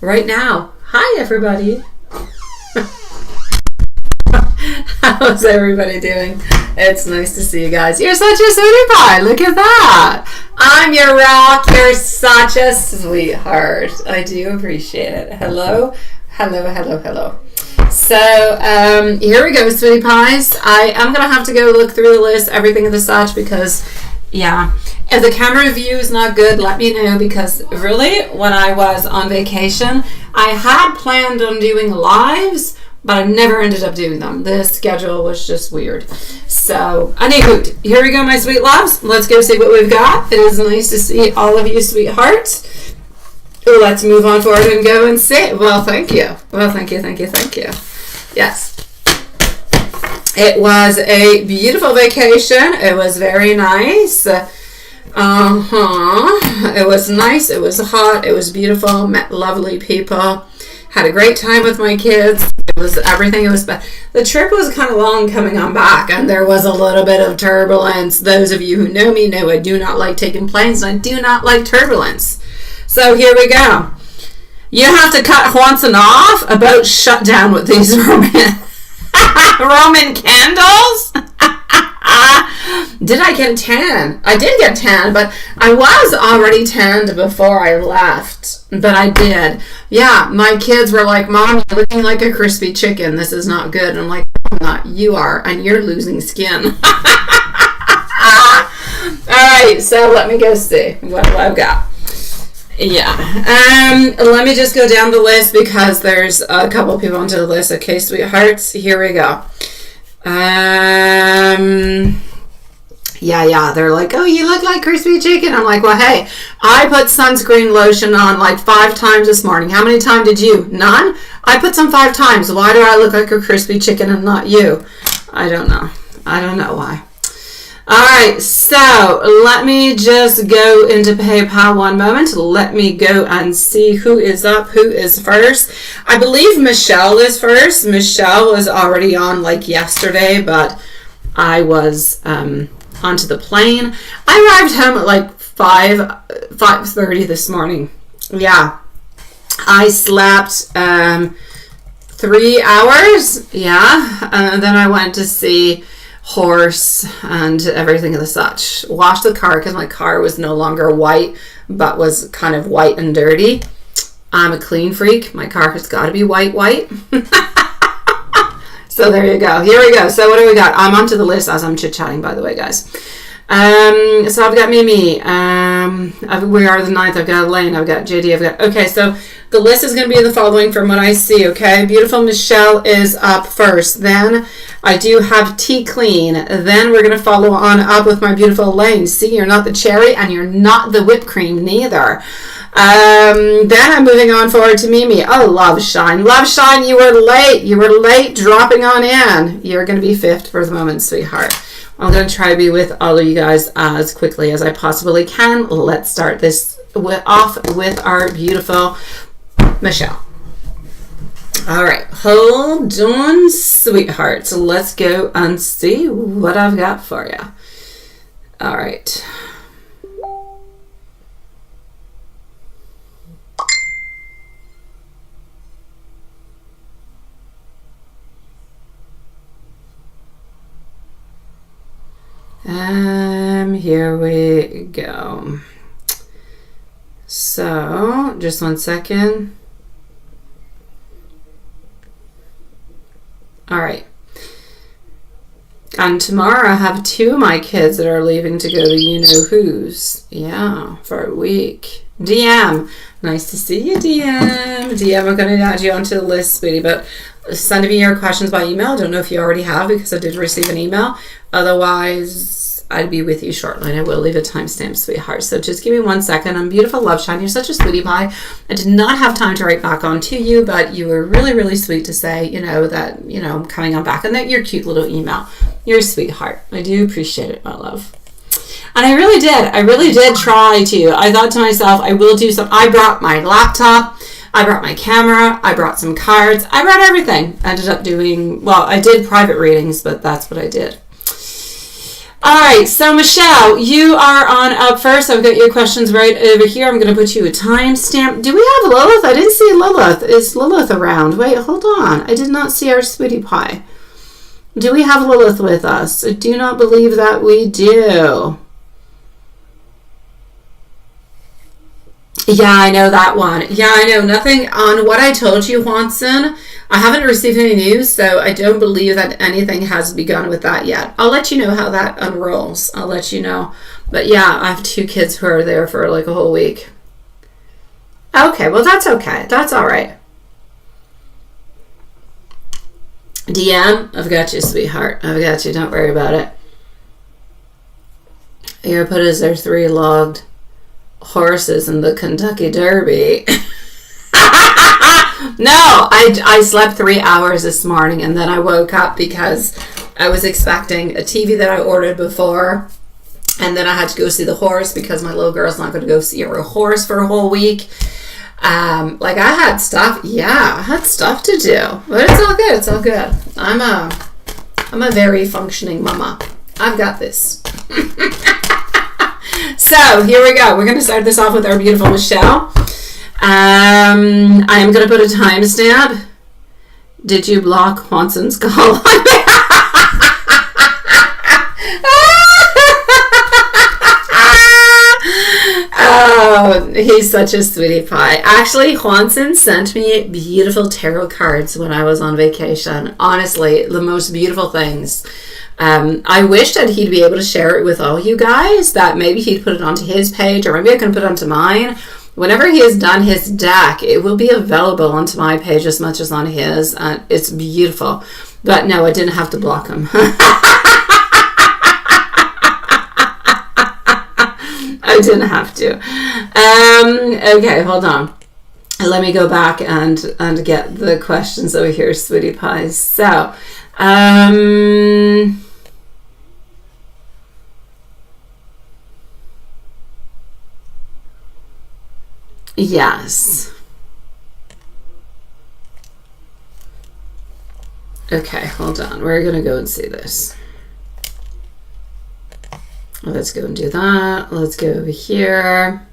right now. Hi, everybody. How's everybody doing? It's nice to see you guys. You're such a sweetie pie. Look at that. I'm your rock. You're such a sweetheart. I do appreciate it. Hello. So, here we go, sweetie pies. I am going to have to go look through the list, everything in the such, because, yeah, if the camera view is not good, let me know, because really, when I was on vacation, I had planned on doing lives, but I never ended up doing them. The schedule was just weird. So, anywho, here we go, my sweet loves. Let's go see what we've got. It is nice to see all of you sweethearts. Let's move on forward and go and see. Well, thank you. Thank you. Yes. It was a beautiful vacation. It was very nice. It was nice. It was hot. It was beautiful. Met lovely people. Had a great time with my kids. It was everything. It was the trip was kind of long coming on back, and there was a little bit of turbulence. Those of you who know me know I do not like taking planes, and I do not like turbulence. So here we go. You have to cut Juanson off about shut down with these Roman candles. Did I get tan? I did get tan, but I was already tanned before I left. But I did. Yeah, my kids were like, Mom, you're looking like a crispy chicken. This is not good. And I'm like, I'm not. You are, and you're losing skin. All right, so let me go see what I've got. Yeah. Let me just go down the list because there's a couple people onto the list. Okay, sweethearts, here we go. Yeah, they're like, oh, you look like crispy chicken. I'm like, well, hey, I put sunscreen lotion on like 5 times this morning. How many times did you? None? I put some 5 times. Why do I look like a crispy chicken and not you? I don't know why. All right, so let me just go into PayPal one moment. Let me go and see who is up, who is first. I believe Michelle is first. Michelle was already on like yesterday, but I was onto the plane. I arrived home at like 5:30 this morning. Yeah, I slept 3 hours. Yeah, and then I went to see horse and everything of the such. Washed the car because my car was no longer white but was kind of white and dirty. I'm a clean freak. My car has got to be white. So there you go. Here we go. So what do we got? I'm onto the list as I'm chit-chatting, by the way, guys. So I've got Mimi. We are the 9th. I've got Elaine. I've got JD. Okay, so the list is going to be the following from what I see, okay? Beautiful Michelle is up first. Then I do have Tea Clean. Then we're going to follow on up with my beautiful Elaine. See, you're not the cherry and you're not the whipped cream neither. Then I'm moving on forward to Mimi. Oh, Love Shine. Love Shine, you were late. You were late dropping on in. You're going to be 5th for the moment, sweetheart. I'm going to try to be with all of you guys as quickly as I possibly can. Let's start this off with our beautiful Michelle. All right, hold on, sweethearts. Let's go and see what I've got for you. All right. Here we go. So, just 1 second. All right. And tomorrow I have 2 of my kids that are leaving to go to you-know-who's. Yeah, for a week. DM. Nice to see you, DM. DM, I'm going to add you onto the list, sweetie, but send me your questions by email. I don't know if you already have because I did receive an email. Otherwise, I'd be with you shortly, and I will leave a timestamp, sweetheart. So just give me 1 second. I'm beautiful, Love Shine. You're such a sweetie pie. I did not have time to write back on to you, but you were really, really sweet to say, that, I'm coming on back, and that your cute little email. You're a sweetheart. I do appreciate it, my love. And I really did try to. I thought to myself, I will do some. I brought my laptop. I brought my camera. I brought some cards. I brought everything. I ended up doing, I did private readings, but that's what I did. All right, so Michelle, you are on up first. I've got your questions right over here. I'm going to put you a timestamp. Do we have Lilith? I didn't see Lilith. Is Lilith around? Wait, hold on. I did not see our sweetie pie. Do we have Lilith with us? I do not believe that we do. Yeah, I know that one. Yeah, I know. Nothing on what I told you, Juanson. I haven't received any news, so I don't believe that anything has begun with that yet. I'll let you know how that unrolls. I'll let you know. But yeah, I have 2 kids who are there for like a whole week. Okay, well that's okay. That's all right. DM, I've got you, sweetheart. I've got you. Don't worry about it. Here, put is there 3 logged horses in the Kentucky Derby. No, I slept 3 hours this morning, and then I woke up because I was expecting a TV that I ordered before, and then I had to go see the horse because my little girl's not going to go see her horse for a whole week. Like I had stuff to do, but it's all good. It's all good. I'm a very functioning mama. I've got this. So here we go. We're going to start this off with our beautiful Michelle. I am going to put a timestamp. Did you block Juanson's call? Oh, he's such a sweetie pie. Actually, Juanson sent me beautiful tarot cards when I was on vacation. Honestly, the most beautiful things. I wish that he'd be able to share it with all you guys, that maybe he'd put it onto his page, or maybe I can put it onto mine. Whenever he has done his deck, it will be available onto my page as much as on his. It's beautiful. But no, I didn't have to block him. I didn't have to. Okay, hold on. Let me go back and get the questions over here, sweetie pies. So, yes. Okay, hold on. We're going to go and see this. Let's go and do that. Let's go over here.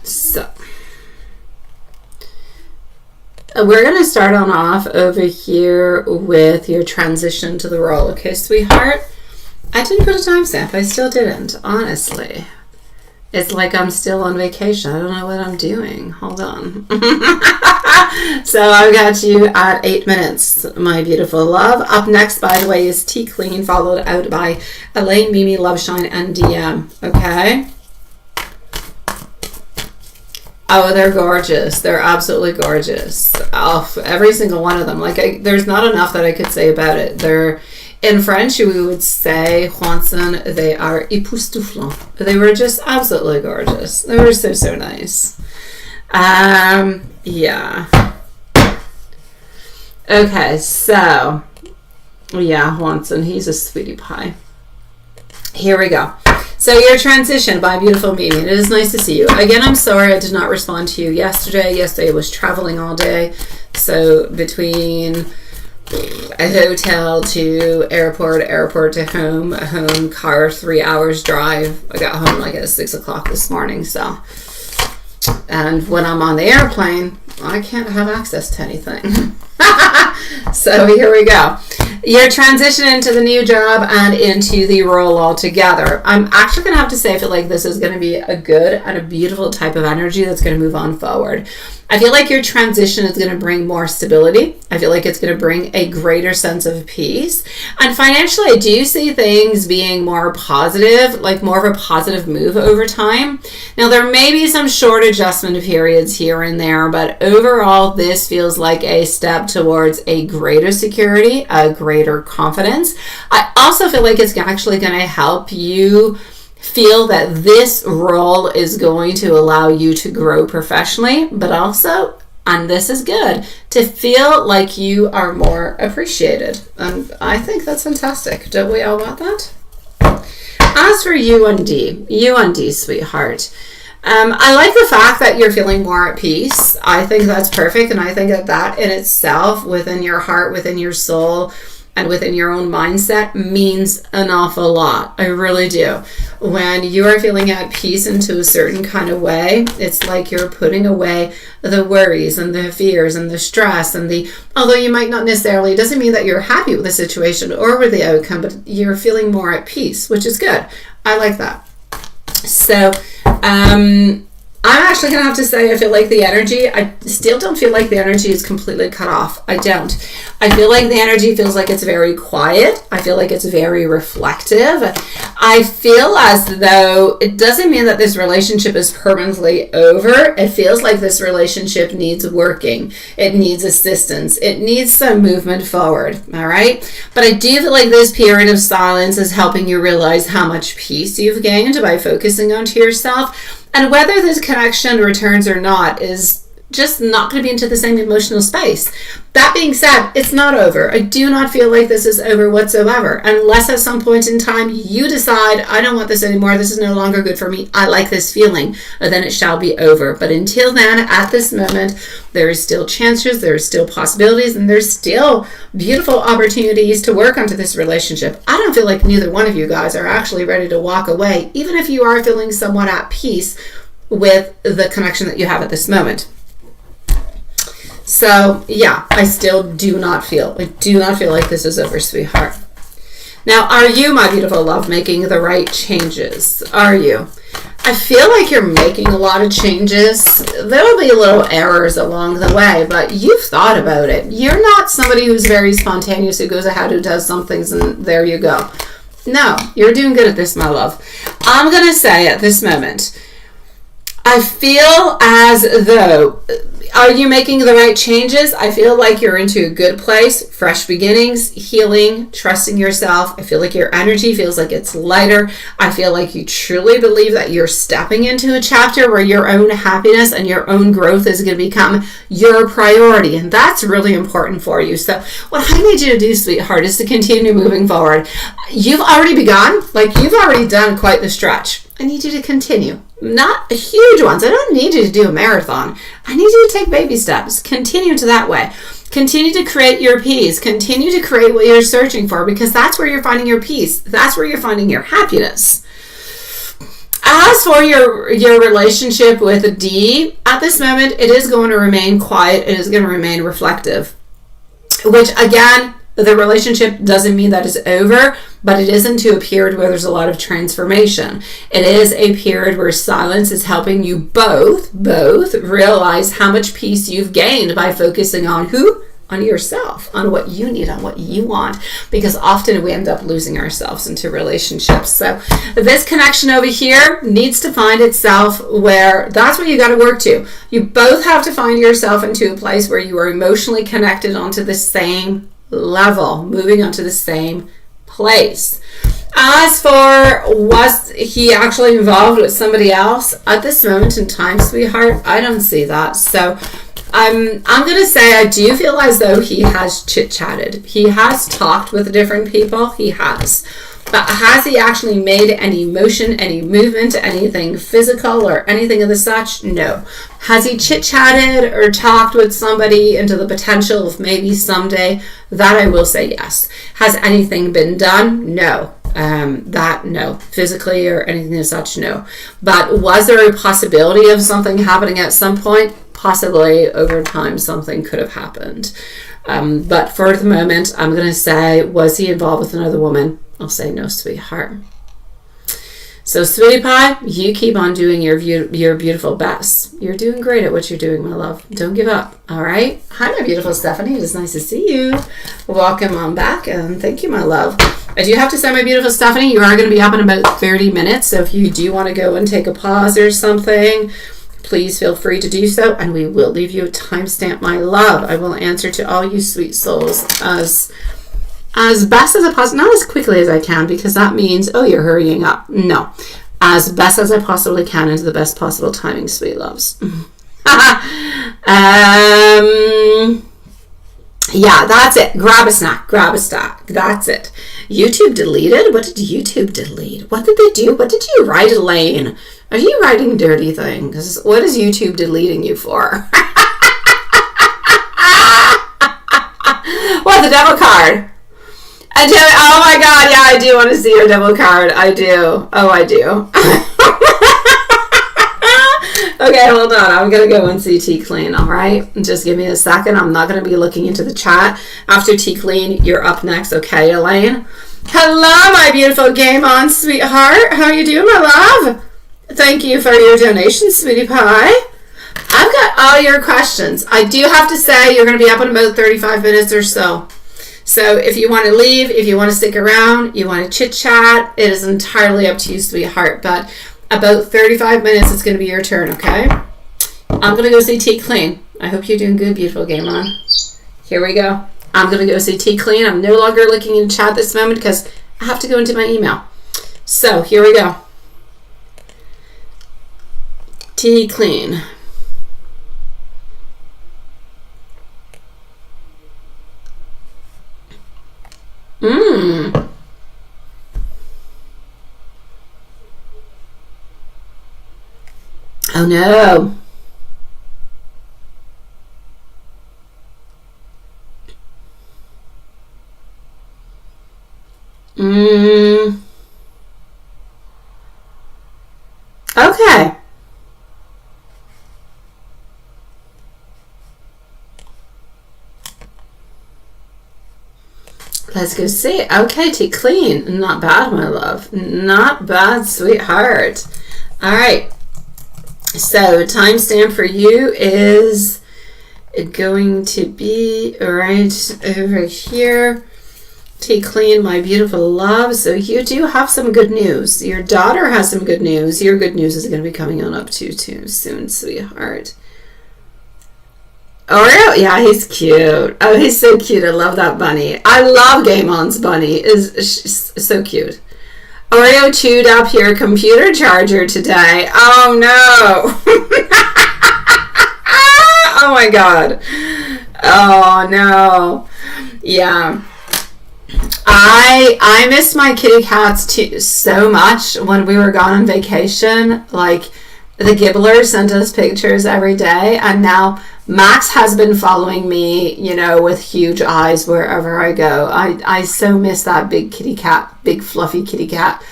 So, we're going to start on off over here with your transition to the role. Okay, sweetheart? I didn't put a timestamp. I still didn't, honestly. It's like I'm still on vacation. I don't know what I'm doing. Hold on. So I've got you at 8 minutes, my beautiful love. Up next, by the way, is Tea Clean, followed out by Elaine, Mimi, Loveshine, and DM. Okay? Oh, they're gorgeous. They're absolutely gorgeous. Oh, every single one of them. Like, there's not enough that I could say about it. They're... In French, we would say, Juanson, they are époustouflants. They were just absolutely gorgeous. They were so, so nice. Yeah. Okay, so, yeah, Juanson, he's a sweetie pie. Here we go. So your transition by beautiful Mimi. It is nice to see you. Again, I'm sorry I did not respond to you yesterday. Yesterday I was traveling all day. So between a hotel to airport to home, car, 3 hours drive. I got home like at 6 o'clock this morning. So, and when I'm on the airplane, I can't have access to anything. So here we go. Your transition into the new job and into the role altogether. I'm actually going to have to say I feel like this is going to be a good and a beautiful type of energy that's going to move on forward. I feel like your transition is going to bring more stability. I feel like it's going to bring a greater sense of peace. And financially, I do see things being more positive, like more of a positive move over time. Now, there may be some short adjustment periods here and there, but overall, this feels like a step towards a greater security, a greater confidence. I also feel like it's actually going to help you feel that this role is going to allow you to grow professionally, but also, and this is good, to feel like you are more appreciated. And I think that's fantastic. Don't we all want that? As for you and D, sweetheart, I like the fact that you're feeling more at peace. I think that's perfect. And I think that in itself, within your heart, within your soul, and within your own mindset means an awful lot. I really do. When you are feeling at peace into a certain kind of way, it's like you're putting away the worries and the fears and the stress and although you might not necessarily, it doesn't mean that you're happy with the situation or with the outcome, but you're feeling more at peace, which is good. I like that. So, I'm actually going to have to say I feel like the energy, I still don't feel like the energy is completely cut off. I don't. I feel like the energy feels like it's very quiet. I feel like it's very reflective. I feel as though it doesn't mean that this relationship is permanently over. It feels like this relationship needs working. It needs assistance. It needs some movement forward. All right. But I do feel like this period of silence is helping you realize how much peace you've gained by focusing onto yourself. And whether this connection returns or not is just not going to be into the same emotional space. That being said, it's not over. I do not feel like this is over whatsoever. Unless at some point in time you decide, I don't want this anymore. This is no longer good for me. I like this feeling. Then it shall be over. But until then, at this moment, there is still chances, there is still possibilities, and there's still beautiful opportunities to work onto this relationship. I don't feel like neither one of you guys are actually ready to walk away, even if you are feeling somewhat at peace with the connection that you have at this moment. So, yeah, I do not feel like this is over, sweetheart. Now, are you, my beautiful love, making the right changes? Are you? I feel like you're making a lot of changes. There'll be little errors along the way, but you've thought about it. You're not somebody who's very spontaneous, who goes ahead, who does some things, and there you go. No, you're doing good at this, my love. I'm going to say at this moment, I feel as though, are you making the right changes? I feel like you're into a good place, fresh beginnings, healing, trusting yourself. I feel like your energy feels like it's lighter. I feel like you truly believe that you're stepping into a chapter where your own happiness and your own growth is going to become your priority. And that's really important for you. So what I need you to do, sweetheart, is to continue moving forward. You've already begun, you've already done quite the stretch. I need you to continue. Not huge ones. I don't need you to do a marathon. I need you to take baby steps. Continue to that way. Continue to create your peace. Continue to create what you're searching for, because that's where you're finding your peace. That's where you're finding your happiness. As for your relationship with D, at this moment, it is going to remain quiet. It is going to remain reflective. Which, again, the relationship doesn't mean that it's over, but it is into a period where there's a lot of transformation. It is a period where silence is helping you both realize how much peace you've gained by focusing on who? On yourself, on what you need, on what you want, because often we end up losing ourselves into relationships. So this connection over here needs to find itself where that's where you got to work to. You both have to find yourself into a place where you are emotionally connected onto the same level, moving on to the same place. As for was he actually involved with somebody else at this moment in time, sweetheart, I don't see that. So I'm going to say I do feel as though he has chit-chatted. He has talked with different people. He has. But has he actually made any motion, any movement, anything physical or anything of the such? No. Has he chit-chatted or talked with somebody into the potential of maybe someday? That I will say yes. Has anything been done? No. No. Physically or anything of such? No. But was there a possibility of something happening at some point? Possibly over time something could have happened. But for the moment, I'm going to say, was he involved with another woman? I'll say no, sweetheart. So, sweetie pie, you keep on doing your beautiful best. You're doing great at what you're doing, my love. Don't give up, all right? Hi, my beautiful Stephanie. It is nice to see you. Welcome on back, and thank you, my love. I do have to say, my beautiful Stephanie, you are going to be up in about 30 minutes, so if you do want to go and take a pause or something, please feel free to do so, and we will leave you a timestamp, my love. I will answer to all you sweet souls as best as I possibly, not as quickly as I can, because that means, oh, you're hurrying up. No, as best as I possibly can into the best possible timing, sweet loves. Yeah, that's it. Grab a snack. Grab a stack. That's it. YouTube deleted? What did YouTube delete? What did they do? What did you write, Elaine? Are you writing dirty things? What is YouTube deleting you for? What, the devil card? Oh my god, yeah, I do want to see your devil card. I do. Oh, I do. Okay, hold on. I'm going to go and see Tea Clean, all right? Just give me a second. I'm not going to be looking into the chat. After Tea Clean, you're up next, okay, Elaine? Hello, my beautiful Game On sweetheart. How are you doing, my love? Thank you for your donation, sweetie pie. I've got all your questions. I do have to say you're going to be up in about 35 minutes or so. So if you want to leave, if you want to stick around, you want to chit-chat, it is entirely up to you, sweetheart. But about 35 minutes, it's going to be your turn, okay? I'm going to go see Tea Clean. I hope you're doing good, beautiful Game On. Here we go. I'm going to go see Tea Clean. I'm no longer looking in chat this moment because I have to go into my email. So here we go. Tea Clean. Oh no. Okay. Let's go see. Okay, Tea Clean. Not bad, my love. Not bad, sweetheart. All right. So timestamp for you is going to be right over here. Tea Clean, my beautiful love. So you do have some good news. Your daughter has some good news. Your good news is going to be coming on up too soon, sweetheart. Oreo, yeah, he's cute. Oh, he's so cute. I love that bunny. I love Game On's bunny. Is so cute. Oreo chewed up your computer charger today. Oh no. Oh my god. Oh no. Yeah. I miss my kitty cats too so much when we were gone on vacation. Like, the Gibbler sent us pictures every day, and now Max has been following me, you know, with huge eyes wherever I go. I so miss that big kitty cat, big fluffy kitty cat.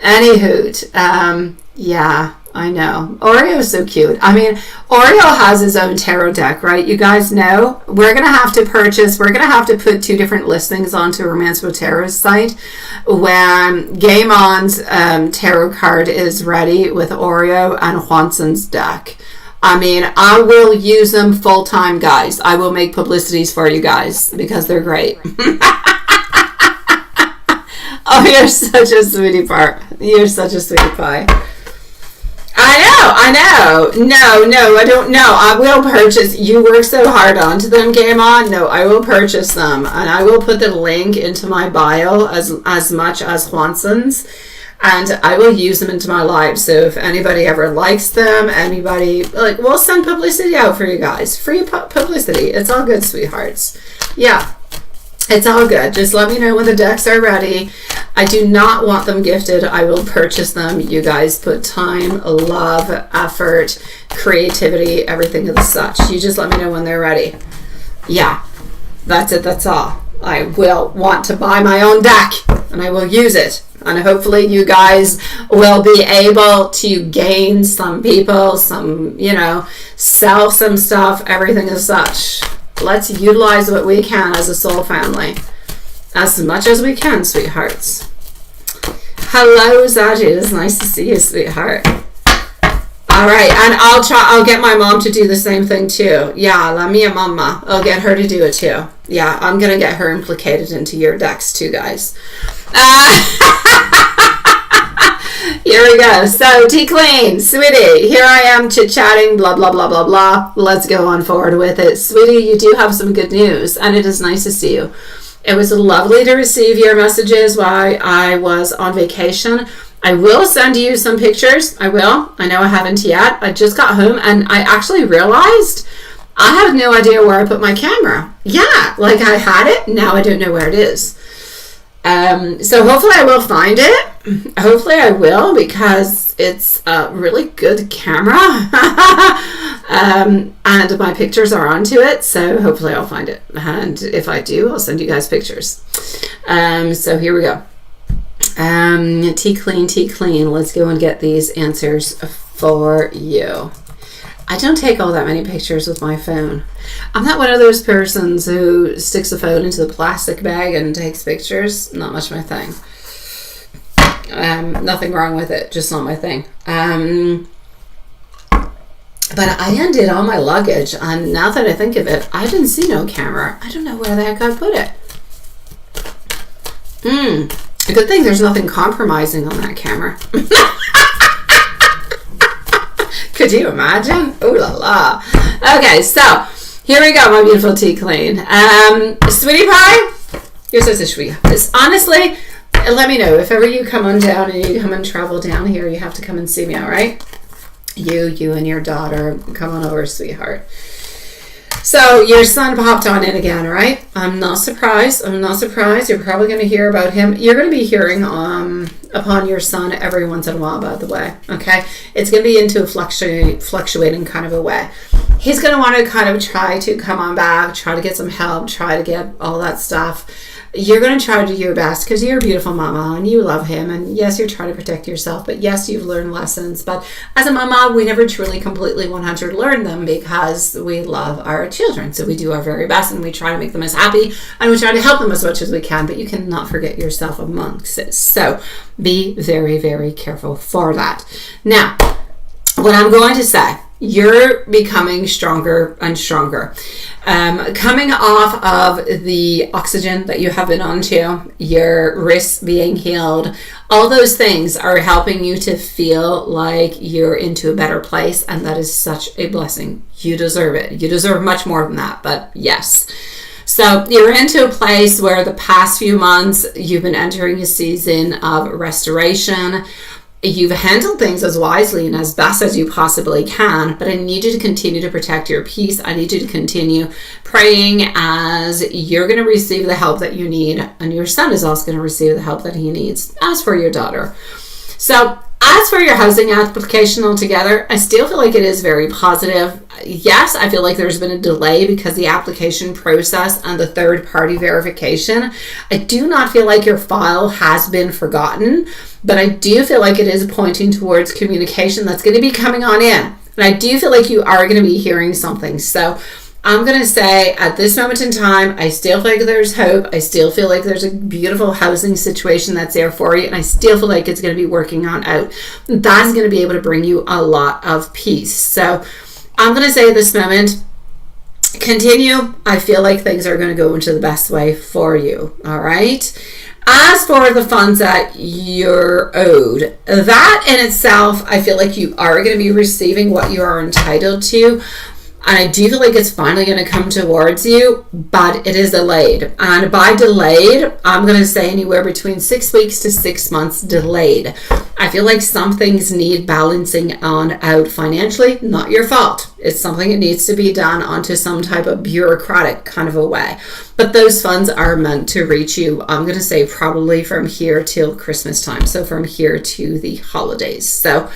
Anywho, yeah, I know. Oreo's so cute. I mean, Oreo has his own tarot deck, right? You guys know. We're going to have to put two different listings onto Romance with Tarot's site when Game On's tarot card is ready with Oreo and Juanson's deck. I mean, I will use them full time, guys. I will make publicities for you guys because they're great. Oh, you're such a sweetie pie. You're such a sweetie pie. I know. No, I don't know. I will purchase. You work so hard onto them, Game On. No, I will purchase them. And I will put the link into my bio as much as Juanson's. And I will use them into my live. So if anybody ever likes them, we'll send publicity out for you guys. Free publicity. It's all good, sweethearts. Yeah. It's all good. Just let me know when the decks are ready. I do not want them gifted. I will purchase them. You guys put time, love, effort, creativity, everything of the such. You just let me know when they're ready. Yeah, that's it. That's all. I will want to buy my own deck, and I will use it. And hopefully you guys will be able to gain some people, sell some stuff, everything as such. Let's utilize what we can as a soul family. As much as we can, sweethearts. Hello, Zaji. It is nice to see you, sweetheart. All right, and I'll get my mom to do the same thing too. Yeah, la mia mama. I'll get her to do it too. Yeah, I'm going to get her implicated into your decks too, guys. Here we go. So, Tea Clean, sweetie, here I am chit-chatting, blah, blah, blah, blah, blah. Let's go on forward with it. Sweetie, you do have some good news, and it is nice to see you. It was lovely to receive your messages while I was on vacation. I will send you some pictures. I will. I know I haven't yet. I just got home, and I actually realized I have no idea where I put my camera. yeah, like I had it, now I don't know where it is. So hopefully I will find it. Hopefully I will, because it's a really good camera. And my pictures are onto it, so hopefully I'll find it. And if I do, I'll send you guys pictures. So here we go. Tea clean. Let's go and get these answers for you. I don't take all that many pictures with my phone. I'm not one of those persons who sticks a phone into the plastic bag and takes pictures. Not much my thing. Nothing wrong with it, just not my thing. But I undid all my luggage, and now that I think of it, I didn't see no camera. I don't know where the heck I put it. A good thing there's nothing compromising on that camera. Could you imagine? Ooh la la. Okay, so here we go, my beautiful tea clean. Sweetie pie, you're such a sweetie. Honestly, let me know if ever you come on down and you come and travel down here. You have to come and see me, all right? You and your daughter, come on over, sweetheart. So your son popped on in again, right? I'm not surprised. You're probably going to hear about him. You're going to be hearing upon your son every once in a while, by the way. Okay? It's going to be into a fluctuating kind of a way. He's going to want to kind of try to come on back, try to get some help, try to get all that stuff. You're going to try to do your best because you're a beautiful mama and you love him. And yes, you're trying to protect yourself. But yes, you've learned lessons. But as a mama, we never truly completely 100 learn them because we love our children. So we do our very best and we try to make them as happy and we try to help them as much as we can. But you cannot forget yourself amongst it. So be very, very careful for that. Now, what I'm going to say, you're becoming stronger and stronger. Coming off of the oxygen that you have been onto, your wrists being healed, all those things are helping you to feel like you're into a better place, and that is such a blessing. You deserve it. You deserve much more than that, but yes. So you're into a place where the past few months you've been entering a season of restoration. You've handled things as wisely and as best as you possibly can, but I need you to continue to protect your peace. I need you to continue praying as you're going to receive the help that you need, and your son is also going to receive the help that he needs, as for your daughter. So as for your housing application altogether, I still feel like it is very positive. Yes, I feel like there's been a delay because the application process and the third-party verification. I do not feel like your file has been forgotten, but I do feel like it is pointing towards communication that's going to be coming on in. And I do feel like you are going to be hearing something. So I'm going to say at this moment in time, I still feel like there's hope. I still feel like there's a beautiful housing situation that's there for you. And I still feel like it's going to be working on out. That's going to be able to bring you a lot of peace. So I'm going to say at this moment, continue. I feel like things are going to go into the best way for you. All right. As for the funds that you're owed, that in itself, I feel like you are going to be receiving what you are entitled to. And I do feel like it's finally going to come towards you, but it is delayed. And by delayed, I'm going to say anywhere between 6 weeks to 6 months delayed. I feel like some things need balancing on out financially. Not your fault. It's something that needs to be done onto some type of bureaucratic kind of a way. But those funds are meant to reach you, I'm going to say probably from here till Christmas time. So from here to the holidays. So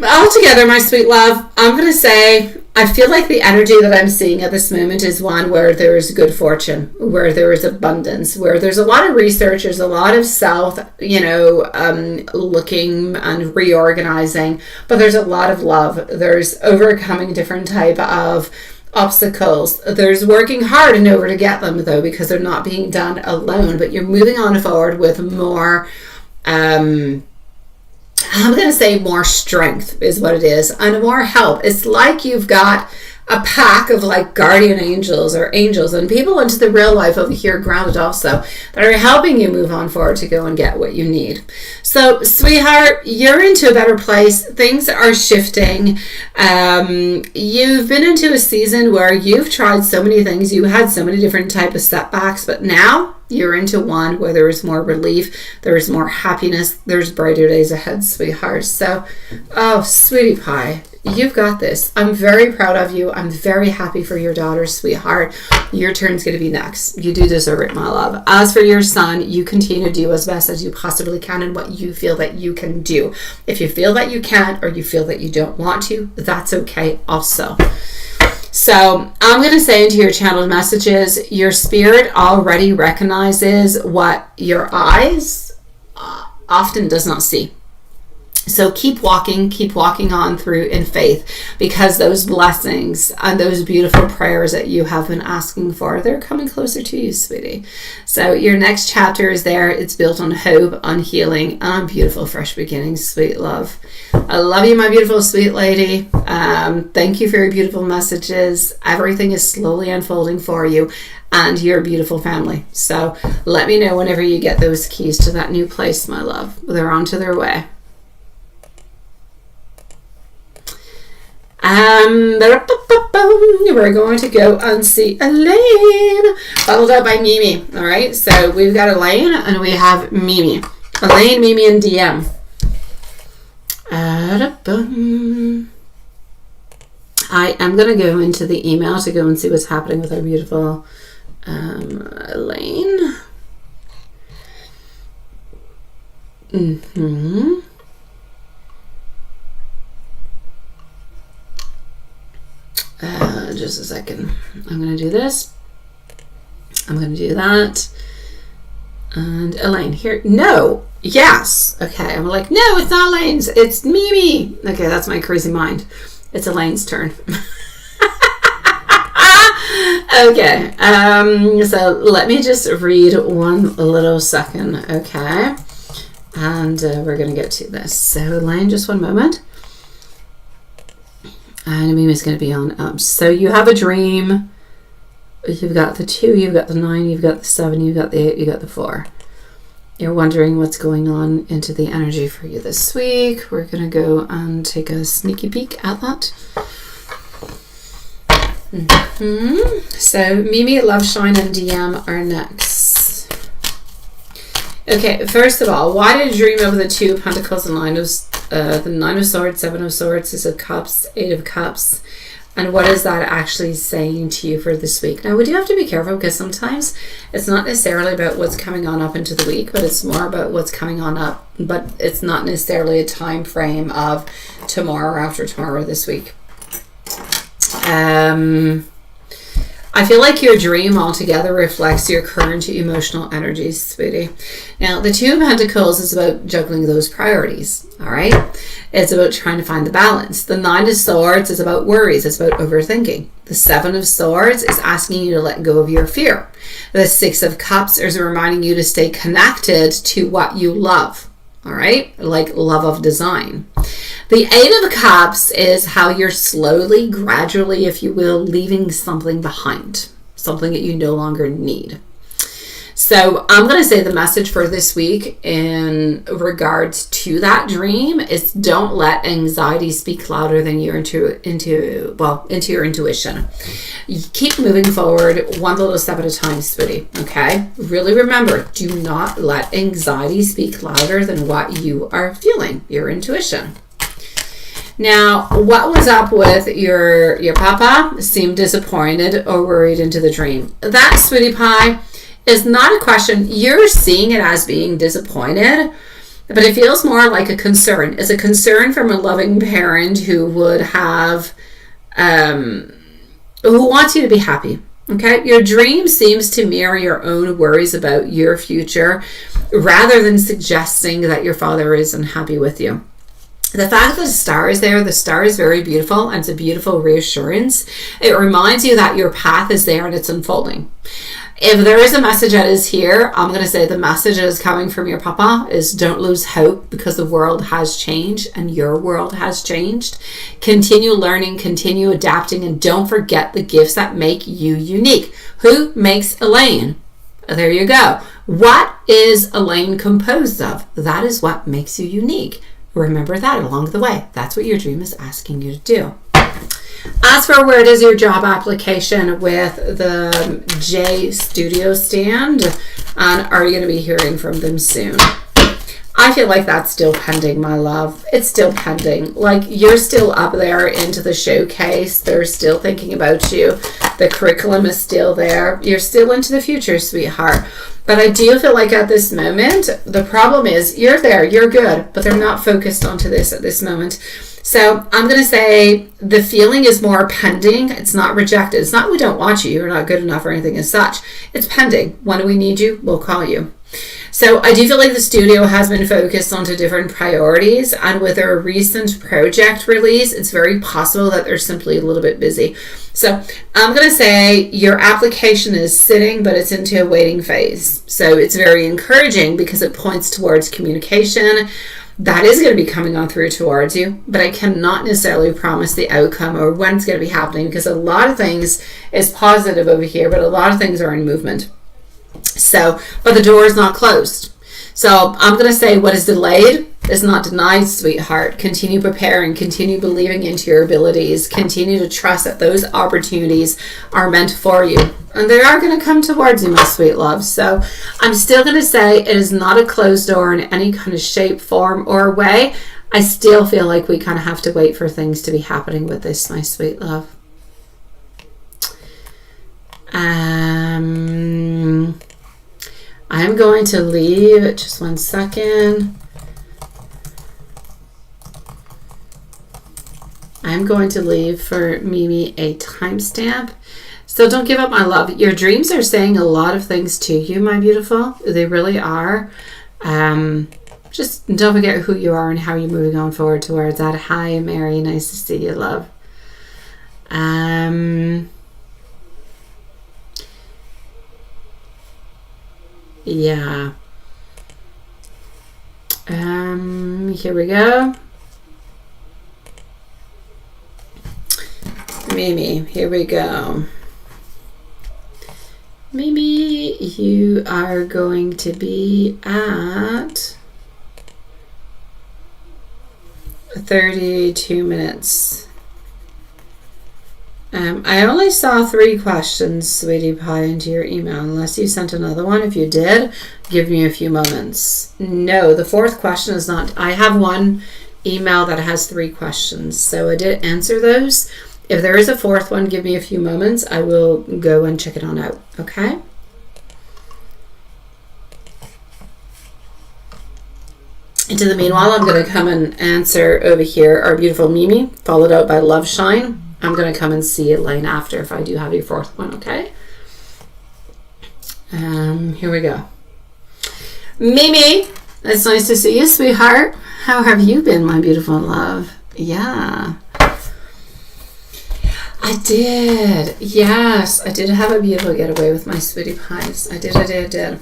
altogether, my sweet love, I'm going to say I feel like the energy that I'm seeing at this moment is one where there is good fortune, where there is abundance, where there's a lot of research, there's a lot of self, looking and reorganizing, but there's a lot of love. There's overcoming different type of obstacles. There's working hard in order to get them, though, because they're not being done alone, but you're moving on forward with more I'm going to say more strength is what it is, and more help. It's like you've got a pack of like guardian angels or angels and people into the real life over here grounded also that are helping you move on forward to go and get what you need. So sweetheart, you're into a better place. Things are shifting. You've been into a season where you've tried so many things. You had so many different type of setbacks, but now you're into one where there is more relief, there is more happiness, there's brighter days ahead, sweetheart. So, oh, sweetie pie, You've got this. I'm very proud of you. I'm very happy for your daughter, sweetheart. Your turn's going to be next. You do deserve it, my love. As for your son, you continue to do as best as you possibly can and what you feel that you can do. If you feel that you can't or you feel that you don't want to, that's okay also. So I'm going to say into your channeled messages, your spirit already recognizes what your eyes often does not see. So keep walking on through in faith, because those blessings and those beautiful prayers that you have been asking for, they're coming closer to you, sweetie. So your next chapter is there. It's built on hope, on healing, and on beautiful fresh beginnings, sweet love. I love you, my beautiful sweet lady. Thank you for your beautiful messages. Everything is slowly unfolding for you and your beautiful family. So let me know whenever you get those keys to that new place, my love. They're on to their way. We're going to go and see Elaine, followed up by Mimi. All right, so we've got Elaine and we have Mimi. Elaine, Mimi, and DM. I am going to go into the email to go and see what's happening with our beautiful Elaine. Just a second. I'm going to do this. I'm going to do that. And Elaine here. No. Yes. Okay. I'm like, no, it's not Elaine's. It's Mimi. Okay, that's my crazy mind. It's Elaine's turn. Okay. So let me just read one little second. Okay. And we're going to get to this. So Elaine, just one moment. And Mimi's going to be on. So you have a dream. You've got the 2, you've got the 9, you've got the 7, you've got the 8, you've got the 4. You're wondering what's going on into the energy for you this week. We're going to go and take a sneaky peek at that. So Mimi, Love, Shine, and DM are next. Okay, first of all, why did you dream of the 2 of Pentacles and the 9 of Swords, 7 of Swords, 6 of Cups, 8 of Cups? And what is that actually saying to you for this week? Now, we do have to be careful because sometimes it's not necessarily about what's coming on up into the week, but it's more about what's coming on up. But it's not necessarily a time frame of tomorrow or after tomorrow or this week. I feel like your dream altogether reflects your current emotional energies, sweetie. Now, the 2 of Pentacles is about juggling those priorities, all right? It's about trying to find the balance. The 9 of Swords is about worries. It's about overthinking. The 7 of Swords is asking you to let go of your fear. The 6 of Cups is reminding you to stay connected to what you love, all right? Like love of design. The 8 of Cups is how you're slowly, gradually, if you will, leaving something behind, something that you no longer need. So I'm going to say the message for this week in regards to that dream is don't let anxiety speak louder than your into your intuition. You keep moving forward one little step at a time, sweetie. Okay? Really remember, do not let anxiety speak louder than what you are feeling, your intuition. Now, what was up with your papa? Seemed disappointed or worried into the dream. That, sweetie pie, is not a question. You're seeing it as being disappointed, but it feels more like a concern. It's a concern from a loving parent who would have, who wants you to be happy. Okay? Your dream seems to mirror your own worries about your future rather than suggesting that your father is unhappy with you. The fact that the star is there, the star is very beautiful and it's a beautiful reassurance. It reminds you that your path is there and it's unfolding. If there is a message that is here, I'm going to say the message that is coming from your papa is don't lose hope because the world has changed and your world has changed. Continue learning, continue adapting, and don't forget the gifts that make you unique. Who makes Elaine? There you go. What is Elaine composed of? That is what makes you unique. Remember that along the way. That's what your dream is asking you to do. As for where it is your job application with the J Studio stand, and are you going to be hearing from them soon? I feel like that's still pending, my love. It's still pending. Like, you're still up there into the showcase. They're still thinking about you. The curriculum is still there. You're still into the future, sweetheart. But I do feel like at this moment, the problem is you're there, you're good, but they're not focused onto this at this moment. So I'm going to say the feeling is more pending. It's not rejected. It's not we don't want you, you're not good enough or anything as such. It's pending. When we need you, we'll call you. So I do feel like the studio has been focused onto different priorities, and with their recent project release, it's very possible that they're simply a little bit busy. So I'm going to say your application is sitting, but it's into a waiting phase. So it's very encouraging because it points towards communication. That is going to be coming on through towards you, but I cannot necessarily promise the outcome or when it's going to be happening, because a lot of things is positive over here, but a lot of things are in movement. So, but the door is not closed. So I'm going to say what is delayed is not denied, sweetheart. Continue preparing, continue believing into your abilities, continue to trust that those opportunities are meant for you. And they are going to come towards you, my sweet love. So I'm still going to say it is not a closed door in any kind of shape, form, or way. I still feel like we kind of have to wait for things to be happening with this, my sweet love. I'm going to leave, just 1 second. I'm going to leave for Mimi a timestamp. So don't give up, my love. Your dreams are saying a lot of things to you, my beautiful. They really are. Just don't forget who you are and how you're moving on forward towards that. Hi, Mary. Nice to see you, love. Yeah. Here we go. Mimi, here we go. Mimi, you are going to be at 32 minutes. I only saw 3 questions, sweetie pie, into your email, unless you sent another one. If you did, give me a few moments. No, the 4th question is not. I have one email that has 3 questions, so I did answer those. If there is a 4th one, give me a few moments. I will go and check it on out, okay? Into the meanwhile, I'm going to come and answer over here our beautiful Mimi, followed out by Love Shine. I'm going to come and see Elaine after if I do have your 4th one, okay? Here we go. Mimi, it's nice to see you, sweetheart. How have you been, my beautiful love? Yeah. I did. Yes, I did have a beautiful getaway with my sweetie pies. I did. I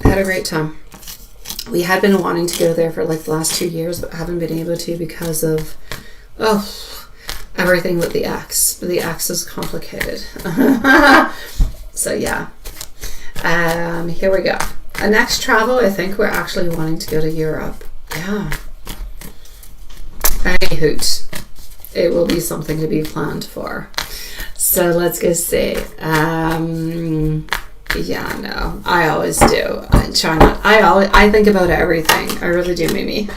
had a great time. We had been wanting to go there for like the last 2 years, but haven't been able to because of, everything with the ex. The ex is complicated. So yeah. Here we go. Next travel, I think we're actually wanting to go to Europe. Yeah. Any hoot. It will be something to be planned for. So let's go see. Yeah, no, I always do. I try not. I think about everything. I really do, Mimi.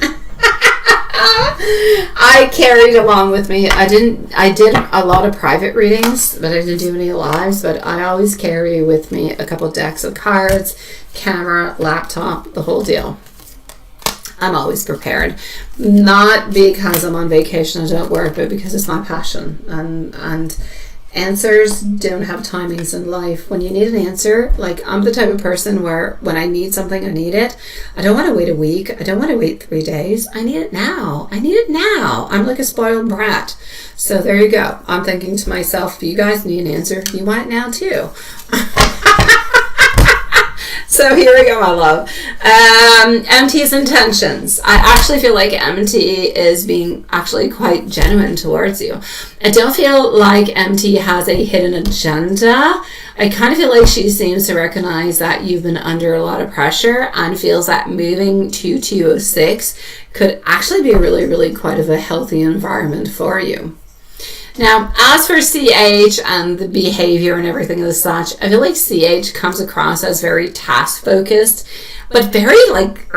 I carried along with me. I did a lot of private readings, but I didn't do any lives. But I always carry with me a couple decks of cards, camera, laptop, the whole deal. I'm always prepared. Not because I'm on vacation and don't work, but because it's my passion. And answers don't have timings in life. When you need an answer, like I'm the type of person where when I need something, I need it. I don't want to wait a week. I don't want to wait 3 days. I need it now. I need it now. I'm like a spoiled brat. So there you go. I'm thinking to myself, if you guys need an answer, you want it now too. So here we go, my love. MT's intentions. I actually feel like MT is being actually quite genuine towards you. I don't feel like MT has a hidden agenda. I kind of feel like she seems to recognize that you've been under a lot of pressure and feels that moving to 206 could actually be really, really quite of a healthy environment for you. Now, as for CH and the behavior and everything as such, I feel like CH comes across as very task focused, but very like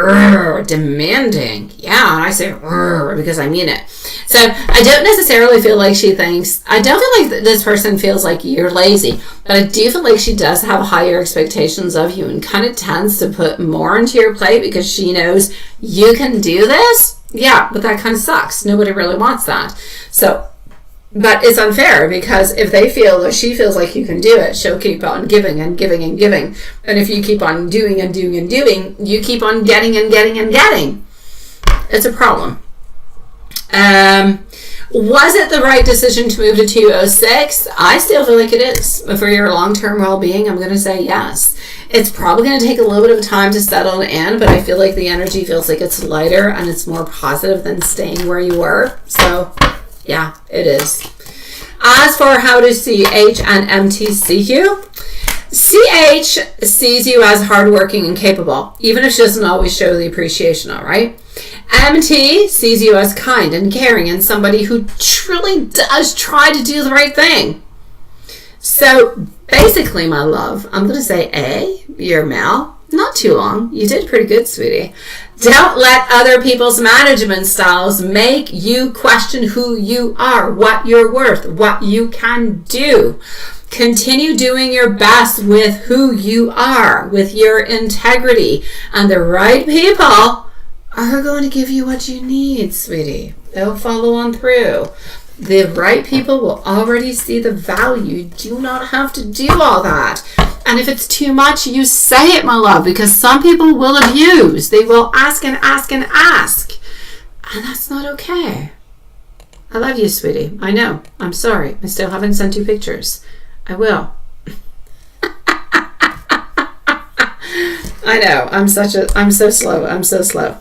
demanding. Yeah, and I say because I mean it. So I don't necessarily feel like I don't feel like this person feels like you're lazy, but I do feel like she does have higher expectations of you and kind of tends to put more into your plate because she knows you can do this. Yeah, but that kind of sucks. Nobody really wants that. So, but it's unfair because if they feel or she feels like you can do it, she'll keep on giving and giving and giving. And if you keep on doing and doing and doing, you keep on getting and getting and getting. It's a problem. Was it the right decision to move to 206? I still feel like it is. For your long-term well-being, I'm going to say yes. It's probably going to take a little bit of time to settle in, but I feel like the energy feels like it's lighter and it's more positive than staying where you were. So, yeah, it is. As for how to CH and MT see you, CH sees you as hardworking and capable, even if she doesn't always show the appreciation, all right? MT sees you as kind and caring and somebody who truly does try to do the right thing. So basically, my love, I'm going to say A, you're male. Not too long. You did pretty good, sweetie. Don't let other people's management styles make you question who you are, what you're worth, what you can do. Continue doing your best with who you are, with your integrity, and the right people are going to give you what you need, sweetie. They'll follow on through. The right people will already see the value. You do not have to do all that. And if it's too much, you say it, my love, because some people will abuse. They will ask and ask and ask. And that's not okay. I love you, sweetie. I know. I'm sorry. I still haven't sent you pictures. I will. I know. I'm so slow. I'm so slow.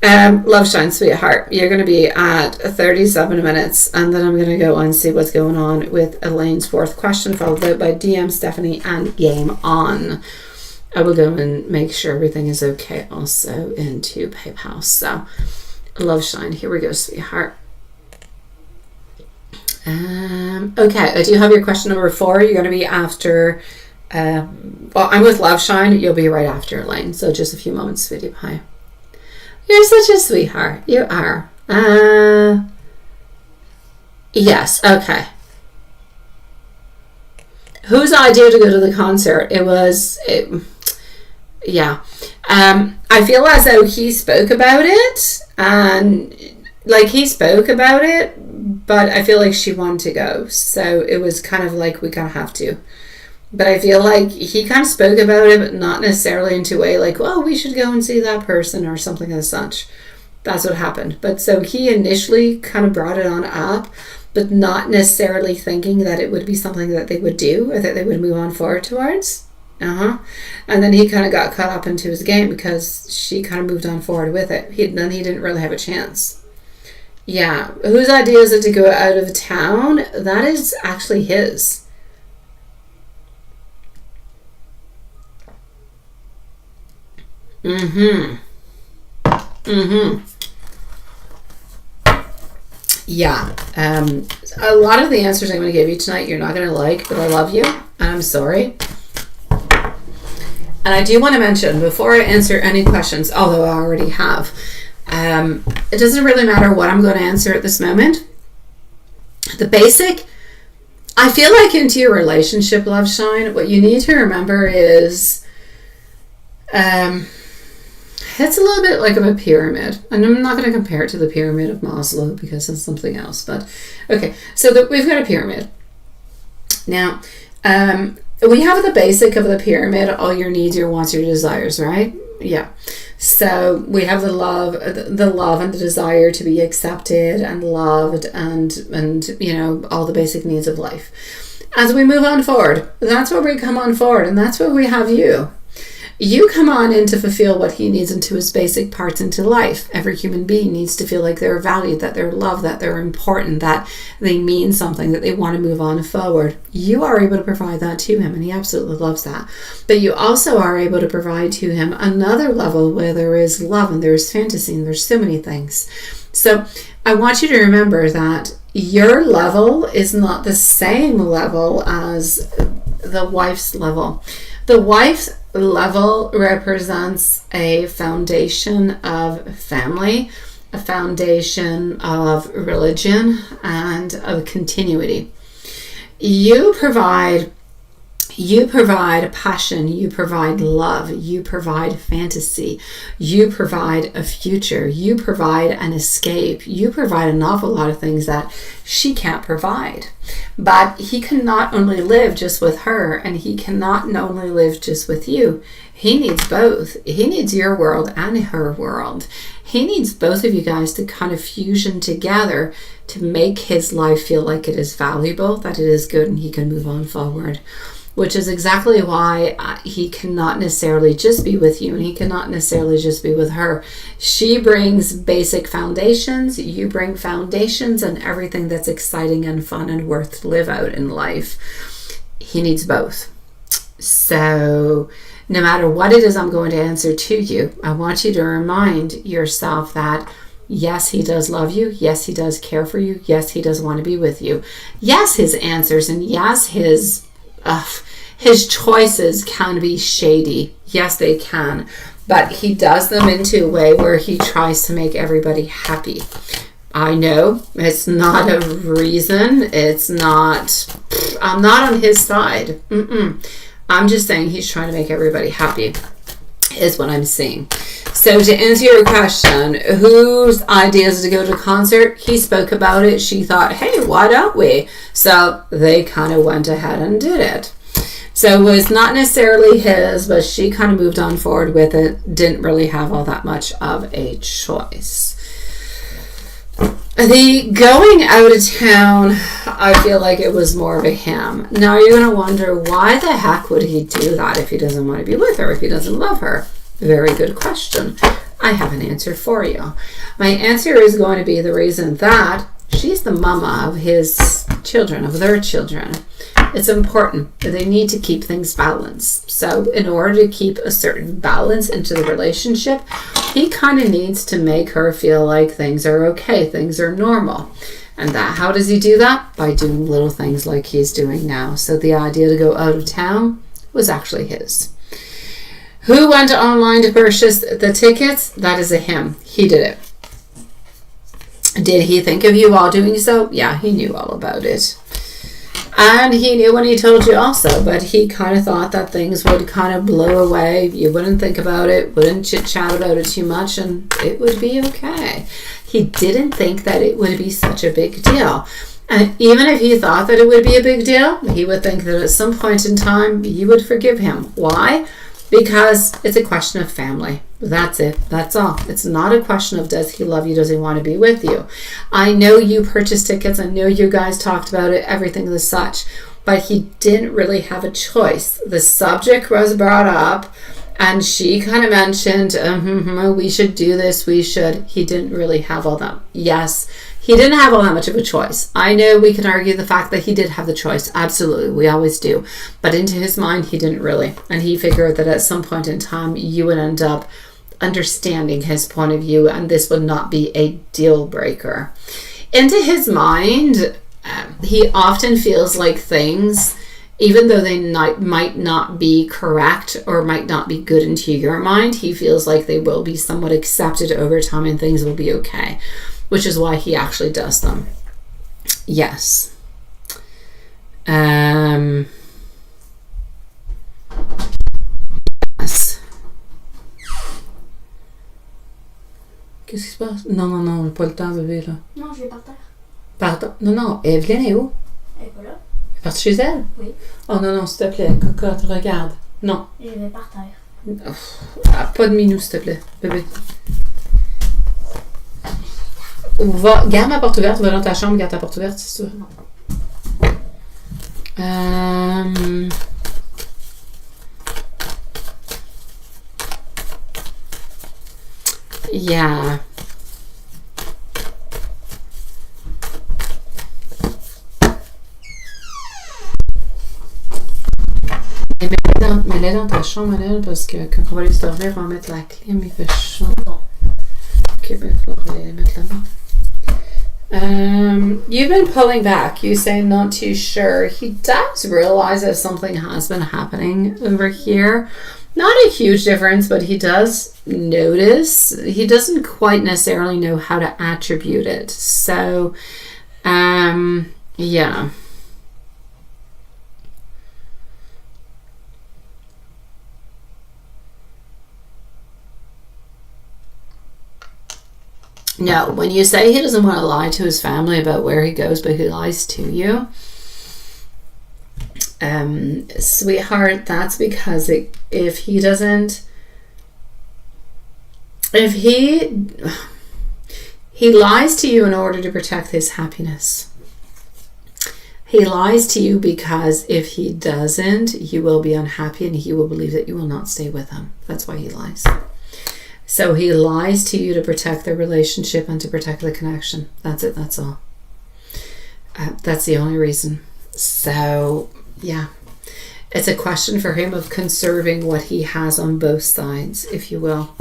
Love Shine, sweetheart. You're going to be at 37 minutes, and then I'm going to go and see what's going on with Elaine's fourth question, followed by DM, Stephanie, and Game On. I will go and make sure everything is okay also into PayPal. So, Love Shine. Here we go, sweetheart. Okay, I do have your question number 4. You're going to be after, well, I'm with Love Shine. You'll be right after Elaine. So just a few moments, sweetie pie. You're such a sweetheart. You are. Yes, okay. Whose idea to go to the concert? Yeah. I feel as though he spoke about it, and like he spoke about it, but I feel like she wanted to go. So it was kind of like we kind of have to. But I feel like he kind of spoke about it, but not necessarily into a way like, well, we should go and see that person or something as such. That's what happened. But so he initially kind of brought it on up, but not necessarily thinking that it would be something that they would do or that they would move on forward towards. And then he kind of got caught up into his game because she kind of moved on forward with it. Then he didn't really have a chance. Yeah. Whose idea is it to go out of town? That is actually his. Yeah. A lot of the answers I'm going to give you tonight you're not going to like, but I love you and I'm sorry. And I do want to mention before I answer any questions, although I already have, it doesn't really matter what I'm going to answer at this moment. The basic, I feel like into your relationship, Love Shine, what you need to remember is it's a little bit like of a pyramid, and I'm not going to compare it to the pyramid of Maslow because it's something else, but okay, so we've got a pyramid. Now, we have the basic of the pyramid, all your needs, your wants, your desires, right? Yeah. So we have the love and the desire to be accepted and loved and you know, all the basic needs of life. As we move on forward, that's where we come on forward, and that's where we have you. You come on in to fulfill what he needs into his basic parts into life. Every human being needs to feel like they're valued, that they're loved, that they're important, that they mean something, that they want to move on forward. You are able to provide that to him, and he absolutely loves that. But you also are able to provide to him another level where there is love and there is fantasy and there's so many things. So I want you to remember that your level is not the same level as the wife's level. The wife's level represents a foundation of family, a foundation of religion, and of continuity. You provide passion, you provide love, you provide fantasy, you provide a future, you provide an escape, you provide an awful lot of things that she can't provide. But he cannot only live just with her, and he cannot only live just with you. He needs both. He needs your world and her world. He needs both of you guys to kind of fusion together to make his life feel like it is valuable, that it is good, and he can move on forward. Which is exactly why he cannot necessarily just be with you, and he cannot necessarily just be with her. She brings basic foundations, you bring foundations, and everything that's exciting and fun and worth to live out in life. He needs both. So no matter what it is I'm going to answer to you, I want you to remind yourself that yes, he does love you. Yes, he does care for you. Yes, he does want to be with you. Yes, his answers and yes, his choices can be shady. Yes, they can. But he does them into a way where he tries to make everybody happy. I know it's not a reason. I'm not on his side. I'm just saying he's trying to make everybody happy is what I'm seeing. So to answer your question, whose idea is to go to a concert? He spoke about it. She thought, hey, why don't we? So they kind of went ahead and did it. So it was not necessarily his, but she kind of moved on forward with it. Didn't really have all that much of a choice. The going out of town, I feel like it was more of a him. Now you're going to wonder, why the heck would he do that if he doesn't want to be with her, if he doesn't love her? Very good question. I have an answer for you. My answer is going to be the reason that she's the mama of his children, of their children. It's important that they need to keep things balanced. So in order to keep a certain balance into the relationship, he kind of needs to make her feel like things are okay, things are normal. And how does he do that? By doing little things like he's doing now. So the idea to go out of town was actually his. Who went online to purchase the tickets? That is a him. He did it. Did he think of you while doing so? Yeah, he knew all about it. And he knew when he told you also, but he kind of thought that things would kind of blow away. You wouldn't think about it, wouldn't chit-chat about it too much, and it would be okay. He didn't think that it would be such a big deal. And even if he thought that it would be a big deal, he would think that at some point in time, you would forgive him. Why? Because it's a question of family. That's it. That's all. It's not a question of does he love you, does he want to be with you. I know you purchased tickets. I know you guys talked about it, everything as such. But he didn't really have a choice. The subject was brought up and she kind of mentioned, we should do this, we should. He didn't really have all that. Yes, he didn't have all that much of a choice. I know we can argue the fact that he did have the choice. Absolutely, we always do. But into his mind, he didn't really. And he figured that at some point in time, you would end up understanding his point of view and this would not be a deal breaker. Into his mind, he often feels like things, even though they might not be correct or might not be good into your mind, he feels like they will be somewhat accepted over time and things will be okay, which is why he actually does them. Yes. Yes. Qu'est-ce qui se passe? Non, on n'a pas le temps, bébé, là. Non, je vais par terre. Pardon? Non, Evelyne est où? Elle est pas là? Elle est partie chez elle? Oui. Oh non, s'il te plaît, cocotte, regarde. Non. Je vais par terre. Pas de minou, s'il te plaît, bébé. Garde ma porte ouverte, va dans ta chambre, garde ta porte ouverte si tu veux. Yeah. Mets-les dans ta chambre, Manel, parce que quand on va aller se dormir, on va mettre la clim, il fait chaud. Ok, ben il faut les mettre là-bas. You've been pulling back. You say not too sure. He does realize that something has been happening over here. Not a huge difference, but he does notice. He doesn't quite necessarily know how to attribute it. So, yeah. No, when you say he doesn't want to lie to his family about where he goes, but he lies to you, sweetheart, that's because if he lies to you in order to protect his happiness. He lies to you because if he doesn't, you will be unhappy and he will believe that you will not stay with him. That's why he lies. So he lies to you to protect the relationship and to protect the connection. That's it. That's all. That's the only reason. So, yeah. It's a question for him of conserving what he has on both sides, if you will.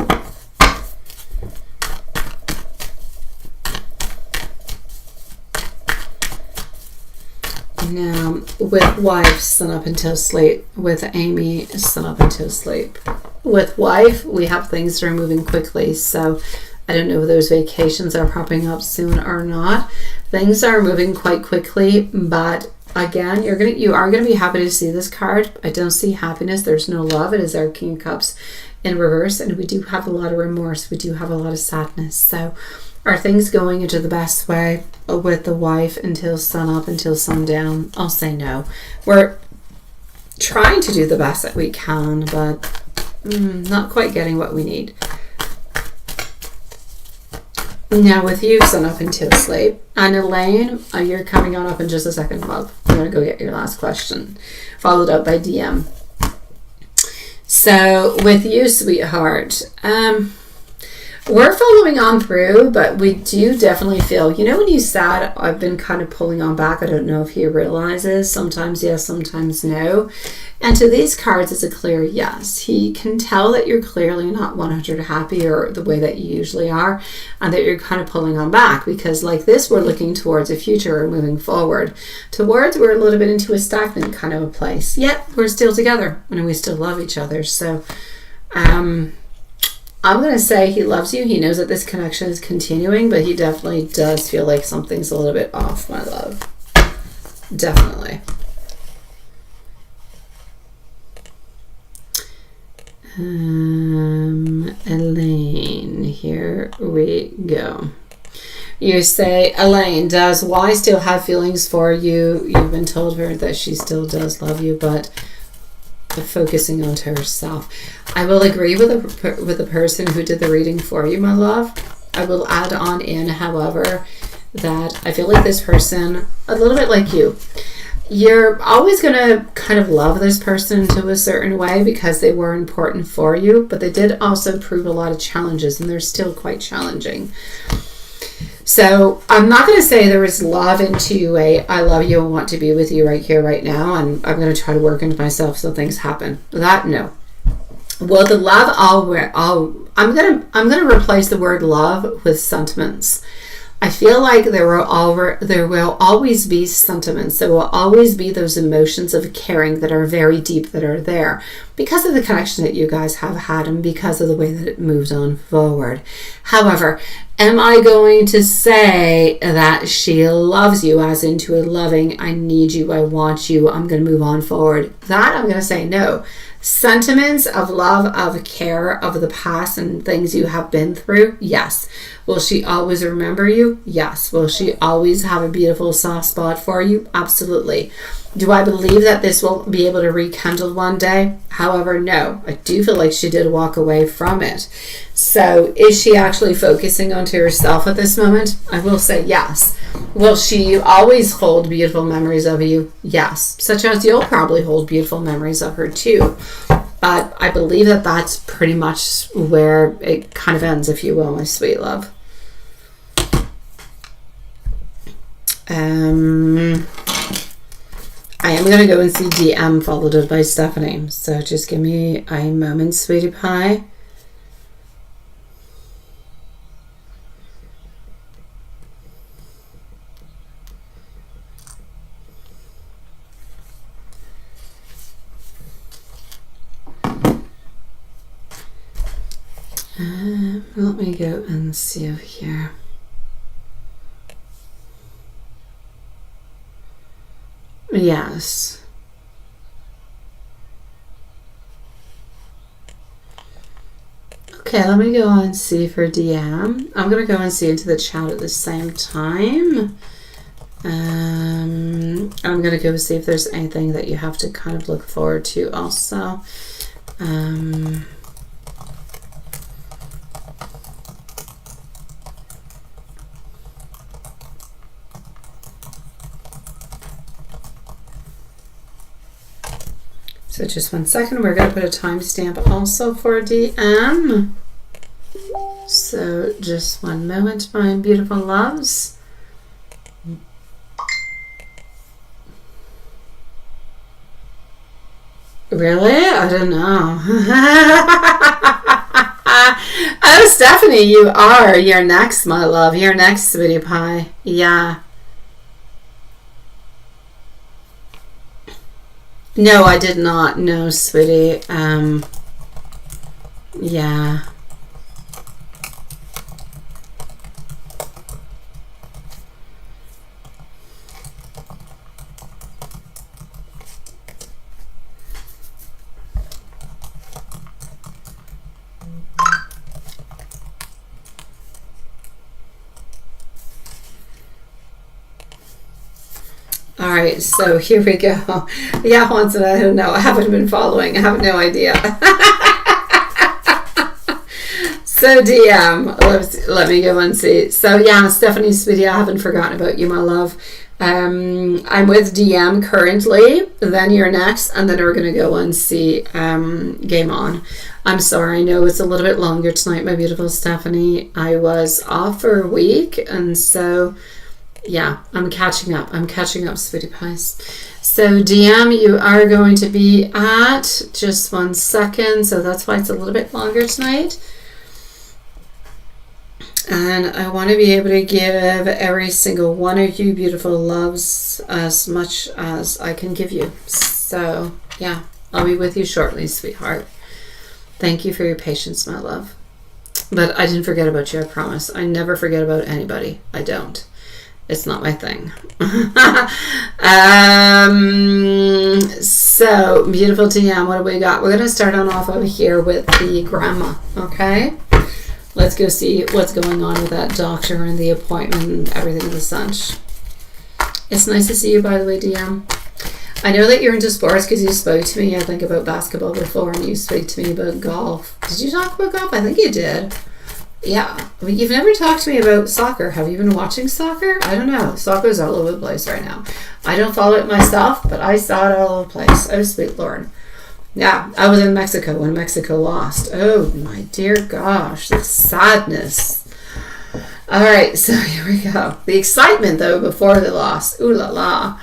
Now, with wife, sun up until sleep. With Amy, sun up until sleep. With wife, we have things that are moving quickly. So I don't know if those vacations are popping up soon or not. Things are moving quite quickly, but again, you are gonna be happy to see this card. I don't see happiness. There's no love. It is our King of Cups in reverse, and we do have a lot of remorse. We do have a lot of sadness. So are things going into the best way with the wife until sun up, until sundown? I'll say no. We're trying to do the best that we can, but not quite getting what we need. Now with you, sun up until sleep. And Elaine, you're coming on up in just a second, love. I'm going to go get your last question, followed up by DM. So with you, sweetheart, we're following on through, but we do definitely feel, when you said I've been kind of pulling on back, I don't know if he realizes, sometimes yes, sometimes no. And to these cards, it's a clear yes. He can tell that you're clearly not 100 happy or the way that you usually are, and that you're kind of pulling on back because like this, we're looking towards a future or moving forward. Towards, we're a little bit into a stagnant kind of a place. Yet, we're still together and we still love each other. So, I'm going to say he loves you. He knows that this connection is continuing, but he definitely does feel like something's a little bit off, my love. Definitely. Elaine, here we go. You say, Elaine, does Y still have feelings for you? You've been told her that she still does love you, but focusing on to herself. I will agree with the person who did the reading for you, my love. I will add on in, however, that I feel like this person, a little bit like you're always going to kind of love this person to a certain way because they were important for you, but they did also prove a lot of challenges and they're still quite challenging. So I'm not going to say there is love into I love you and want to be with you right here, right now, and I'm going to try to work into myself so things happen. That, no. Well, the love, I'm going to replace the word love with sentiments. I feel like there will always be sentiments. There will always be those emotions of caring that are very deep, that are there because of the connection that you guys have had and because of the way that it moved on forward. However, am I going to say that she loves you as into a loving, I need you, I want you, I'm going to move on forward? That I'm going to say no. Sentiments of love, of care, of the past and things you have been through, yes. Will she always remember you? Yes. Will she always have a beautiful soft spot for you? Absolutely. Do I believe that this will be able to rekindle one day? However, no. I do feel like she did walk away from it. So is she actually focusing onto herself at this moment? I will say yes. Will she always hold beautiful memories of you? Yes. Such as you'll probably hold beautiful memories of her too. But I believe that that's pretty much where it kind of ends, if you will, my sweet love. I am going to go and see DM followed up by Stephanie. So just give me a moment, sweetie pie. Let me go and see over here. Yes. Okay, let me go and see for DM. I'm going to go and see into the chat at the same time. I'm going to go see if there's anything that you have to kind of look forward to also. So just 1 second, we're going to put a timestamp also for DM. So just 1 moment, my beautiful loves. Really? I don't know. Oh, Stephanie, you are. You're next, my love. You're next, sweetie pie. Yeah. No, I did not. No, sweetie. Yeah. All right, so here we go. Yeah, Hanson, I don't know. I haven't been following. I have no idea. So DM, let me go and see. So yeah, Stephanie, sweetie, I haven't forgotten about you, my love. I'm with DM currently. Then you're next, and then we're gonna go and see Game On. I'm sorry, I know it's a little bit longer tonight, my beautiful Stephanie. I was off for a week, and so. Yeah, I'm catching up. Sweetie pies. So DM, you are going to be at just 1 second. So that's why it's a little bit longer tonight. And I want to be able to give every single one of you beautiful loves as much as I can give you. So yeah, I'll be with you shortly, sweetheart. Thank you for your patience, my love. But I didn't forget about you, I promise. I never forget about anybody. I don't. It's not my thing. So, beautiful TM, what do we got? We're going to start on off over here with the grandma, okay? Let's go see what's going on with that doctor and the appointment and everything as such. It's nice to see you, by the way, DM. I know that you're into sports because you spoke to me, I think, about basketball before, and you spoke to me about golf. Did you talk about golf? I think you did. Yeah, I mean, you've never talked to me about soccer. Have you been watching soccer? I don't know. Soccer's all over the place right now. I don't follow it myself, but I saw it all over the place. Oh, sweet Lord. Yeah, I was in Mexico when Mexico lost. Oh, my dear gosh, the sadness. All right, so here we go. The excitement, though, before the loss. Ooh la la.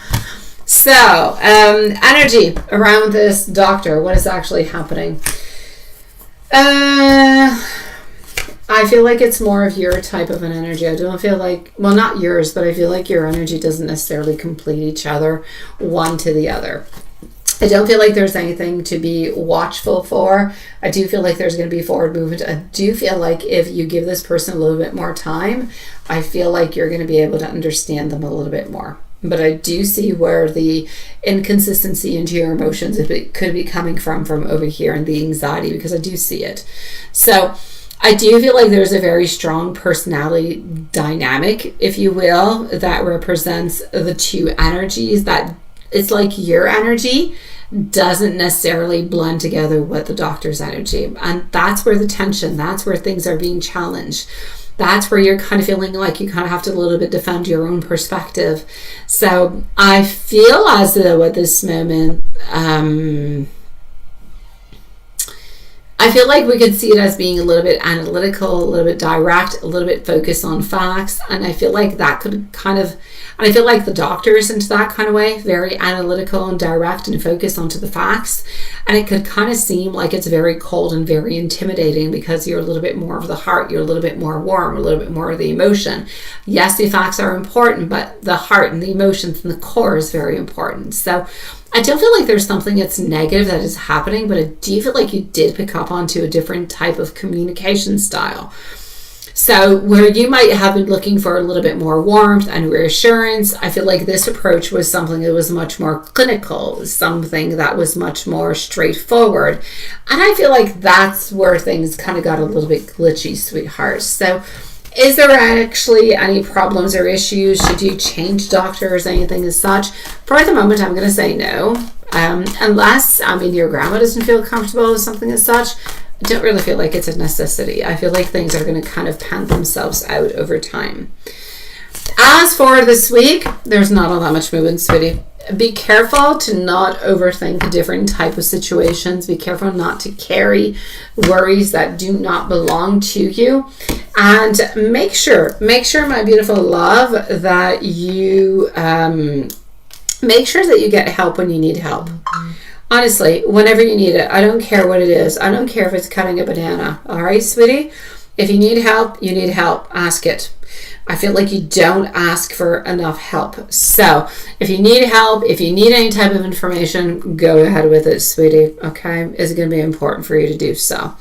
So, energy around this doctor. What is actually happening? I feel like it's more of your type of an energy. I don't feel like, well, not yours, but I feel like your energy doesn't necessarily complete each other one to the other. I don't feel like there's anything to be watchful for. I do feel like there's going to be forward movement. I do feel like if you give this person a little bit more time, I feel like you're going to be able to understand them a little bit more. But I do see where the inconsistency into your emotions, if it could be coming from over here, and the anxiety, because I do see it. So I do feel like there's a very strong personality dynamic, if you will, that represents the two energies. That it's like your energy doesn't necessarily blend together with the doctor's energy. And that's where the tension, that's where things are being challenged. That's where you're kind of feeling like you kind of have to a little bit defend your own perspective. So I feel as though at this moment, I feel like we could see it as being a little bit analytical, a little bit direct, a little bit focused on facts. And I feel like that could kind of, and I feel like the doctor is into that kind of way, very analytical and direct and focused onto the facts. And it could kind of seem like it's very cold and very intimidating because you're a little bit more of the heart, you're a little bit more warm, a little bit more of the emotion. Yes, the facts are important, but the heart and the emotions and the core is very important. So I don't feel like there's something that's negative that is happening, but I do feel like you did pick up onto a different type of communication style. So where you might have been looking for a little bit more warmth and reassurance, I feel like this approach was something that was much more clinical, something that was much more straightforward. And I feel like that's where things kind of got a little bit glitchy, sweetheart. So is there actually any problems or issues? Should you change doctors, anything as such? For the moment, I'm going to say no. Unless, your grandma doesn't feel comfortable with something as such, I don't really feel like it's a necessity. I feel like things are going to kind of pan themselves out over time. As for this week, there's not all that much movement, sweetie. Be careful to not overthink different type of situations. Be careful not to carry worries that do not belong to you. And make sure, my beautiful love, that you make sure that you get help when you need help. Honestly, whenever you need it, I don't care what it is. I don't care if it's cutting a banana. All right, sweetie? If you need help, you need help. Ask it. I feel like you don't ask for enough help. So if you need help, if you need any type of information, go ahead with it, sweetie. Okay? It's going to be important for you to do so.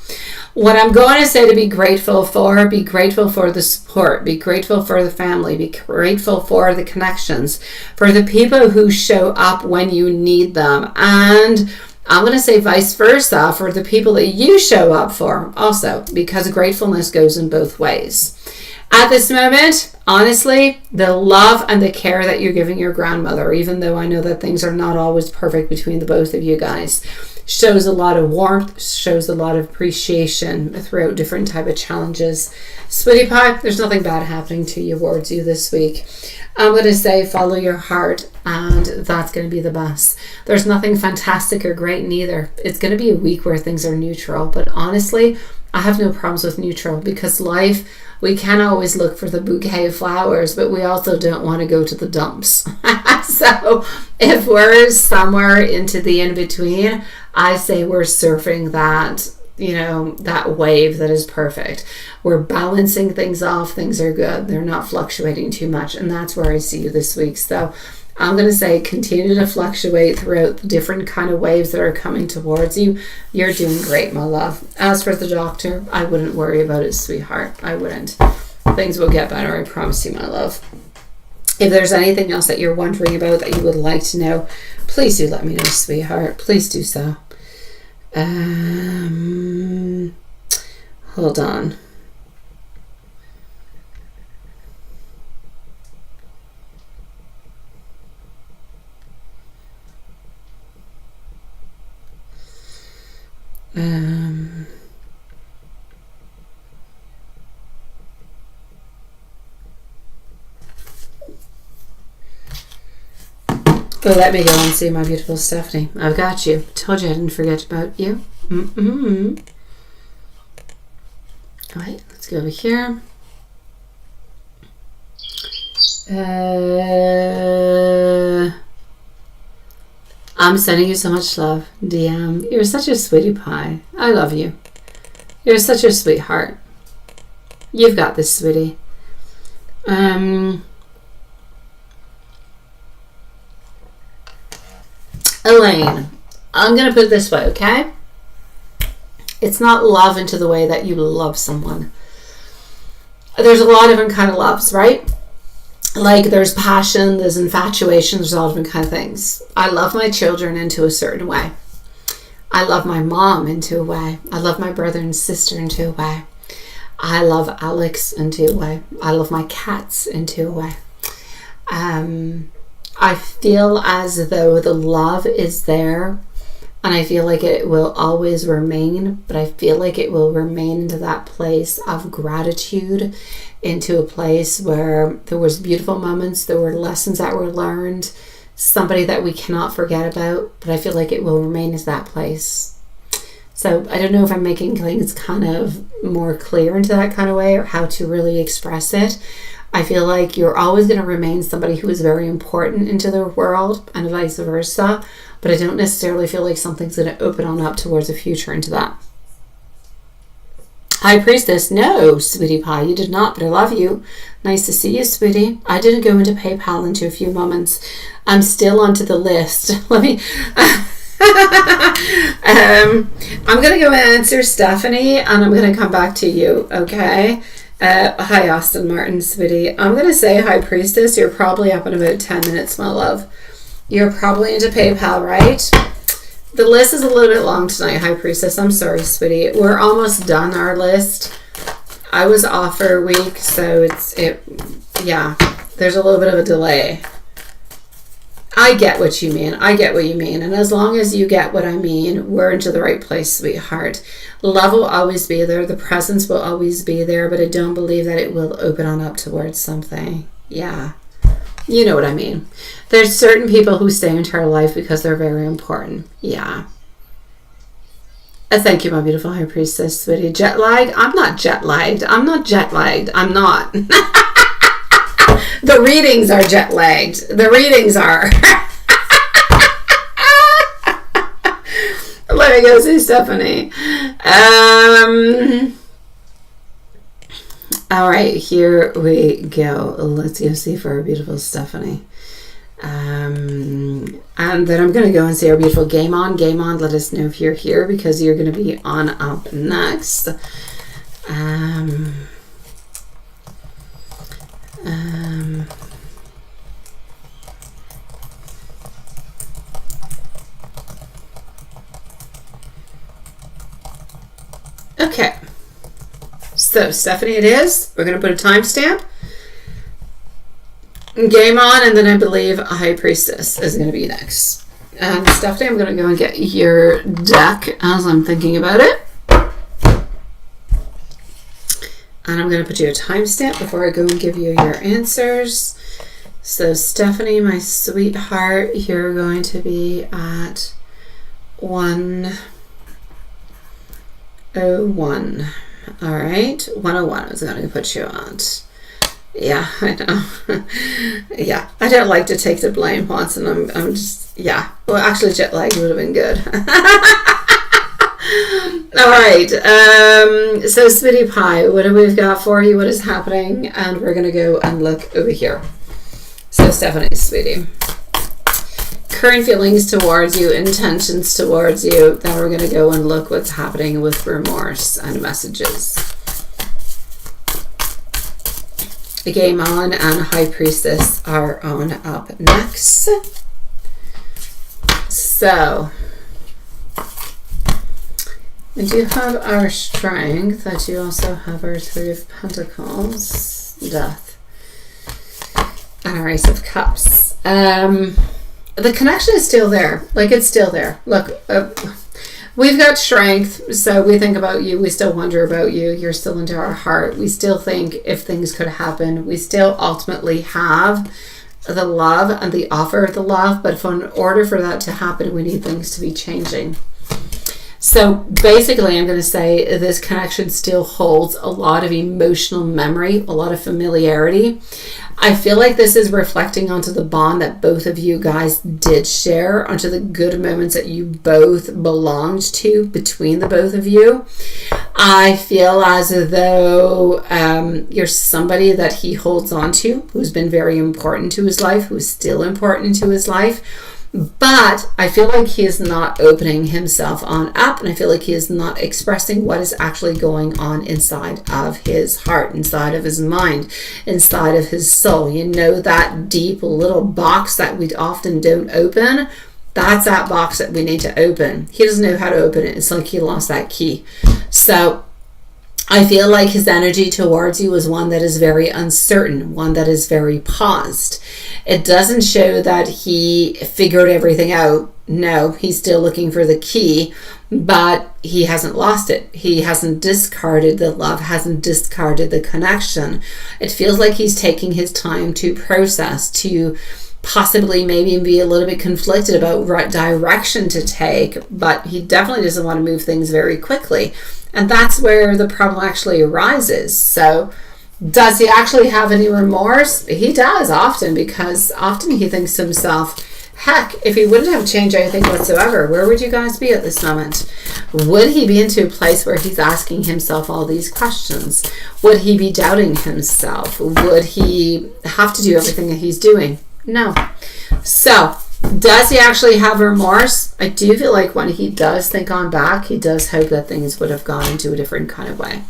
What I'm going to say to be grateful for the support, be grateful for the family, be grateful for the connections, for the people who show up when you need them. And I'm going to say vice versa for the people that you show up for also, because gratefulness goes in both ways. At this moment, honestly, the love and the care that you're giving your grandmother, even though I know that things are not always perfect between the both of you guys, shows a lot of warmth, shows a lot of appreciation throughout different type of challenges. Sweetie pie, there's nothing bad happening to you towards you this week. I'm going to say follow your heart, and that's going to be the best. There's nothing fantastic or great neither. It's going to be a week where things are neutral, but honestly, I have no problems with neutral, because life, we can always look for the bouquet of flowers, but we also don't want to go to the dumps. So if we're somewhere into the in-between, I say we're surfing that, that wave that is perfect. We're balancing things off. Things are good. They're not fluctuating too much. And that's where I see you this week. So I'm going to say continue to fluctuate throughout the different kind of waves that are coming towards you. You're doing great, my love. As for the doctor, I wouldn't worry about it, sweetheart. I wouldn't. Things will get better, I promise you, my love. If there's anything else that you're wondering about that you would like to know, please do let me know, sweetheart. Please do so. Hold on. Well, let me go and see my beautiful Stephanie. I've got you. Told you I didn't forget about you. All right, let's go over here. I'm sending you so much love, DM. You're such a sweetie pie. I love you. You're such a sweetheart. You've got this, sweetie. Elaine, I'm going to put it this way, okay? It's not love into the way that you love someone. There's a lot of different kind of loves, right? Like there's passion, there's infatuation, there's all different kind of things. I love my children into a certain way. I love my mom into a way. I love my brother and sister into a way. I love Alex into a way. I love my cats into a way. I feel as though the love is there, and I feel like it will always remain, but I feel like it will remain into that place of gratitude, into a place where there was beautiful moments, there were lessons that were learned, somebody that we cannot forget about, but I feel like it will remain as that place. So I don't know if I'm making things kind of more clear into that kind of way, or how to really express it. I feel like you're always going to remain somebody who is very important into the world, and vice versa, but I don't necessarily feel like something's going to open on up towards a future into that. High Priestess, no, sweetie pie, you did not, but I love you. Nice to see you, sweetie. I didn't go into PayPal into a few moments. I'm still onto the list. Let me... I'm going to go answer Stephanie, and I'm going to come back to you, okay? Hi, Austin Martin, sweetie. I'm going to say, High Priestess, you're probably up in about 10 minutes, my love. You're probably into PayPal, right? The list is a little bit long tonight, High Priestess. I'm sorry, sweetie. We're almost done our list. I was off for a week, so yeah, there's a little bit of a delay. I get what you mean. And as long as you get what I mean, we're into the right place, sweetheart. Love will always be there. The presence will always be there, but I don't believe that it will open on up towards something. Yeah. You know what I mean. There's certain people who stay into our life because they're very important. Yeah. Thank you, my beautiful High Priestess, sweetie. Jet lag? I'm not jet lagged. I'm not. The readings are jet lagged. The readings are. Let me go see Stephanie. All right, here we go. Let's go see for our beautiful Stephanie. And then I'm going to go and see our beautiful Game On. Game On, let us know if you're here because you're going to be on up next. Okay. So, Stephanie it is. We're going to put a timestamp. Game On, and then I believe a High Priestess is going to be next. And Stephanie, I'm going to go and get your deck as I'm thinking about it. And I'm going to put you a timestamp before I go and give you your answers. So Stephanie, my sweetheart, you're going to be at 101. All right, 101 is going to put you at. Yeah, I know. Yeah, I don't like to take the blame once, and I'm just, yeah. Well, actually, jet lag would have been good. All right. So, Sweetie Pie, what do we've got for you? What is happening? And we're going to go and look over here. So, Stephanie, sweetie. Current feelings towards you, intentions towards you. Then we're going to go and look what's happening with remorse and messages. The Game On and High Priestess are on up next. So, we do have our Strength. I do also have our Three of Pentacles, Death, and our Ace of Cups. The connection is still there. Like, it's still there. Look, we've got Strength, so we think about you. We still wonder about you. You're still into our heart. We still think if things could happen. We still ultimately have the love and the offer of the love, but in order for that to happen, we need things to be changing. So basically, I'm going to say this connection still holds a lot of emotional memory, a lot of familiarity. I feel like this is reflecting onto the bond that both of you guys did share, onto the good moments that you both belonged to between the both of you. I feel as though you're somebody that he holds on to, who's been very important to his life, who's still important to his life. But I feel like he is not opening himself on up, and I feel like he is not expressing what is actually going on inside of his heart, inside of his mind, inside of his soul. You know, that deep little box that we often don't open? That's that box that we need to open. He doesn't know how to open it. It's like he lost that key. So I feel like his energy towards you is one that is very uncertain, one that is very paused. It doesn't show that he figured everything out. No, he's still looking for the key, but he hasn't lost it. He hasn't discarded the love, hasn't discarded the connection. It feels like he's taking his time to process, to possibly maybe be a little bit conflicted about what direction to take, but he definitely doesn't want to move things very quickly. And that's where the problem actually arises. So does he actually have any remorse? He does often, because often he thinks to himself, heck, if he wouldn't have changed anything whatsoever, where would you guys be at this moment? Would he be into a place where he's asking himself all these questions? Would he be doubting himself? Would he have to do everything that he's doing? No. So, does he actually have remorse? I do feel like when he does think on back, he does hope that things would have gone into a different kind of way.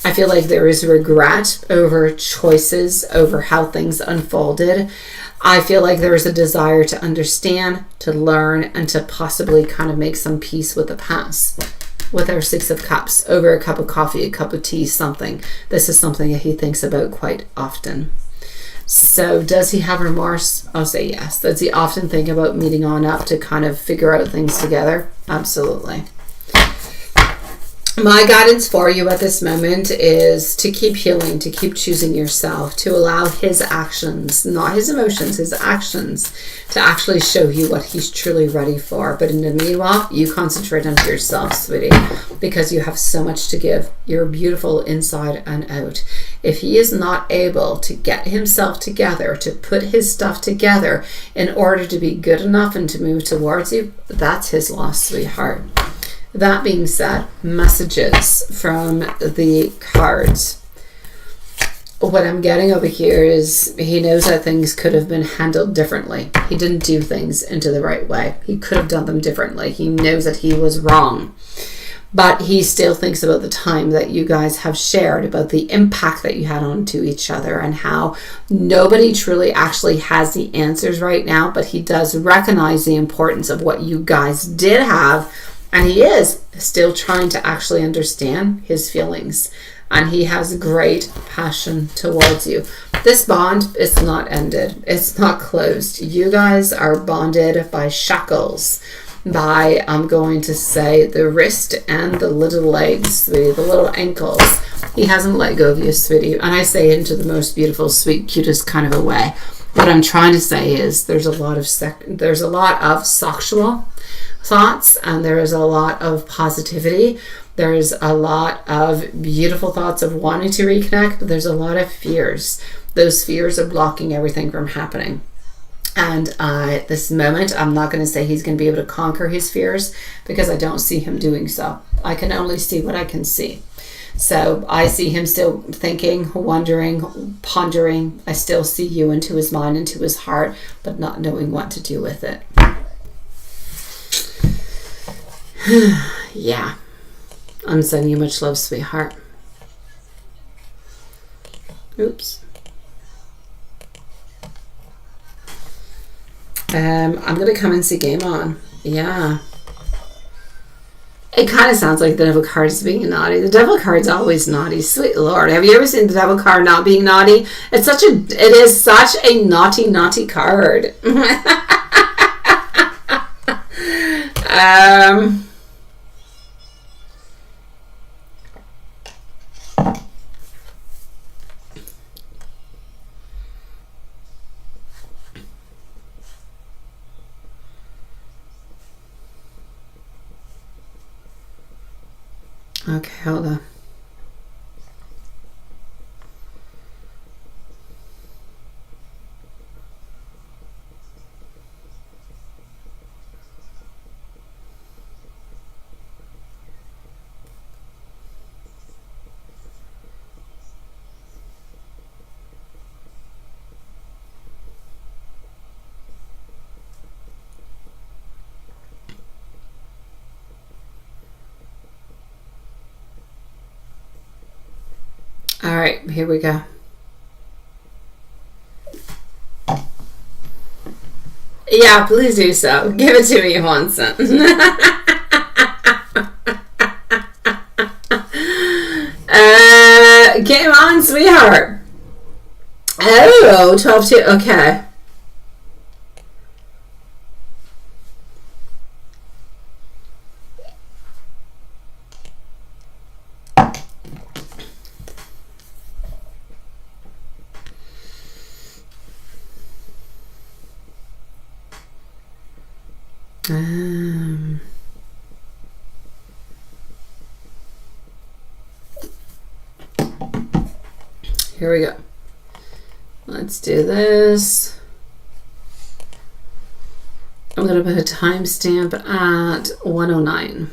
I feel like there is regret over choices, over how things unfolded. I feel like there is a desire to understand, to learn, and to possibly kind of make some peace with the past. With our Six of Cups, over a cup of coffee, a cup of tea, something. This is something that he thinks about quite often. So does he have remorse? I'll say yes. Does he often think about meeting on up to kind of figure out things together? Absolutely. My guidance for you at this moment is to keep healing, to keep choosing yourself, to allow his actions, not his emotions, his actions, to actually show you what he's truly ready for. But in the meanwhile, you concentrate on yourself, sweetie, because you have so much to give. You're beautiful inside and out. If he is not able to get himself together, to put his stuff together in order to be good enough and to move towards you, that's his loss, sweetheart. That being said, messages from the cards. What I'm getting over here is he knows that things could have been handled differently. He didn't do things into the right way. He could have done them differently. He knows that he was wrong. But he still thinks about the time that you guys have shared, about the impact that you had onto each other, and how nobody truly actually has the answers right now, but he does recognize the importance of what you guys did have. And he is still trying to actually understand his feelings. And he has great passion towards you. This bond is not ended. It's not closed. You guys are bonded by shackles. By, I'm going to say, the wrist and the little legs, sweetie, the little ankles. He hasn't let go of you, sweetie. And I say it into the most beautiful, sweet, cutest kind of a way. What I'm trying to say is there's a lot of sexual thoughts, and there is a lot of positivity. There is a lot of beautiful thoughts of wanting to reconnect, but there's a lot of fears. Those fears are blocking everything from happening. And at this moment, I'm not going to say he's going to be able to conquer his fears, because I don't see him doing so. I can only see what I can see. So I see him still thinking, wondering, pondering. I still see you into his mind, into his heart, but not knowing what to do with it. Yeah. I'm sending you much love, sweetheart. Oops. I'm going to come and see Game On. Yeah. It kind of sounds like the devil card is being naughty. The devil card's always naughty. Sweet Lord. Have you ever seen the devil card not being naughty? It is such a naughty card. Okay, hold on. All right, here we go. Yeah, please do so. Give it to me, Hanson. Game on, sweetheart. Oh, 12-2. Okay. Here we go. Let's do this. I'm going to put a timestamp at 1:09.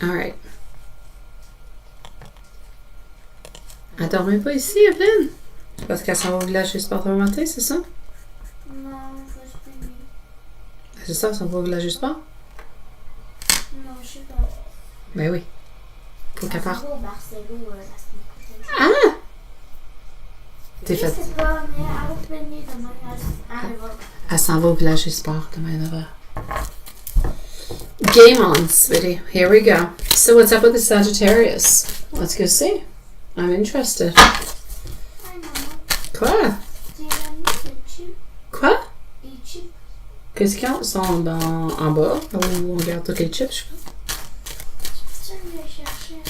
All right. Attends, mais pas ici, Evelyne. Parce qu'elle s'en va au village juste pour ton matin, c'est ça? Non, je Christophe s'en va au village du sport? Non, je sais pas. Ben oui. Faut qu'elle On parte. va au Barcelo la semaine prochaine. Ah! T'es Je fait. sais pas, mais elle va venir demain. Elle va. Elle s'en va au village du sport demain 9h. Game on, sweetie. Here we go. So what's up with the Sagittarius? Let's go see. I'm interested. Hey, maman. Quoi? Tu as mis le chip Quoi? et chip. Qu'est-ce qu'ils sont en bas? Où on regarde toutes les chips, je crois. Tu peux me le chercher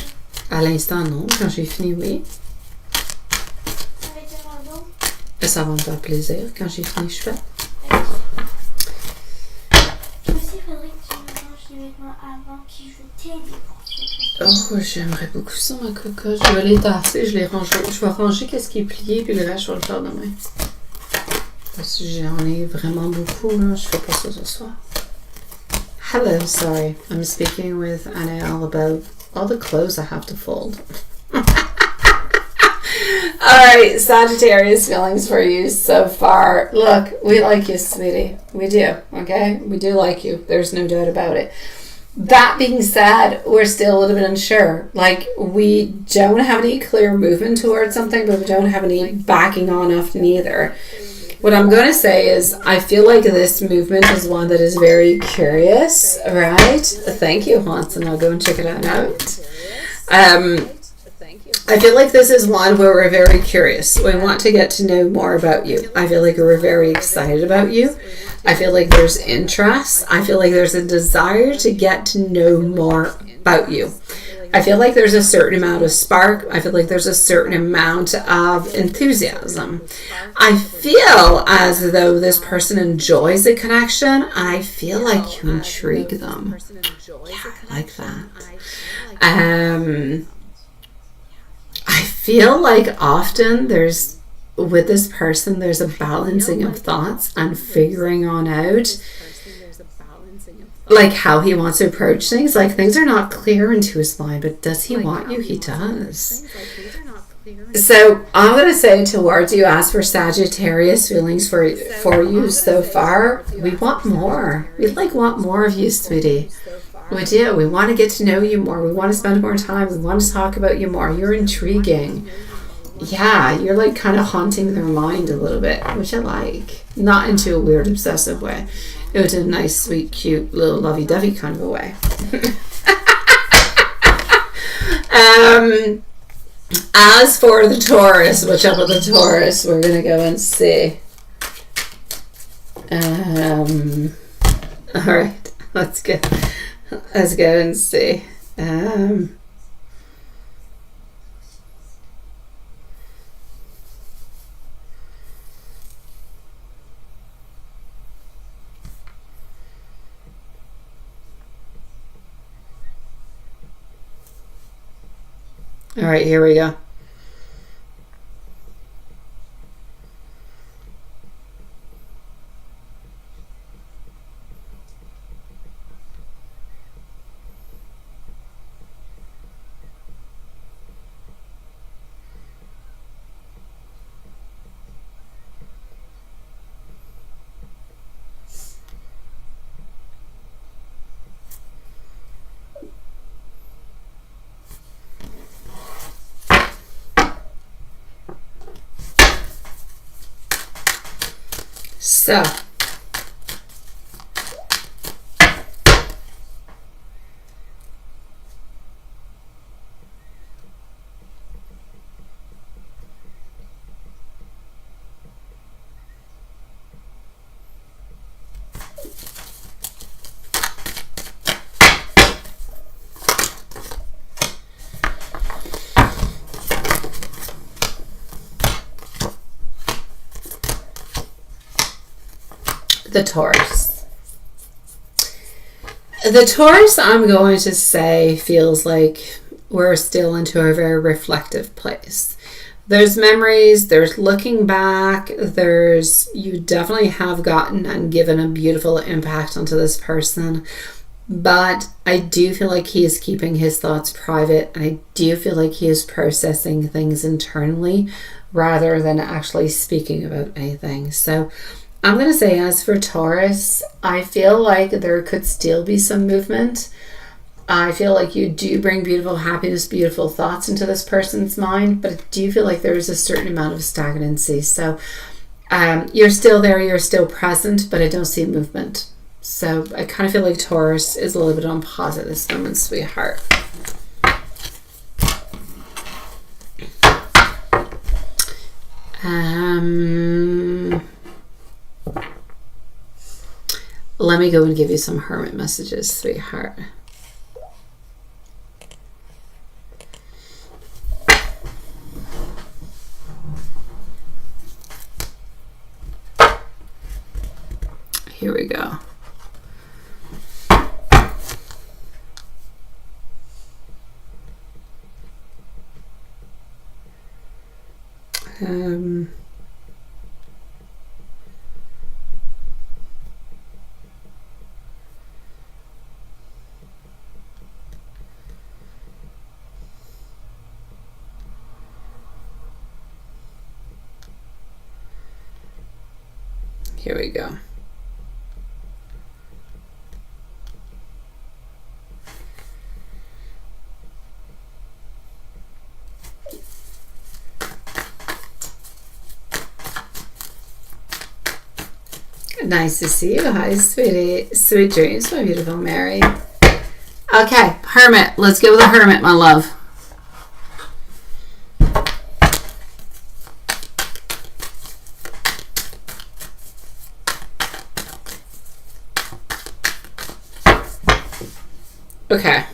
À l'instant, non. Quand j'ai fini, oui. avec un pardon? Ça va me faire plaisir. Quand j'ai fini, je fais. Aussi, il faudrait que tu me manges des vêtements avant que je t'aide pour Oh, j'aimerais beaucoup ça, ma cocotte. Je vais les tasser, je vais ranger qu'est-ce qui est plié, puis le reste, je vais le faire demain. Parce que j'en ai vraiment beaucoup, là. Je fais pas ça ce soir. Hello, sorry. I'm speaking with Anaël about all the clothes I have to fold. Alright, Sagittarius feelings for you so far. Look, we like you, sweetie. We do, okay? We do like you. There's no doubt about it. That being said, we're still a little bit unsure. Like, we don't have any clear movement towards something, but we don't have any backing on of neither. What I'm going to say is, I feel like this movement is one that is very curious, right? Thank you, Hanson. I'll go and check it out. I feel like this is one where we're very curious. We want to get to know more about you. I feel like we're very excited about you. I feel like there's interest. I feel like there's a desire to get to know more about you. I feel like there's a certain amount of spark. I feel like there's a certain amount of enthusiasm. I feel as though this person enjoys the connection, and I feel like you intrigue them. Yeah, I like that. I feel like often with this person, there's a balancing of thoughts and figuring on out like how he wants to approach things. Like, things are not clear into his mind, but does he want you? He does. So I'm going to say towards you, as for Sagittarius feelings for you so far, we want more. We want more of you, sweetie. We do. We want to get to know you more. We want to spend more time. We want to talk about you more. You're intriguing. Yeah, you're like kind of haunting their mind a little bit, which I like. Not into a weird, obsessive way. It was a nice, sweet, cute, little lovey-dovey kind of a way. As for the Taurus, what's up with the Taurus? We're going to go and see. All right, let's go and see. All right, here we go. So, the Taurus. The Taurus, I'm going to say, feels like we're still into a very reflective place. There's memories, there's looking back, you definitely have gotten and given a beautiful impact onto this person. But I do feel like he is keeping his thoughts private, and I do feel like he is processing things internally rather than actually speaking about anything. So I'm going to say as for Taurus, I feel like there could still be some movement. I feel like you do bring beautiful happiness, beautiful thoughts into this person's mind, but I do feel like there is a certain amount of stagnancy. So you're still there, you're still present, but I don't see movement. So I kind of feel like Taurus is a little bit on pause at this moment, sweetheart. Let me go and give you some Hermit messages, sweetheart. Here we go. Here we go. Nice to see you. Hi, sweetie. Sweet dreams, my beautiful Mary. Okay, Hermit. Let's go with the Hermit, my love. Okay.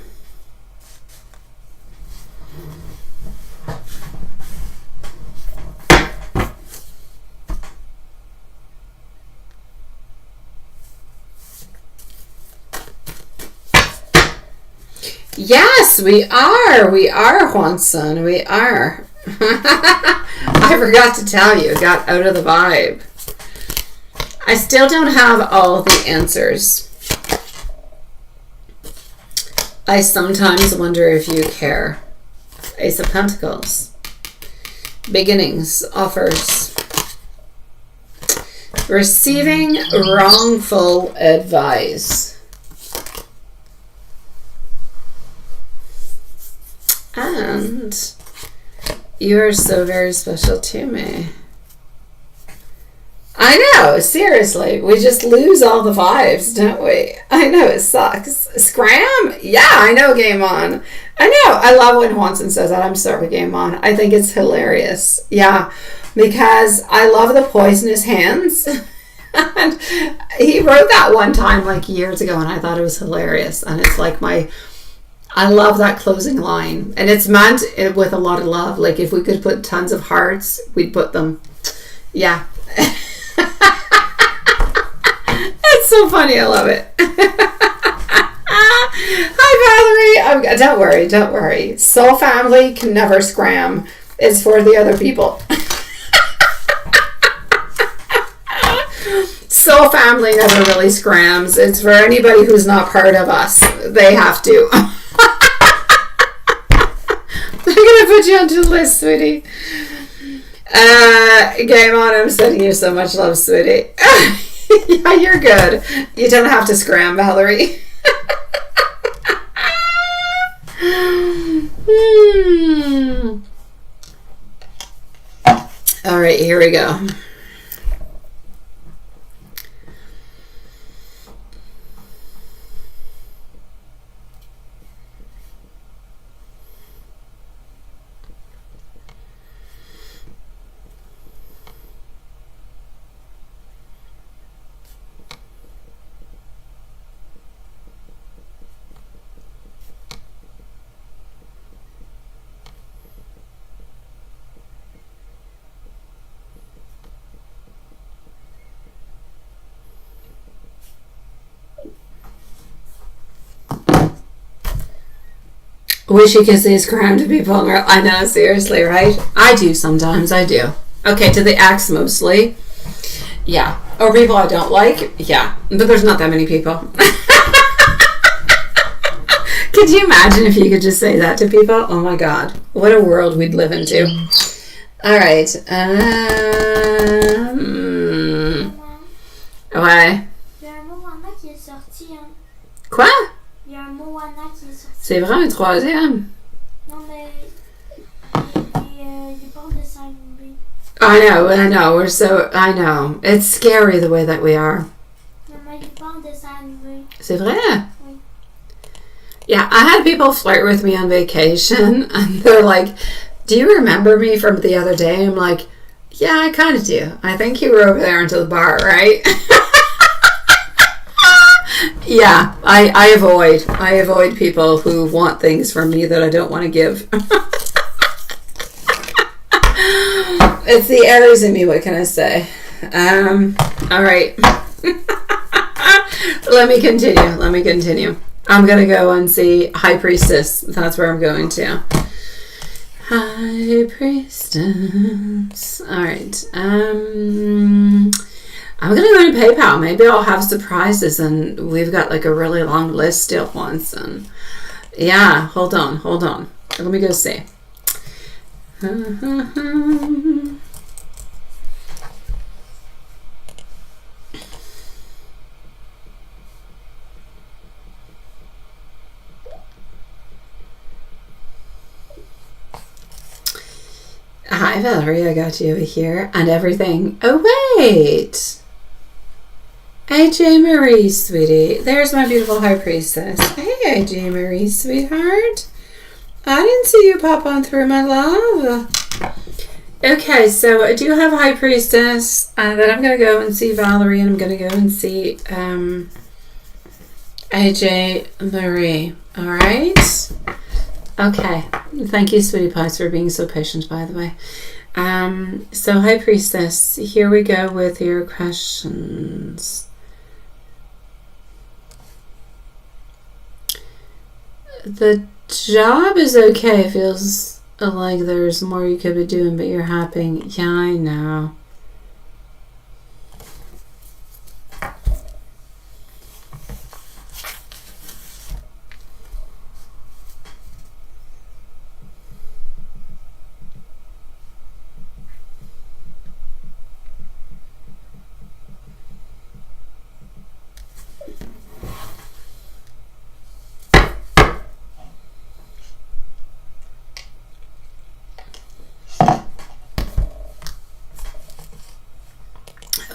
Yes, we are. We are, Juanson. We are. I forgot to tell you. Got out of the vibe. I still don't have all the answers. I sometimes wonder if you care. Ace of Pentacles. Beginnings. Offers. Receiving wrongful advice. And you are so very special to me. I know, seriously. We just lose all the vibes, don't we? I know, it sucks. Scram? Yeah, I know, Game On. I know. I love when Juanson says that. I'm sorry, Game On. I think it's hilarious. Yeah, because I love the poisonous hands. And he wrote that one time, like years ago, and I thought it was hilarious. And it's like I love that closing line. And it's meant with a lot of love. Like if we could put tons of hearts, we'd put them. Yeah. It's so funny. I love it. Hi, Valerie. Don't worry. Soul family can never scram. It's for the other people. Soul family never really scrams. It's for anybody who's not part of us. They have to. I'm going to put you onto the list, sweetie. Game On, I'm sending you so much love, sweetie. Yeah, you're good. You don't have to scram, Valerie. All right, here we go. Wish you could say scram to people. I know, seriously, right? I do sometimes. I do. Okay, to the ex mostly. Yeah. Or people I don't like. Yeah. But there's not that many people. Could you imagine if you could just say that to people? Oh my God. What a world we'd live into. All right. Ouais. Il y a un Moana qui est sorti. Hein. Quoi? Il y a un Moana qui est sorti. C'est vrai, un troisième? Non, mais il est pas en dessin animé. I know. I know. It's scary the way that we are. Non, mais il est pas en dessin animé. C'est vrai? Oui. Yeah, I had people flirt with me on vacation, and they're like, do you remember me from the other day? I'm like, yeah, I kind of do. I think you were over there into the bar, right? Yeah, I avoid people who want things from me that I don't want to give. It's the Aries in me, what can I say? All right. Let me continue. I'm going to go and see High Priestess. That's where I'm going to. High Priestess. All right. I'm going to go to PayPal. Maybe I'll have surprises, and we've got like a really long list still once. And yeah, hold on. Let me go see. Hi, Valerie. I got you over here and everything. Oh, wait. AJ Marie, sweetie. There's my beautiful High Priestess. Hey, AJ Marie, sweetheart. I didn't see you pop on through, my love. Okay, so I do have High Priestess. Then I'm going to go and see Valerie, and I'm going to go and see AJ Marie. All right? Okay. Thank you, sweetie pies, for being so patient, by the way. So, High Priestess, here we go with your questions. The job is okay. Feels like there's more you could be doing, but you're happy. Yeah, I know.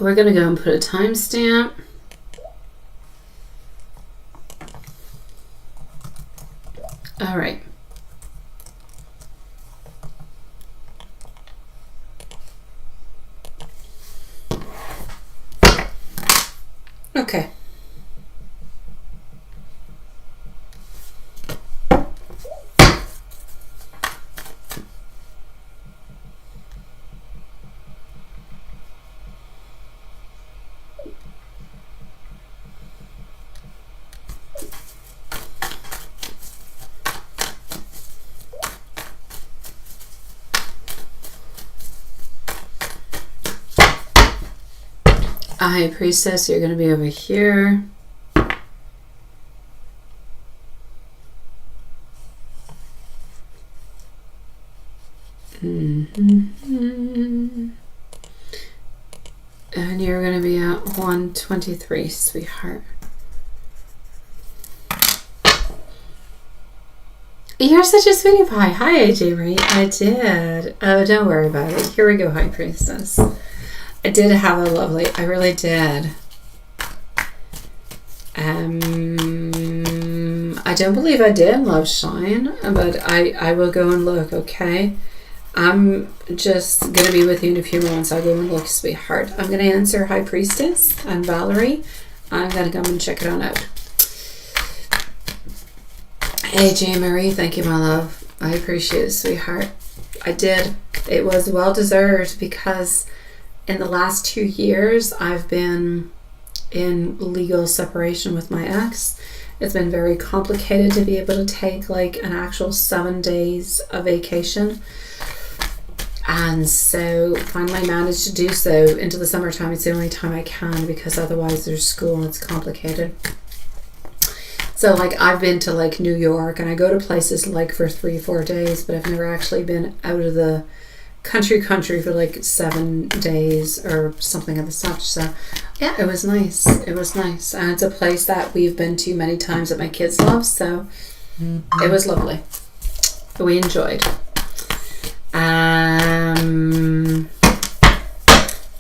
We're going to go and put a timestamp. All right. Okay. High Priestess, you're going to be over here. And you're going to be at 123, sweetheart. You're such a sweetie pie. Hi, AJ Marie. I did. Oh, don't worry about it. Here we go, High Priestess. I did have a lovely, I really did. I don't believe I did Love Shine, but I will go and look, okay? I'm just going to be with you in a few moments. I'll go and look, sweetheart. I'm going to answer High Priestess and Valerie. I'm going to come and check it on out. AJ Marie, thank you, my love. I appreciate it, sweetheart. I did. It was well deserved because in the last 2 years, I've been in legal separation with my ex. It's been very complicated to be able to take like an actual 7 days of vacation. And so finally managed to do so into the summertime. It's the only time I can because otherwise there's school and it's complicated. So like I've been to like New York and I go to places like for 3-4 days, but I've never actually been out of the country for like 7 days or something of the such. So yeah, it was nice. It was nice. And it's a place that we've been to many times that my kids love. So it was lovely. We enjoyed.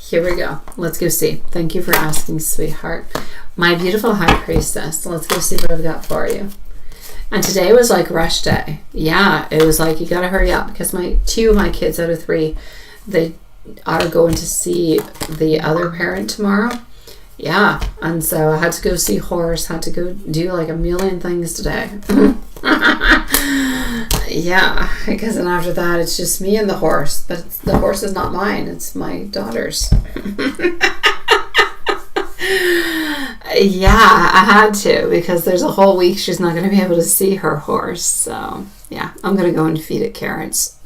Here we go. Let's go see. Thank you for asking, sweetheart. My beautiful high priestess. Let's go see what I've got for you. And today was like rush day. Yeah, it was like you gotta hurry up because two of my kids out of 3, they are going to see the other parent tomorrow. Yeah, and so I had to go see Horace, had to go do like a million things today. Yeah, because then after that it's just me and the horse, but the horse is not mine, it's my daughter's. Yeah, I had to because there's a whole week she's not going to be able to see her horse. So yeah, I'm going to go and feed it carrots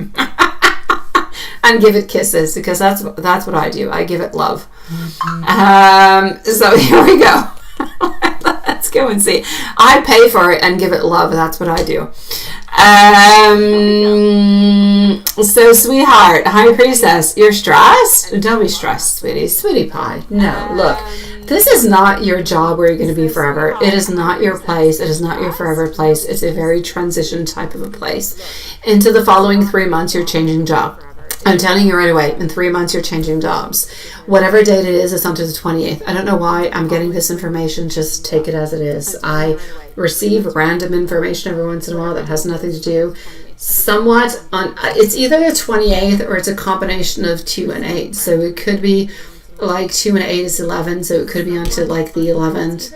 and give it kisses because that's what I do. I give it love. So here we go. Let's go and see. I pay for it and give it love. That's what I do. So sweetheart, high priestess, you're stressed? Don't be stressed, sweetie. Sweetie pie. No, look. This is not your job where you're going to be forever. It is not your place. It is not your forever place. It's a very transition type of a place. Into the following 3 months, you're changing job. I'm telling you right away, in 3 months, you're changing jobs. Whatever date it is, it's onto the 28th. I don't know why I'm getting this information. Just take it as it is. I receive random information every once in a while that has nothing to do. Somewhat on, it's either the 28th or it's a combination of 2 and 8. So it could be like 2 and 8 is 11, so it could be onto like the 11th.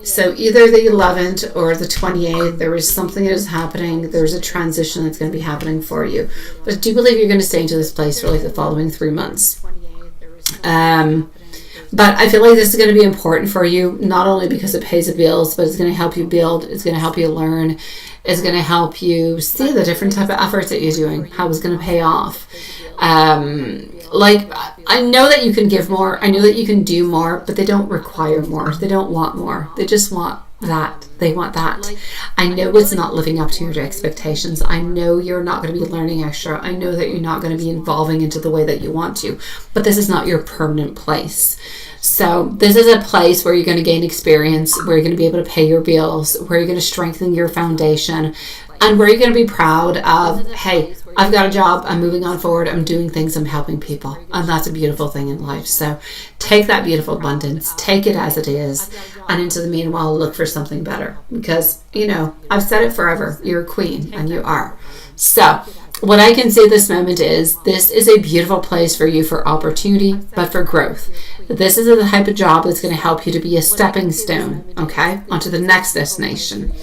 So either the 11th or the 28th, there is something that is happening. There's a transition that's going to be happening for you. But I do believe you're going to stay into this place for like the following 3 months. But I feel like this is going to be important for you, not only because it pays the bills, but it's going to help you build. It's going to help you learn. It's going to help you see the different type of efforts that you're doing, how it's going to pay off. Like, I know that you can give more. I know that you can do more, but they don't require more. They don't want more. They just want that. They want that. I know it's not living up to your expectations. I know you're not going to be learning extra. I know that you're not going to be evolving into the way that you want to, but this is not your permanent place. So this is a place where you're going to gain experience, where you're going to be able to pay your bills, where you're going to strengthen your foundation, and where you're going to be proud of, hey, I've got a job, I'm moving on forward, I'm doing things, I'm helping people. And that's a beautiful thing in life. So take that beautiful abundance, take it as it is, and into the meanwhile, look for something better. Because, you know, I've said it forever, you're a queen, and you are. So what I can say this moment is, this is a beautiful place for you for opportunity, but for growth. This is the type of job that's going to help you to be a stepping stone, okay, onto the next destination.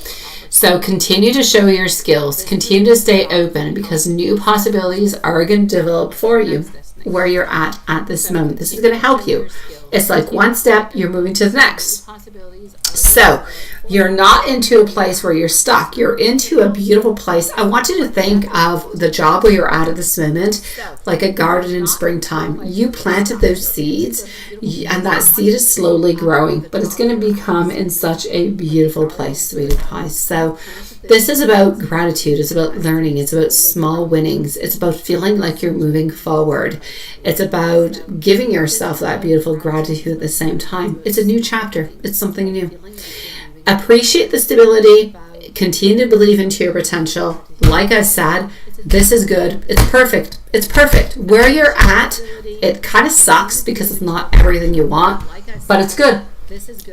So continue to show your skills, continue to stay open, because new possibilities are going to develop for you where you're at this moment. This is going to help you. It's like one step, you're moving to the next. So you're not into a place where you're stuck. You're into a beautiful place. I want you to think of the job where you're at this moment like a garden in springtime. You planted those seeds, and that seed is slowly growing, but it's going to become in such a beautiful place, sweetie pie. So this is about gratitude. It's about learning. It's about small winnings. It's about feeling like you're moving forward. It's about giving yourself that beautiful gratitude at the same time. It's a new chapter. It's something new. Appreciate the stability. Continue to believe into your potential. Like I said, this is good. It's perfect. It's perfect. Where you're at, it kind of sucks because it's not everything you want, but it's good.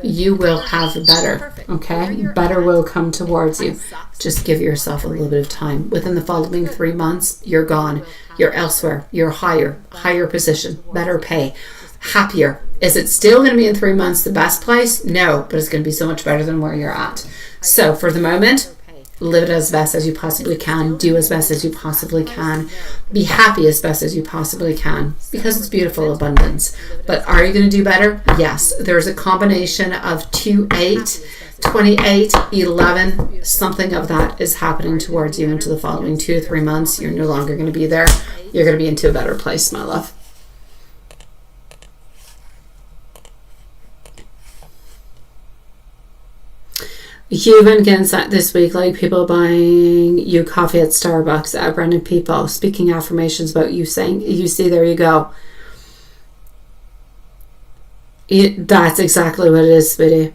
You will have better, okay? Better will come towards you. Just give yourself a little bit of time. Within the following 3 months, you're gone. You're elsewhere. You're higher position, better pay, happier. Is it still going to be in 3 months the best place? No, but it's going to be so much better than where you're at. So for the moment, live it as best as you possibly can. Do as best as you possibly can. Be happy as best as you possibly can, because it's beautiful abundance. But are you going to do better? Yes. There's a combination of 2, 8, 28, 11. Something of that is happening towards you into the following 2 to 3 months. You're no longer going to be there. You're going to be into a better place, my love. You've been getting sent this week, like people buying you coffee at Starbucks, random people speaking affirmations about you, saying, you see, there you go. That's exactly what it is, sweetie.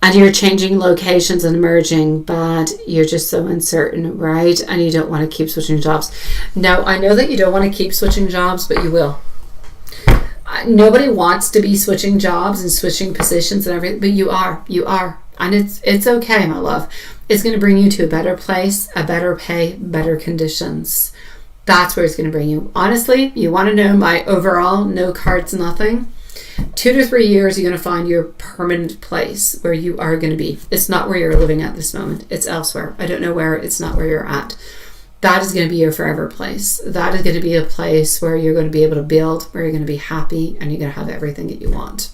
And you're changing locations and merging, but you're just so uncertain, right? And you don't want to keep switching jobs. No, I know that you don't want to keep switching jobs, but you will. Nobody wants to be switching jobs and switching positions and everything, but you are. And it's okay, my love. It's going to bring you to a better place, a better pay, better conditions. That's where it's going to bring you. Honestly, you want to know my overall, no cards, nothing. 2 to 3 years, you're going to find your permanent place where you are going to be. It's not where you're living at this moment. It's elsewhere. I don't know where. It's not where you're at. That is going to be your forever place. That is going to be a place where you're going to be able to build, where you're going to be happy, and you're going to have everything that you want.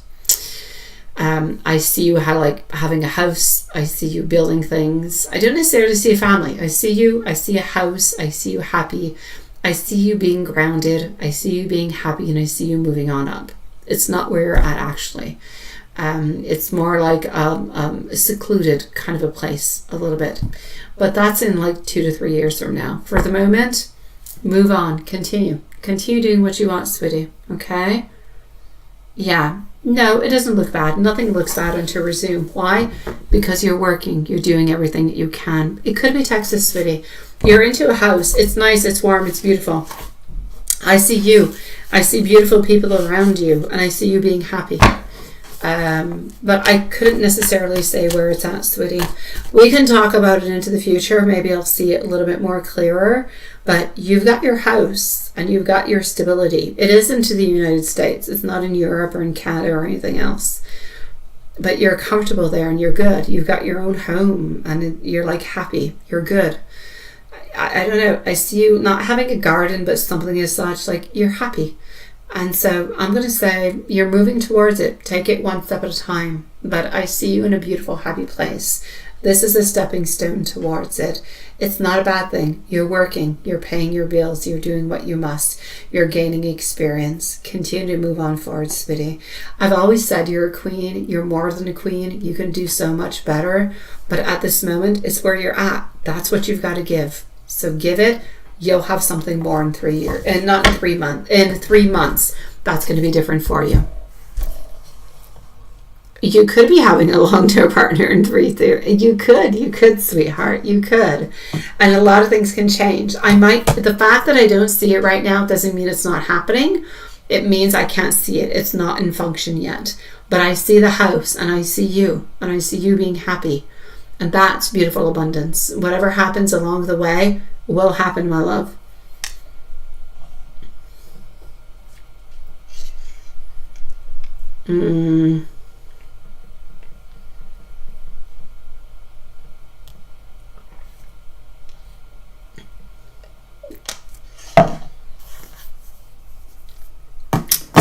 I see you having a house. I see you building things. I don't necessarily see a family. I see a house. I see you happy. I see you being grounded. I see you being happy, and I see you moving on up. It's not where you're at, actually. It's more like a secluded kind of a place, a little bit. But that's in like 2 to 3 years from now. For the moment, move on. Continue doing what you want, sweetie. Okay? Yeah. No, it doesn't look bad. Nothing looks bad until resume. Why? Because you're working. You're doing everything that you can. It could be Texas, sweetie. You're into a house. It's nice. It's warm. It's beautiful. I see you. I see beautiful people around you. And I see you being happy. But I couldn't necessarily say where it's at, sweetie. We can talk about it into the future. Maybe I'll see it a little bit more clearer. But you've got your house and you've got your stability. It is into the United States. It's not in Europe or in Canada or anything else. But you're comfortable there and you're good. You've got your own home and you're like happy. You're good. I don't know. I see you not having a garden, but something as such, like you're happy. And so I'm going to say you're moving towards it. Take it one step at a time. But I see you in a beautiful, happy place. This is a stepping stone towards it. It's not a bad thing. You're working. You're paying your bills. You're doing what you must. You're gaining experience. Continue to move on forward, sweetie. I've always said you're a queen. You're more than a queen. You can do so much better. But at this moment, it's where you're at. That's what you've got to give. So give it. You'll have something more in 3 years, and not in 3 months. In 3 months, that's going to be different for you. You could be having a long-term partner in 3 years. You could, sweetheart. You could, and a lot of things can change. The fact that I don't see it right now doesn't mean it's not happening. It means I can't see it. It's not in function yet. But I see the house, and I see you, and I see you being happy, and that's beautiful abundance. Whatever happens along the way will happen, my love.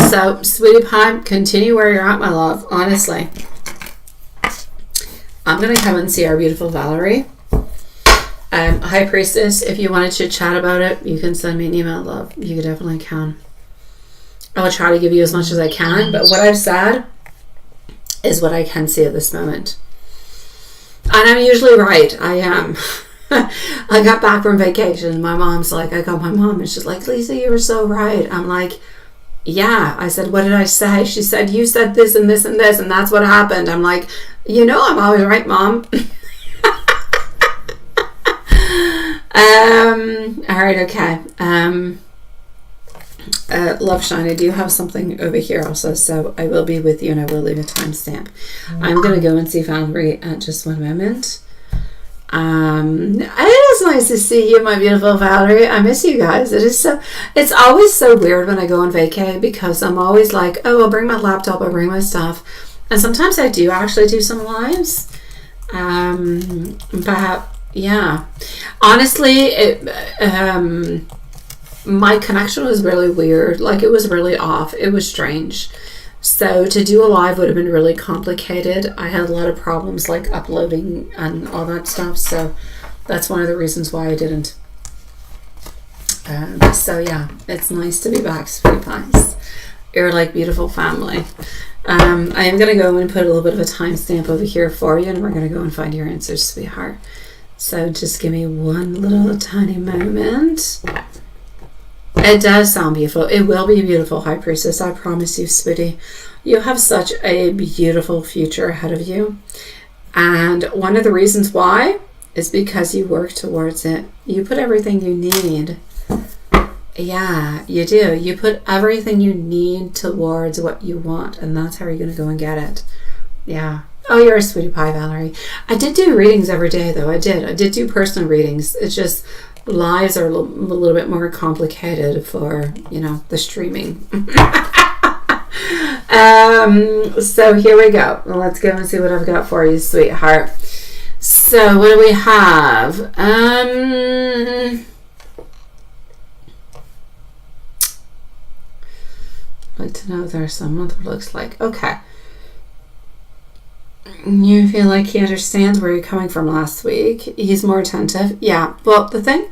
So, sweetie pie, continue where you're at, my love. Honestly, I'm going to come and see our beautiful Valerie. High Priestess, if you wanted to chat about it, you can send me an email, love. You definitely can. I will try to give you as much as I can, but what I've said is what I can see at this moment. And I'm usually right. I am. I got back from vacation. My mom's like, I got my mom and she's like, Lisa, you were so right. I'm like, yeah. I said, what did I say? She said, you said this and this and this, and that's what happened. I'm like, I'm always right, Mom. All right, okay. Love Shine, I do have something over here also, so I will be with you and I will leave a timestamp. I'm going to go and see Valerie at just one moment. It is nice to see you, my beautiful Valerie. I miss you guys. It's always so weird when I go on vacay because I'm always like, oh, I'll bring my laptop, I'll bring my stuff. And sometimes I do actually do some lives. But yeah, honestly, my connection was really weird. Like, it was really off. It was strange. So to do a live would have been really complicated. I had a lot of problems like uploading and all that stuff. So that's one of the reasons why I didn't. So yeah, it's nice to be back, sweetie pies. You're like beautiful family. I am going to go and put a little bit of a timestamp over here for you, and we're going to go and find your answers, sweetheart. So just give me one little tiny moment. It does sound beautiful. It will be beautiful, High Priestess. I promise you, sweetie. You have such a beautiful future ahead of you. And one of the reasons why is because you work towards it. You put everything you need. Yeah, you do. You put everything you need towards what you want, and that's how you're going to go and get it. Yeah. Oh, you're a sweetie pie, Valerie. I did do readings every day, though. I did do personal readings. It's just lives are a little bit more complicated for, the streaming. So here we go. Let's go and see what I've got for you, sweetheart. So what do we have? I'd like to know if there's someone that looks like, okay. You feel like he understands where you're coming from last week. He's more attentive. Yeah. Well, the thing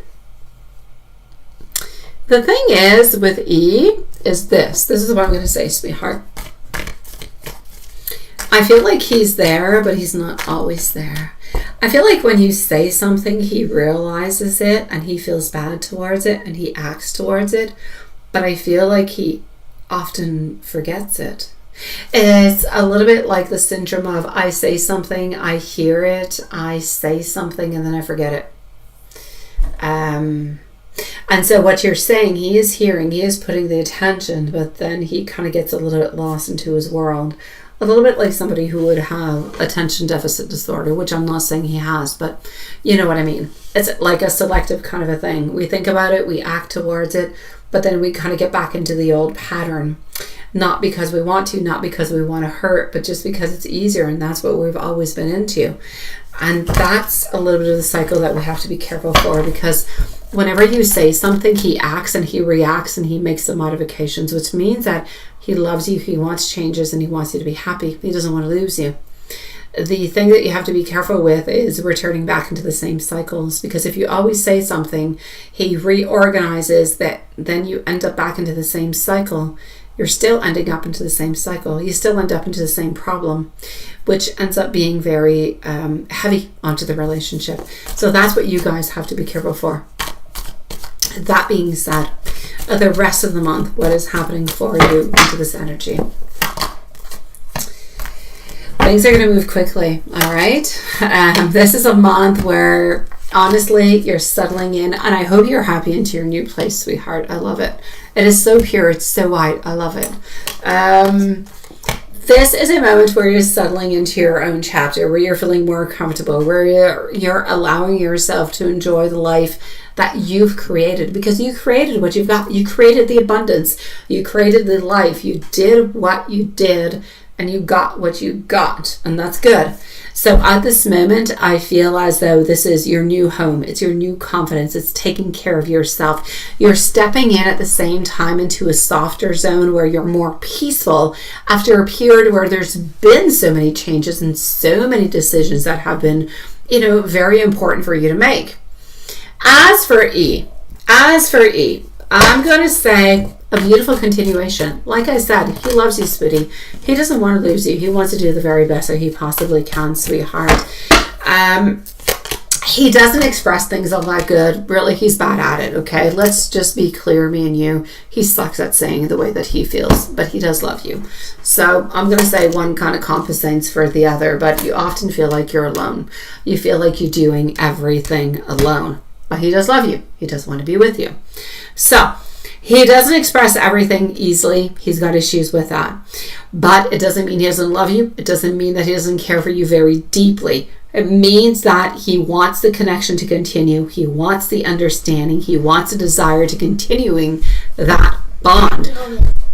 is with E is this. This is what I'm going to say, sweetheart. I feel like he's there, but he's not always there. I feel like when you say something, he realizes it and he feels bad towards it and he acts towards it. But I feel like he often forgets it. It's a little bit like the syndrome of I say something, I hear it, I say something, and then I forget it. And so what you're saying, he is hearing, he is putting the attention, but then he kind of gets a little bit lost into his world. A little bit like somebody who would have attention deficit disorder, which I'm not saying he has, but you know what I mean. It's like a selective kind of a thing. We think about it, we act towards it, but then we kind of get back into the old pattern. Not because we want to, not because we want to hurt, but just because it's easier, and that's what we've always been into. And that's a little bit of the cycle that we have to be careful for, because whenever you say something, he acts and he reacts and he makes the modifications, which means that he loves you, he wants changes, and he wants you to be happy. He doesn't want to lose you. The thing that you have to be careful with is returning back into the same cycles, because if you always say something, he reorganizes that, then you end up back into the same cycle. You're still ending up into the same cycle. You still end up into the same problem, which ends up being very heavy onto the relationship. So that's what you guys have to be careful for. That being said, the rest of the month, what is happening for you into this energy? Things are going to move quickly, all right? This is a month where, honestly, you're settling in, and I hope you're happy into your new place, sweetheart. I love it. It is so pure. It's so white. I love it. This is a moment where you're settling into your own chapter, where you're feeling more comfortable, where you're allowing yourself to enjoy the life that you've created, because you created what you've got. You created the abundance. You created the life. You did what you did, and you got what you got, and that's good. So at this moment, I feel as though this is your new home. It's your new confidence. It's taking care of yourself. You're stepping in at the same time into a softer zone where you're more peaceful after a period where there's been so many changes and so many decisions that have been, very important for you to make. As for E, I'm going to say a beautiful continuation. Like I said, he loves you, sweetie. He doesn't want to lose you. He wants to do the very best that he possibly can, sweetheart. He doesn't express things all that good. Really, he's bad at it, okay? Let's just be clear, me and you. He sucks at saying the way that he feels, but he does love you. So I'm going to say one kind of compensates for the other, but you often feel like you're alone. You feel like you're doing everything alone. But he does love you. He does want to be with you. So he doesn't express everything easily. He's got issues with that. But it doesn't mean he doesn't love you. It doesn't mean that he doesn't care for you very deeply. It means that he wants the connection to continue. He wants the understanding. He wants a desire to continuing that bond.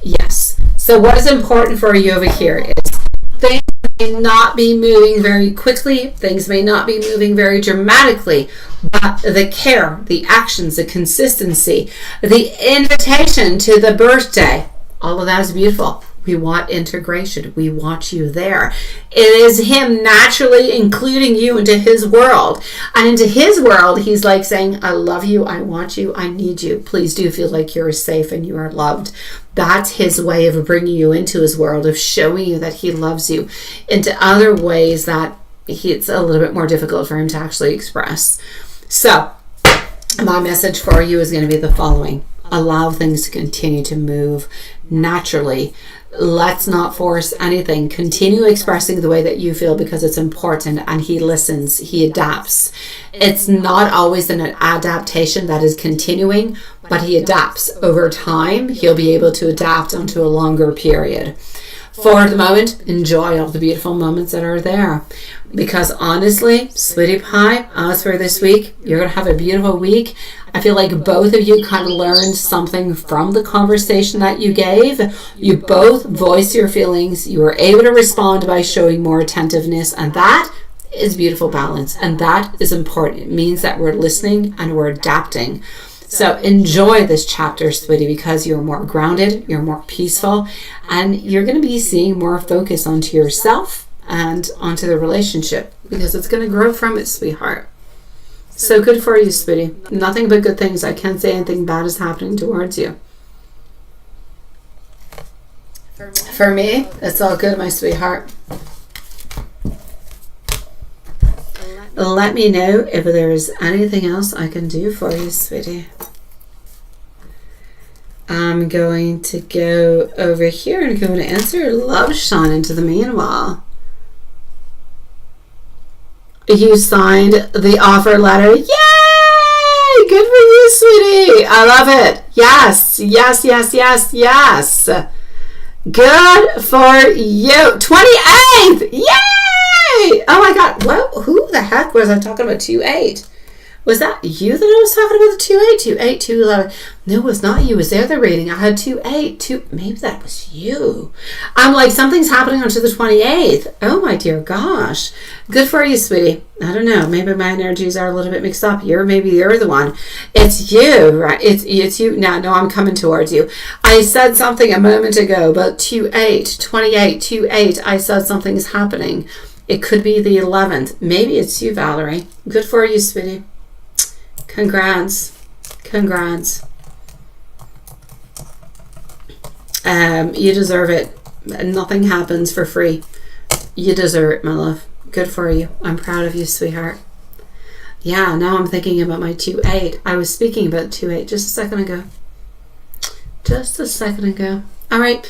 Yes. So what is important for you over here is things may not be moving very quickly. Things may not be moving very dramatically. But the care, the actions, the consistency, the invitation to the birthday, all of that is beautiful. We want integration. We want you there. It is him naturally including you into his world. And into his world, he's like saying, I love you, I want you, I need you. Please do feel like you're safe and you are loved. That's his way of bringing you into his world, of showing you that he loves you into other ways that it's a little bit more difficult for him to actually express. So, my message for you is going to be the following. Allow things to continue to move naturally. Let's not force anything. Continue expressing the way that you feel because it's important, and he listens, he adapts. It's not always an adaptation that is continuing, but he adapts. Over time, he'll be able to adapt onto a longer period. For the moment, enjoy all the beautiful moments that are there. Because honestly, sweetie pie, as for this week, you're going to have a beautiful week. I feel like both of you kind of learned something from the conversation that you gave. You both voiced your feelings. You were able to respond by showing more attentiveness. And that is beautiful balance. And that is important. It means that we're listening and we're adapting. So enjoy this chapter, sweetie, because you're more grounded, you're more peaceful, and you're going to be seeing more focus onto yourself and onto the relationship because it's going to grow from it, sweetheart. So good for you, sweetie. Nothing but good things. I can't say anything bad is happening towards you. For me, it's all good, my sweetheart. Let me know if there's anything else I can do for you, sweetie. I'm going to go over here and go to answer your love, Sean, into the meanwhile. You signed the offer letter. Yay! Good for you, sweetie. I love it. Yes, yes, yes, yes, yes. Good for you. 28th! Yay! Oh my God. What? Who the heck was I talking about? 28. Was that you that I was talking about? The 28, 28, 211. No, it was not you. It was the other reading. I had 28, maybe that was you. I'm like, something's happening onto the 28th. Oh my dear gosh. Good for you, sweetie. I don't know. Maybe my energies are a little bit mixed up here. Maybe you're the one. It's you, right? It's you. Now, no, I'm coming towards you. I said something a moment ago about 28, 28, 28. I said something's happening. It could be the 11th. Maybe it's you, Valerie. Good for you, sweetie. Congrats. Congrats. You deserve it. Nothing happens for free. You deserve it, my love. Good for you. I'm proud of you, sweetheart. Yeah, now I'm thinking about my 2-8. I was speaking about 2-8 just a second ago. Just a second ago. All right.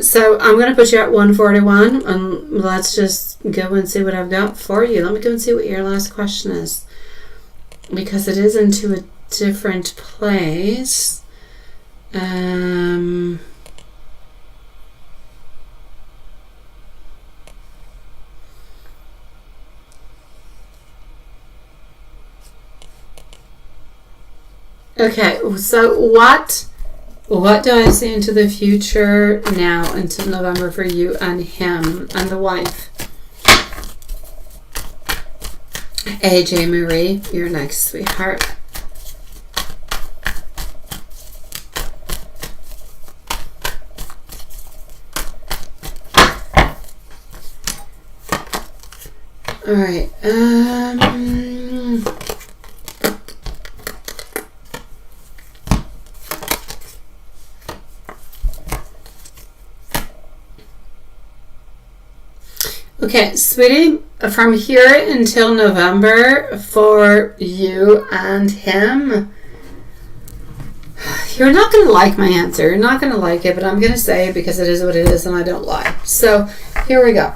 So I'm going to put you at 141, and let's just go and see what I've got for you. Let me go and see what your last question is, because it is into a different place. Okay, so what do I see into the future now until November for you and him and the wife? AJ Marie, you're next, sweetheart. All right. Okay, sweetie, from here until November for you and him, you're not going to like my answer. You're not going to like it, but I'm going to say it because it is what it is and I don't lie. So here we go.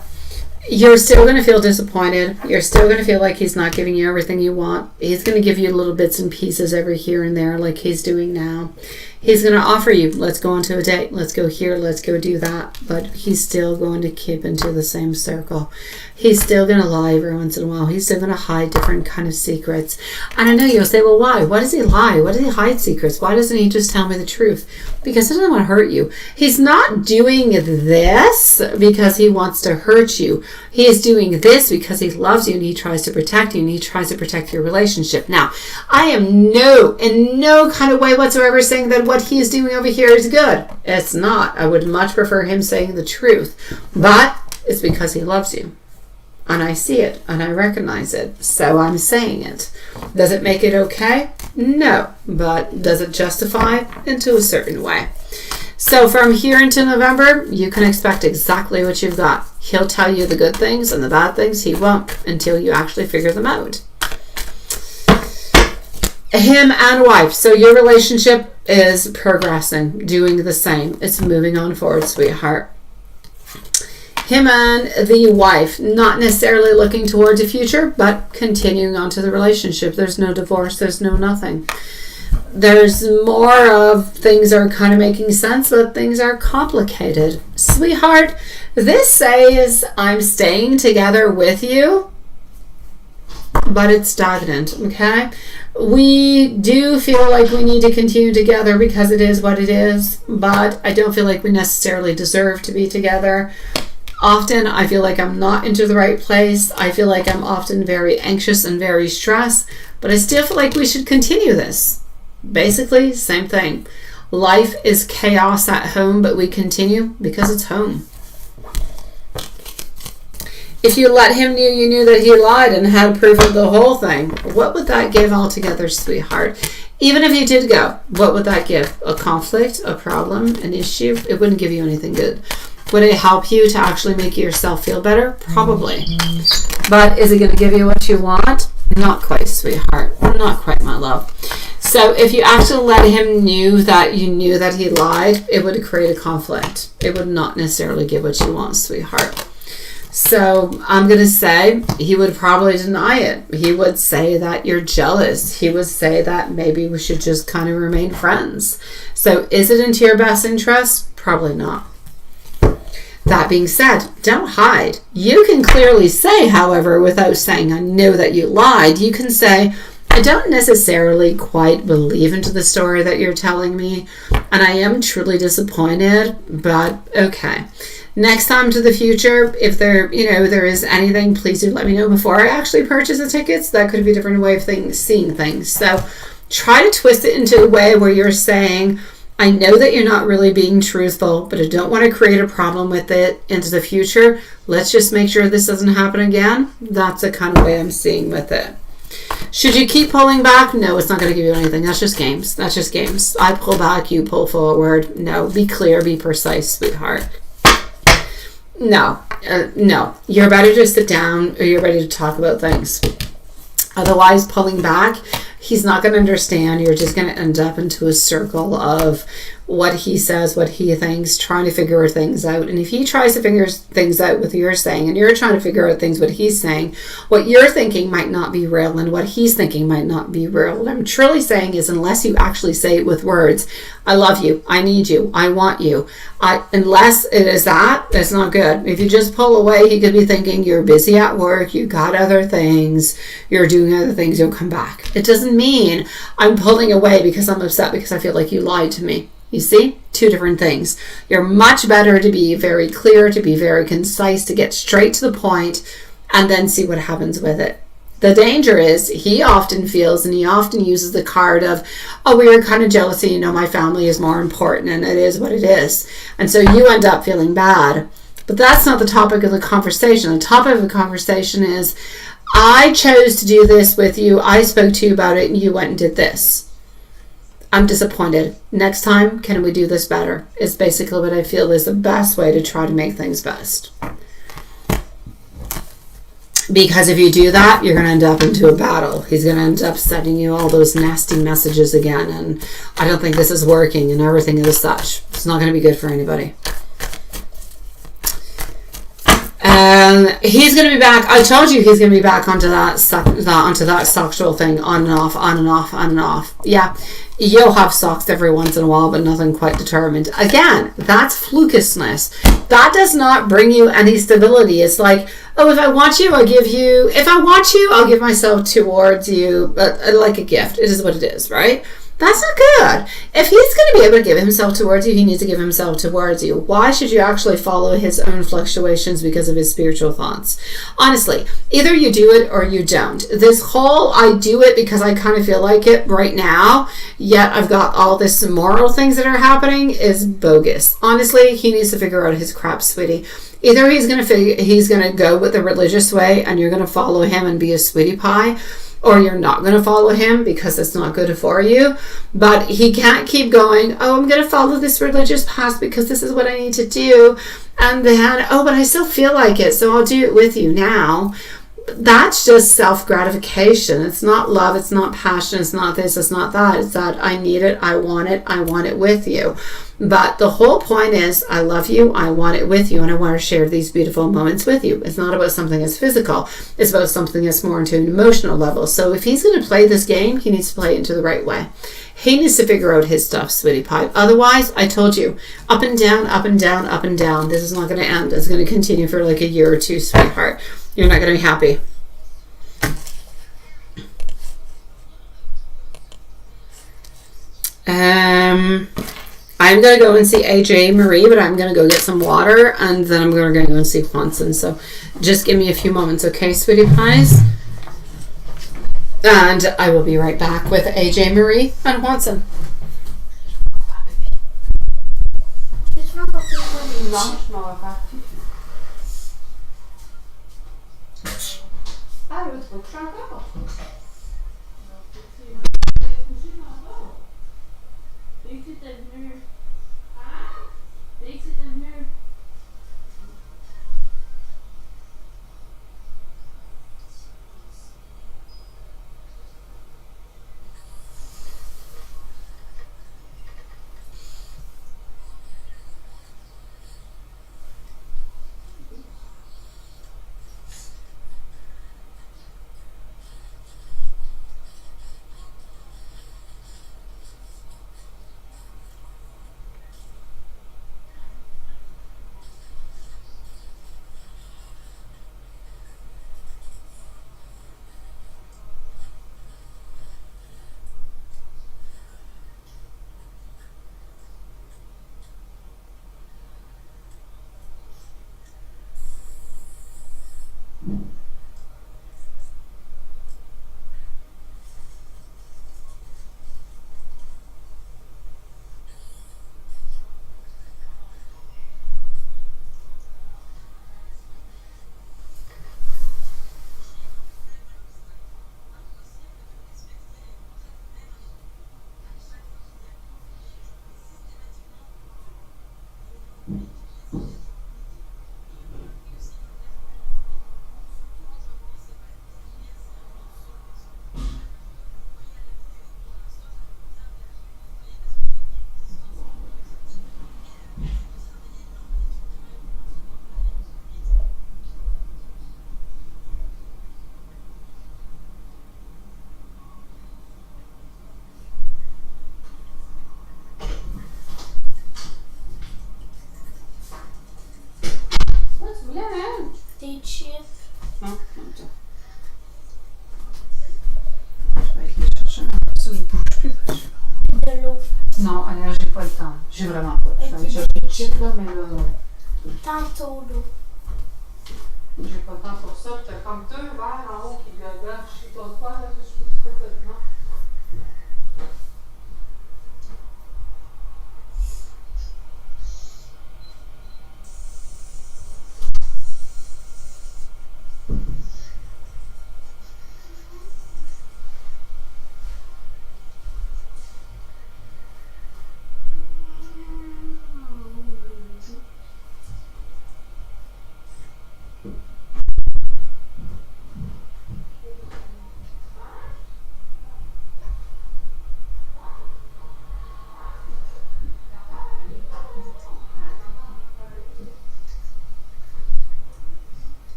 You're still going to feel disappointed. You're still going to feel like he's not giving you everything you want. He's going to give you little bits and pieces every here and there like he's doing now. He's going to offer you, let's go on to a date. Let's go here. Let's go do that. But he's still going to keep into the same circle. He's still going to lie every once in a while. He's still going to hide different kind of secrets. And I know you'll say, well, why? Why does he lie? Why does he hide secrets? Why doesn't he just tell me the truth? Because he doesn't want to hurt you. He's not doing this because he wants to hurt you. He is doing this because he loves you and he tries to protect you and he tries to protect your relationship. Now, I am in no kind of way whatsoever saying that what he's doing over here is good. It's not. I would much prefer him saying the truth. But it's because he loves you. And I see it and I recognize it. So I'm saying it. Does it make it okay? No. But does it justify? Into a certain way. So from here into November, you can expect exactly what you've got. He'll tell you the good things, and the bad things he won't until you actually figure them out. Him and wife. So your relationship is progressing, doing the same. It's moving on forward, sweetheart. Him and the wife, not necessarily looking towards the future, but continuing on to the relationship. There's no divorce. There's no nothing. There's more of things are kind of making sense, but things are complicated. Sweetheart, this says I'm staying together with you, but it's stagnant, okay? We do feel like we need to continue together because it is what it is, but I don't feel like we necessarily deserve to be together. Often I feel like I'm not into the right place. I feel like I'm often very anxious and very stressed, but I still feel like we should continue this. Basically, same thing. Life is chaos at home, but we continue because it's home. If you let him know you knew that he lied and had proof of the whole thing, what would that give altogether, sweetheart? Even if you did go, what would that give? A conflict, a problem, an issue? It wouldn't give you anything good. Would it help you to actually make yourself feel better? Probably. But is it going to give you what you want? Not quite, sweetheart. Not quite, my love. So if you actually let him know that you knew that he lied, it would create a conflict. It would not necessarily give what you want, sweetheart. So I'm going to say he would probably deny it. He would say that you're jealous. He would say that maybe we should just kind of remain friends. So is it into your best interest? Probably not. That being said, don't hide. You can clearly say, however, without saying, I know that you lied, you can say, I don't necessarily quite believe into the story that you're telling me, and I am truly disappointed, but okay. Next time to the future, if there is anything, please do let me know before I actually purchase the tickets. That could be a different way of seeing things. So try to twist it into a way where you're saying, I know that you're not really being truthful, but I don't want to create a problem with it into the future. Let's just make sure this doesn't happen again. That's the kind of way I'm seeing with it. Should you keep pulling back? No, it's not going to give you anything. That's just games. That's just games. I pull back, you pull forward. No, be clear, be precise, sweetheart. No. You're better to sit down or you're ready to talk about things. Otherwise, pulling back, he's not going to understand. You're just going to end up into a circle of what he says, what he thinks, trying to figure things out. And if he tries to figure things out with what you're saying, and you're trying to figure out things what he's saying, what you're thinking might not be real, and what he's thinking might not be real. What I'm truly saying is, unless you actually say it with words, I love you, I need you, I want you. Unless it is that, it's not good. If you just pull away, he could be thinking you're busy at work, you got other things, you're doing other things, you'll come back. It doesn't mean I'm pulling away because I'm upset because I feel like you lied to me. You see? Two different things. You're much better to be very clear, to be very concise, to get straight to the point, and then see what happens with it. The danger is he often feels, and he often uses the card of, oh, we are kind of jealousy, my family is more important, and it is what it is. And so you end up feeling bad. But that's not the topic of the conversation. The topic of the conversation is, I chose to do this with you, I spoke to you about it, and you went and did this. I'm disappointed. Next time, can we do this better? It's basically what I feel is the best way to try to make things best. Because if you do that, you're going to end up into a battle. He's going to end up sending you all those nasty messages again. And I don't think this is working and everything is such. It's not going to be good for anybody. And he's going to be back. I told you he's going to be back onto that sexual thing, on and off, on and off, on and off. Yeah, you'll have sex every once in a while, but nothing quite determined. Again, that's flukishness. That does not bring you any stability. It's like, oh, if I want you, I'll give you. If I want you, I'll give myself towards you, like a gift. It is what it is, right? That's not good. If he's going to be able to give himself towards you, he needs to give himself towards you. Why should you actually follow his own fluctuations because of his spiritual thoughts? Honestly, either you do it or you don't. This whole I do it because I kind of feel like it right now, yet I've got all this moral things that are happening is bogus. Honestly, he needs to figure out his crap, sweetie. Either he's going to go with the religious way and you're going to follow him and be a sweetie pie, or you're not going to follow him because it's not good for you. But he can't keep going, oh, I'm going to follow this religious path because this is what I need to do. And then, oh, but I still feel like it, so I'll do it with you now. That's just self-gratification. It's not love, it's not passion, it's not this, it's not that. It's that I need it, I want it with you. But the whole point is, I love you, I want it with you, and I want to share these beautiful moments with you. It's not about something that's physical. It's about something that's more into an emotional level. So if he's going to play this game, he needs to play it into the right way. He needs to figure out his stuff, sweetie pie. Otherwise, I told you, up and down, up and down, up and down. This is not going to end. It's going to continue for like a year or two, sweetheart. You're not going to be happy. I'm going to go and see AJ Marie, but I'm going to go get some water, and then I'm going to go and see Juanson. So just give me a few moments, okay, sweetie pies? And I will be right back with AJ Marie and Juanson. Des chips. Non, attends. Je vais aller les chercher. Ça, je bouge plus. De l'eau. Non, alors j'ai pas le temps. J'ai vraiment pas. Je vais aller chercher les chips, là, mais là, Tantôt d'eau. j'ai pas le temps pour ça. T'as comme 2 verres en haut qui gagonnent. Je sais pas quoi, là. Je peux pas dedans.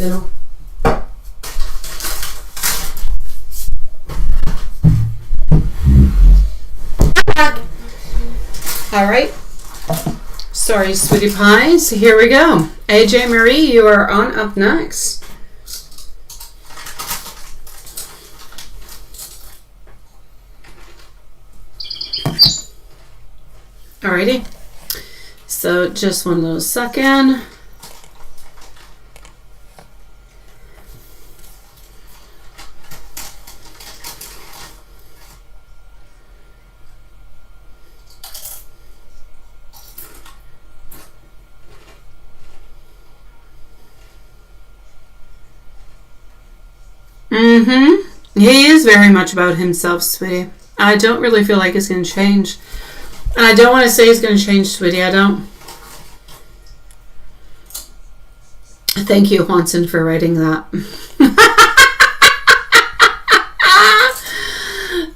No. All right. Sorry, sweetie pies. Here we go. AJ Marie, you are on up next. Alrighty. So just one little second. He is very much about himself, sweetie. I don't really feel like it's going to change. And I don't want to say it's going to change, sweetie. I don't. Thank you, Juanson, for writing that.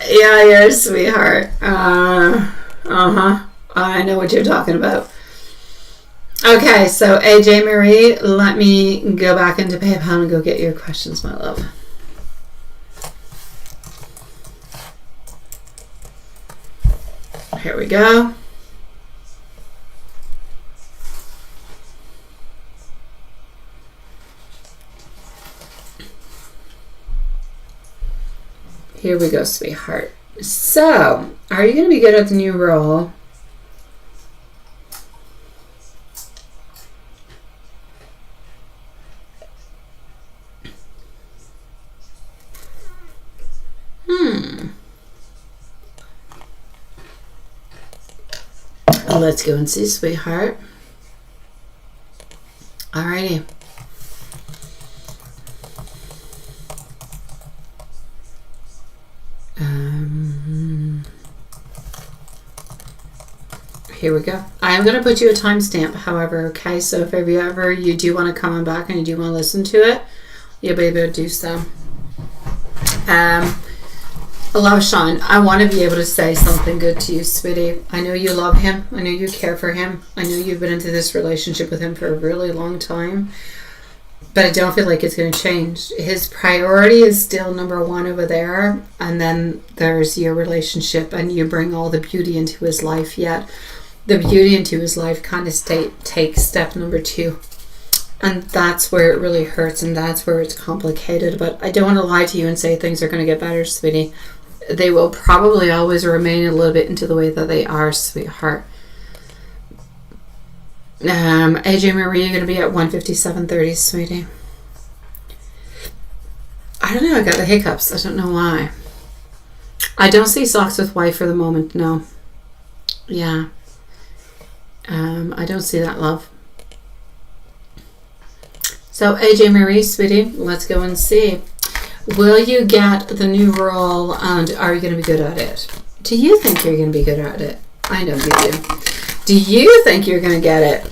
Yeah, you're a sweetheart. I know what you're talking about. Okay, so AJ Marie, let me go back into PayPal and go get your questions, my love. Here we go. Here we go, sweetheart. So, are you going to be good at the new role? Let's go and see, sweetheart. Alrighty. Here we go. I'm going to put you a timestamp, however, okay? So if ever you do want to come on back and you do want to listen to it, you'll be able to do so. Hello, Sean. I want to be able to say something good to you, sweetie. I know you love him. I know you care for him. I know you've been into this relationship with him for a really long time. But I don't feel like it's going to change. His priority is still number one over there. And then there's your relationship. And you bring all the beauty into his life. Yet the beauty into his life kind of takes step number two. And that's where it really hurts. And that's where it's complicated. But I don't want to lie to you and say things are going to get better, sweetie. They will probably always remain a little bit into the way that they are, sweetheart. AJ Marie, you're going to be at 157.30, sweetie. I don't know. I got the hiccups. I don't know why. I don't see socks with wife for the moment. No. Yeah. I don't see that, love. So, AJ Marie, sweetie, let's go and see. Will you get the new role, and are you going to be good at it? Do you think you're going to be good at it? I know you do. Do you think you're going to get it?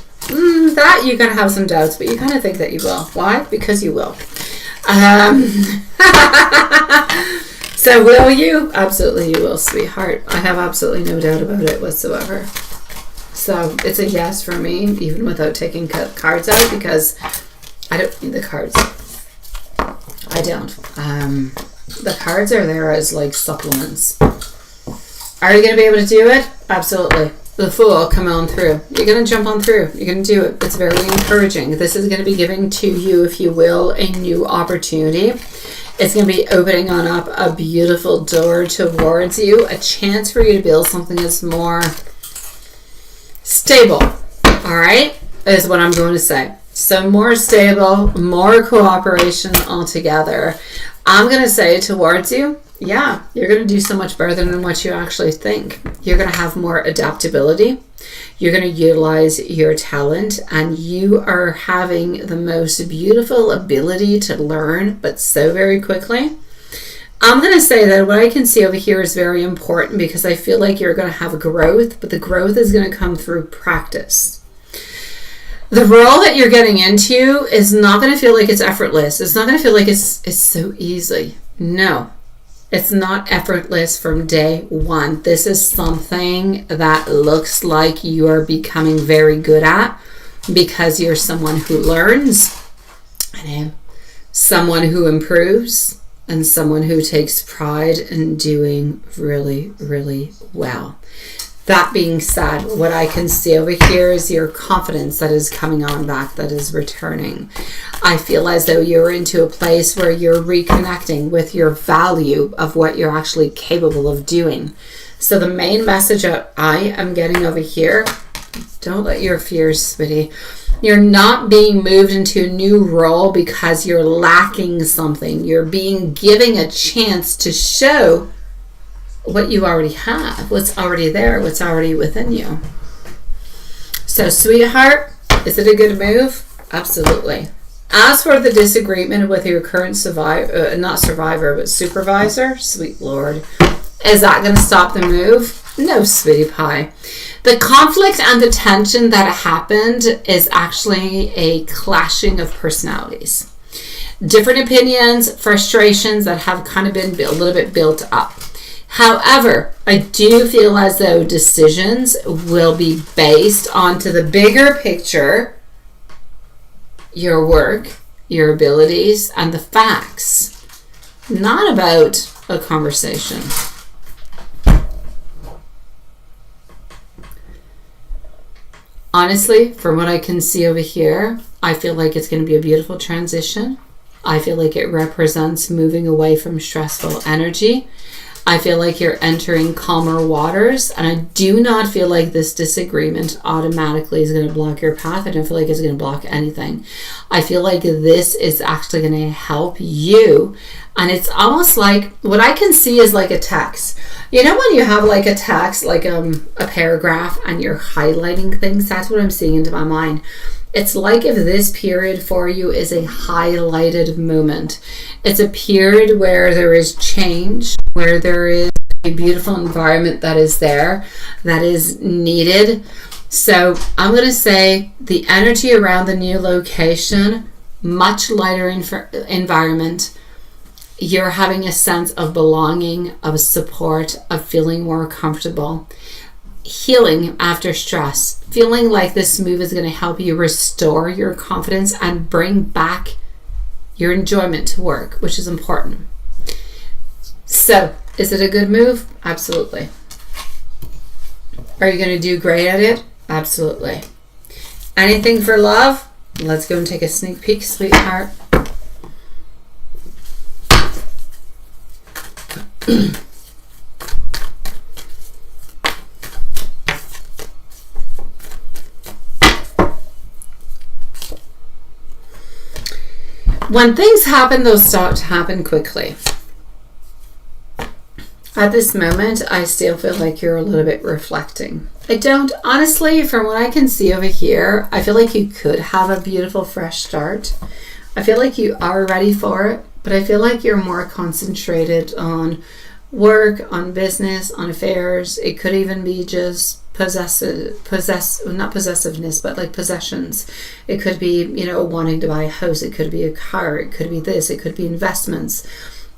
That you're going to have some doubts, but you kind of think that you will. Why? Because you will. So will you? Absolutely you will, sweetheart. I have absolutely no doubt about it whatsoever. So it's a yes for me, even without taking cards out, because I don't need the cards. I don't. The cards are there as like supplements. Are you going to be able to do it? Absolutely. The Fool, come on through. You're going to jump on through. You're going to do it. It's very encouraging. This is going to be giving to you, if you will, a new opportunity. It's going to be opening on up a beautiful door towards you. A chance for you to build something that's more stable. All right? Is what I'm going to say. So more stable, more cooperation altogether. I'm going to say towards you, yeah, you're going to do so much better than what you actually think. You're going to have more adaptability. You're going to utilize your talent, and you are having the most beautiful ability to learn, but so very quickly. I'm going to say that what I can see over here is very important, because I feel like you're going to have growth, but the growth is going to come through practice. The role that you're getting into is not going to feel like it's effortless. It's not going to feel like it's so easy. No, it's not effortless from day one. This is something that looks like you are becoming very good at, because you're someone who learns. someone who improves, and someone who takes pride in doing really, really well. That being said, what I can see over here is your confidence that is coming on back, that is returning. I feel as though you're into a place where you're reconnecting with your value of what you're actually capable of doing. So the main message that I am getting over here, don't let your fears, sweetie. You're not being moved into a new role because you're lacking something. You're being given a chance to show what you already have, what's already there, what's already within you. So, sweetheart, is it a good move? Absolutely. As for the disagreement with your current supervisor, sweet Lord, is that going to stop the move? No, sweetie pie. The conflict and the tension that happened is actually a clashing of personalities. Different opinions, frustrations that have kind of been a little bit built up. However, I do feel as though decisions will be based onto the bigger picture, your work, your abilities, and the facts, not about a conversation. Honestly, from what I can see over here, I feel like it's going to be a beautiful transition. I feel like it represents moving away from stressful energy. I feel like you're entering calmer waters, and I do not feel like this disagreement automatically is going to block your path. I don't feel like it's going to block anything. I feel like this is actually going to help you, and it's almost like, what I can see is like a text. You know when you have like a text, like a paragraph, and you're highlighting things? That's what I'm seeing into my mind. It's like if this period for you is a highlighted moment. It's a period where there is change, where there is a beautiful environment that is there, that is needed. So I'm going to say the energy around the new location, much lighter environment. You're having a sense of belonging, of support, of feeling more comfortable. Healing after stress, feeling like this move is going to help you restore your confidence and bring back your enjoyment to work, which is important. So, is it a good move? Absolutely. Are you going to do great at it? Absolutely. Anything for love? Let's go and take a sneak peek, sweetheart. When things happen, they'll start to happen quickly. At this moment, I still feel like you're a little bit reflecting. I don't, honestly, from what I can see over here, I feel like you could have a beautiful fresh start. I feel like you are ready for it, but I feel like you're more concentrated on work, on business, on affairs. It could even be just not possessiveness, but like possessions. It could be, wanting to buy a house. It could be a car. It could be this. It could be investments.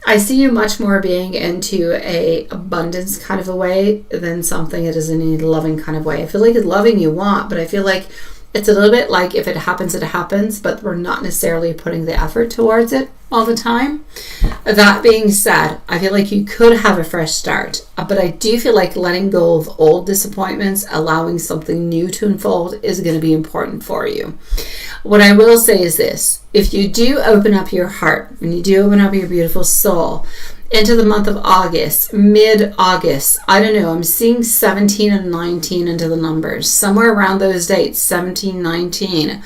I see you much more being into a abundance kind of a way than something that is in a loving kind of way. I feel like it's loving you want, but I feel like it's a little bit like if it happens, it happens, but we're not necessarily putting the effort towards it all the time. That being said, I feel like you could have a fresh start, but I do feel like letting go of old disappointments, allowing something new to unfold is going to be important for you. What I will say is this: if you do open up your heart and you do open up your beautiful soul into the month of August, mid-August, I don't know, I'm seeing 17 and 19 into the numbers, somewhere around those dates, 17, 19.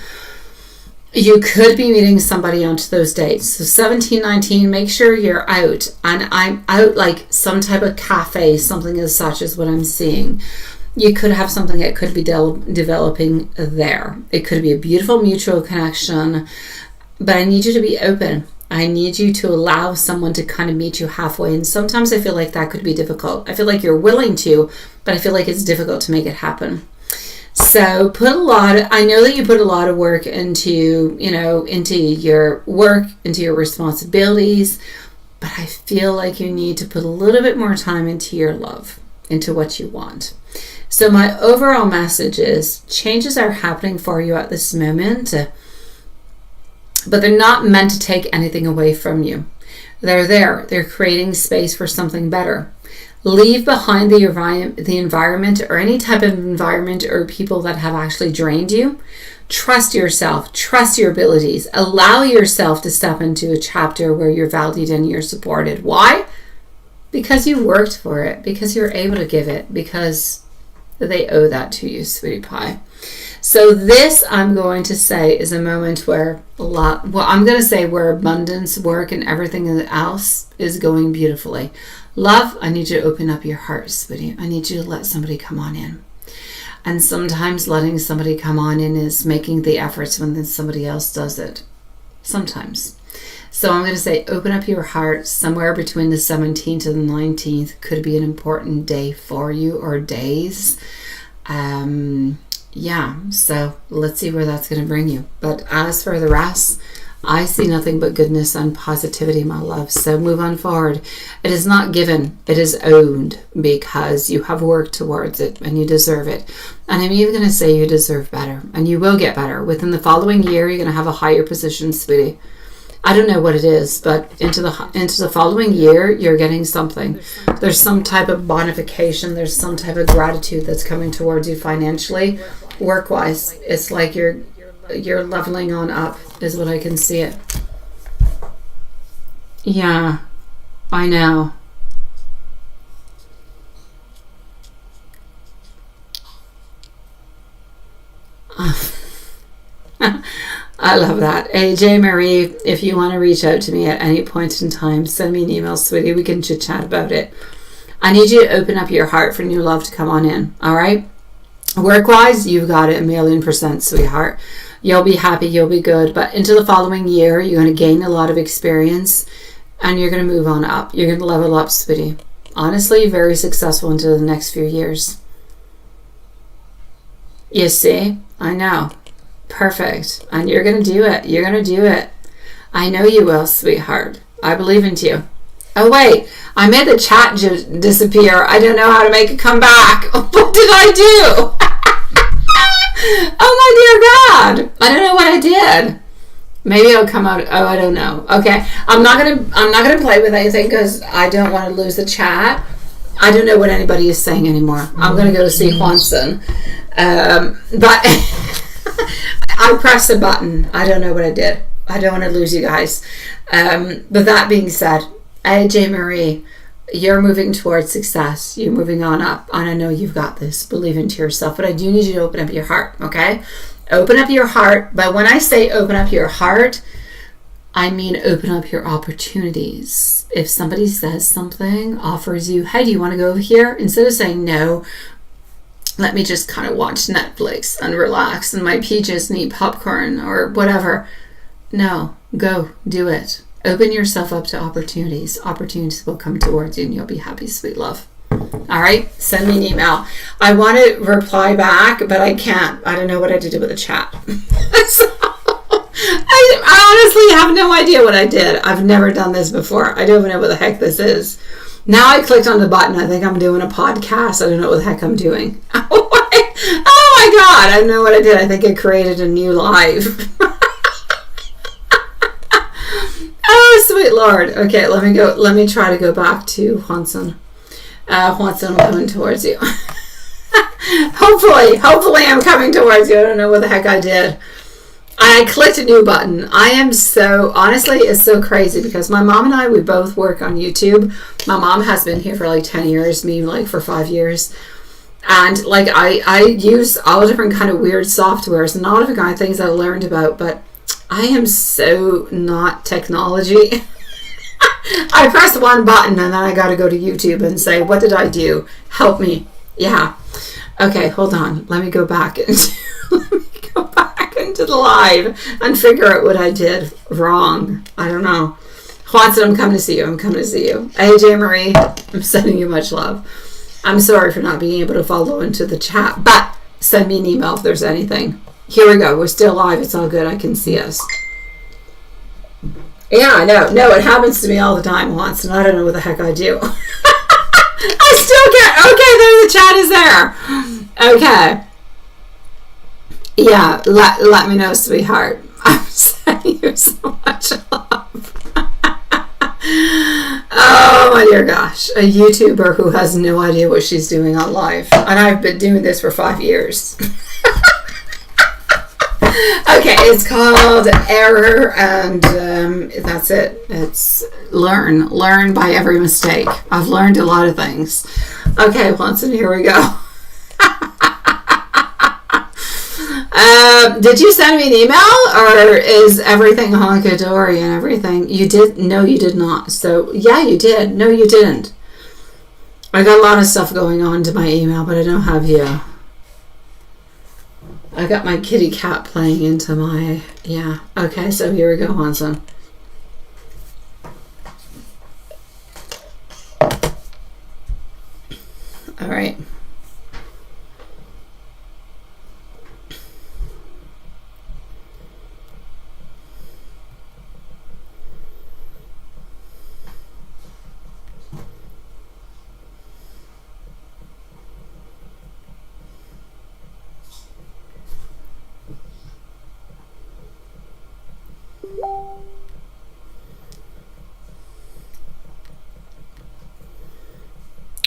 You could be meeting somebody onto those dates. So 17, 19, make sure you're out. And I'm out like some type of cafe, something as such is what I'm seeing. You could have something that could be developing there. It could be a beautiful mutual connection, but I need you to be open. I need you to allow someone to kind of meet you halfway. And sometimes I feel like that could be difficult. I feel like you're willing to, but I feel like it's difficult to make it happen. So I know that you put a lot of work into your work, into your responsibilities, but I feel like you need to put a little bit more time into your love, into what you want. So my overall message is changes are happening for you at this moment. but they're not meant to take anything away from you. They're there. They're creating space for something better. Leave behind the environment or any type of environment or people that have actually drained you. Trust yourself. Trust your abilities. Allow yourself to step into a chapter where you're valued and you're supported. Why? Because you worked for it. Because you're able to give it. Because they owe that to you, sweetie pie. So this, I'm going to say, is a moment where I'm going to say where abundance, work, and everything else is going beautifully. Love, I need you to open up your heart, sweetie. I need you to let somebody come on in. And sometimes letting somebody come on in is making the efforts when then somebody else does it. Sometimes. So I'm going to say open up your heart. Somewhere between the 17th and the 19th could be an important day for you, or days. Yeah, so let's see where that's going to bring you. But as for the rest, I see nothing but goodness and positivity, my love. So move on forward. It is not given. It is owned, because you have worked towards it and you deserve it. And I'm even going to say you deserve better, and you will get better. Within the following year, you're going to have a higher position, sweetie. I don't know what it is, but into the following year, you're getting something. There's some type of bonification. There's some type of gratitude that's coming towards you financially, work-wise. It's like you're leveling on up, is what I can see it. Yeah, I know. I love that. AJ Marie, if you want to reach out to me at any point in time, send me an email, sweetie. We can chit chat about it. I need you to open up your heart for new love to come on in. All right. Work-wise, you've got it 1,000,000%, sweetheart. You'll be happy. You'll be good. But into the following year, you're going to gain a lot of experience, and you're going to move on up. You're going to level up, sweetie. Honestly, very successful into the next few years. You see? I know. Perfect. And you're going to do it. You're going to do it. I know you will, sweetheart. I believe in you. Oh, wait. I made the chat disappear. I don't know how to make it come back. What did I do? Oh, my dear God. I don't know what I did. Maybe it'll come out. Oh, I don't know. Okay. I'm not going to play with anything because I don't want to lose the chat. I don't know what anybody is saying anymore. I'm going to go to see Juanson. But I pressed a button. I don't know what I did. I don't want to lose you guys. But that being said, AJ Marie, you're moving towards success. You're moving on up. And I know you've got this. Believe into yourself. But I do need you to open up your heart, okay? Open up your heart. But when I say open up your heart, I mean open up your opportunities. If somebody says something, offers you, hey, do you want to go over here? Instead of saying no, let me just kind of watch Netflix and relax and my peaches need popcorn or whatever. No, go do it. Open yourself up to opportunities. Opportunities will come towards you and you'll be happy, sweet love. All right, send me an email. I want to reply back, but I can't. I don't know what I did with the chat. So, I honestly have no idea what I did. I've never done this before. I don't even know what the heck this is. Now I clicked on the button. I think I'm doing a podcast. I don't know what the heck I'm doing. Oh my God. I don't know what I did. I think I created a new live. Oh, sweet Lord. Okay, let me go. Let me try to go back to Juanson. Juanson, I'm coming towards you. Hopefully I'm coming towards you. I don't know what the heck I did. I clicked a new button. I am so, honestly, it's so crazy because my mom and I, we both work on YouTube. My mom has been here for like 10 years, me like for 5 years. And like I use all different kind of weird softwares and all different kind of things I learned about, but I am so not technology. I pressed one button and then I got to go to YouTube and say, what did I do? Help me. Yeah. Okay, hold on. Let me go back into the live and figure out what I did wrong. I don't know. Juanson, I'm coming to see you. I'm coming to see you. AJ Marie, I'm sending you much love. I'm sorry for not being able to follow into the chat, but send me an email if there's anything. Here we go. We're still live. It's all good. I can see us. Yeah, I know. No, it happens to me all the time, Juanson. I don't know what the heck I do. I still can't. Okay, there the chat is there. Okay. Yeah, let me know, sweetheart. I'm sending you so much love. Oh my dear gosh. A YouTuber who has no idea what she's doing on live. And I've been doing this for 5 years. Okay, it's called Error, and that's it. It's learn by every mistake. I've learned a lot of things. Okay, Watson, here we go. Did you send me an email, or is everything honky-dory and everything? You did? No, you did not. So, yeah, you did. No, you didn't. I got a lot of stuff going on to my email, but I don't have you. I got my kitty cat playing into my... Yeah. Okay, so here we go, Hanson. All right.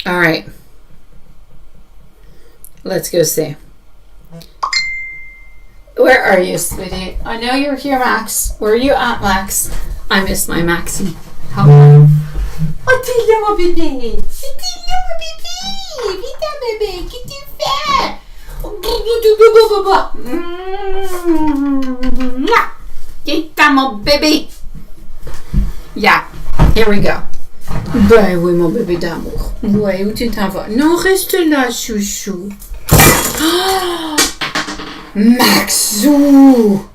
All right. Let's go see. Where are you, sweetie? I know you're here, Max. Where are you at, Max? I miss my Maxie. How are you? Oh, t'es là, mon bébé. T'es là, mon bébé. Vite, bébé. Qu'est-ce que tu fais? Vite, mon bébé. Yeah. Here we go. Ben oui, mon bébé d'amour. Ouais, où tu t'en vas? Non, reste là, chouchou. Oh, Maxou!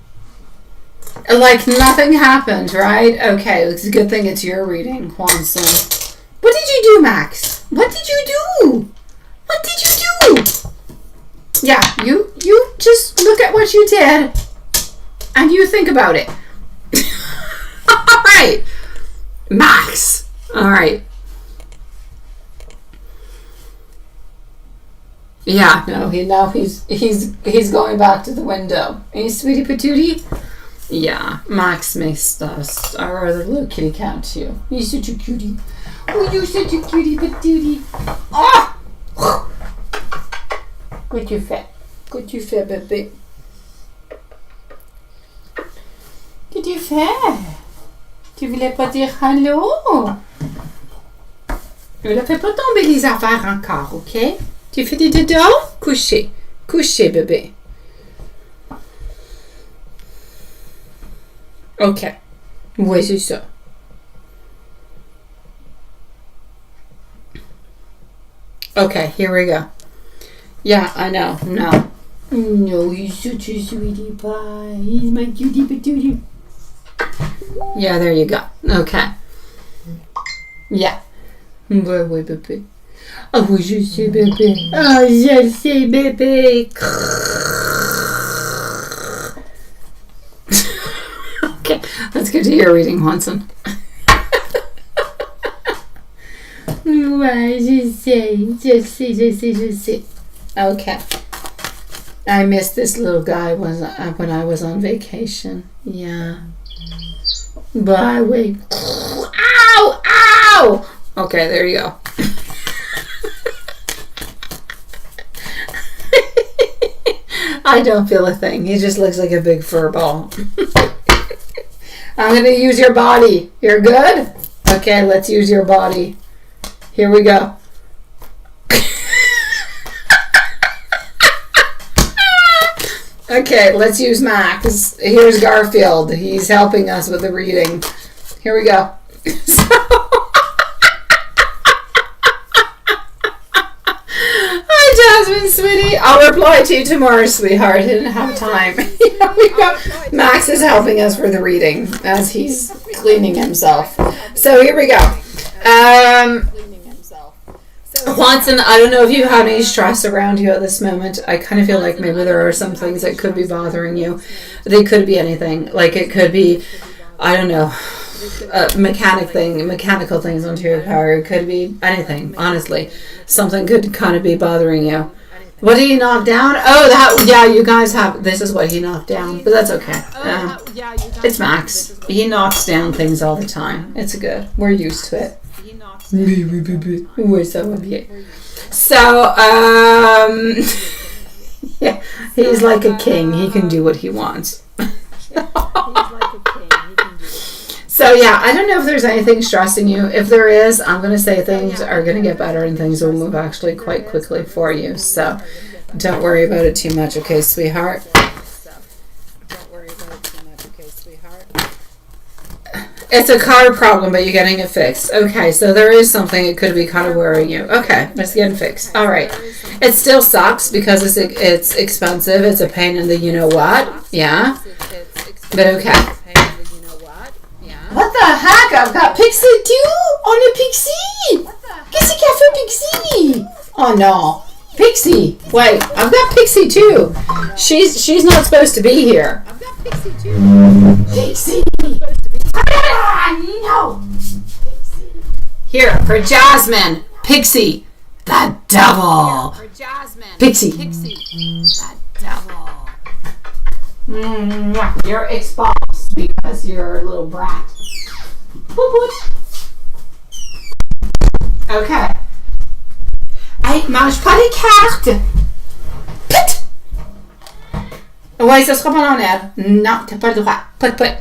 Like nothing happened, right? Okay, it's a good thing it's your reading, Juanson. What did you do, Max? What did you do? What did you do? Yeah, you just look at what you did and you think about it. All right, Max. All right. Yeah, no, he's going back to the window. Hey, sweetie patootie. Yeah, Max missed us. Our other little kitty cat too. He's such a cutie. Oh, you're such a cutie patootie. Ah! Quoi tu fais? Quoi tu fais, bébé? Qu'est-ce que tu fais? Tu voulais pas dire hello? Ne fais pas tomber les affaires encore, ok? Tu fais des dodo? Coucher. Coucher, bébé. Ok. Oui, c'est ça. Okay, here we go. Yeah, I know. No. No, he's such a sweetie pie. He's my cutie patootie. Yeah, there you go. Okay. Yeah. Ouais, ouais, bébé. Ah oui, je sais, bébé. Ah, je sais, bébé. Okay, let's get to your reading, Hanson. Ouais, je sais. Okay. I missed this little guy when I was on vacation. Yeah. Bye, wait. Ow! Ow! Okay, there you go. I don't feel a thing. He just looks like a big fur ball. I'm going to use your body. You're good? Okay, let's use your body. Here we go. Okay, let's use Max. Here's Garfield. He's helping us with the reading. Here we go. Hi, Jasmine, sweetie. I'll reply to you tomorrow, sweetheart. I didn't have time. Here we go. Max is helping us for the reading as he's cleaning himself. So here we go. Watson, I don't know if you have any stress around you at this moment. I kind of feel like maybe there are some things that could be bothering you. They could be anything. Like it could be, I don't know, mechanical things onto your car. It could be anything, honestly. Something could kind of be bothering you. What did he knock down? Oh, yeah, you guys have, this is what he knocked down, but that's okay. It's Max. He knocks down things all the time. It's good. We're used to it. So, yeah, he's like a king. He can do what he wants. So yeah, I don't know if there's anything stressing you. If there is, I'm going to say things are going to get better and things will move actually quite quickly for you. So don't worry about it too much, okay, sweetheart? It's a car problem, but you're getting it fixed. Okay, so there is something that could be kind of worrying you. Okay, it's getting fixed. All right. It still sucks because it's expensive. It's a pain in the you-know-what. Yeah. But okay. What the heck? I've got Pixie too? On a Pixie! Qu'est-ce qu'il a fait Pixie? Oh no. Pixie. Wait, I've got Pixie too. She's not supposed to be here. I've got Pixie too. Pixie! No! Here, for Jasmine. Pixie. The devil. Pixie. The devil. You're exposed because you're a little brat. Okay. Hey, mange pas les cartes. Put. Ouais, ça sera pas en air. Non, t'as pas le droit. Put.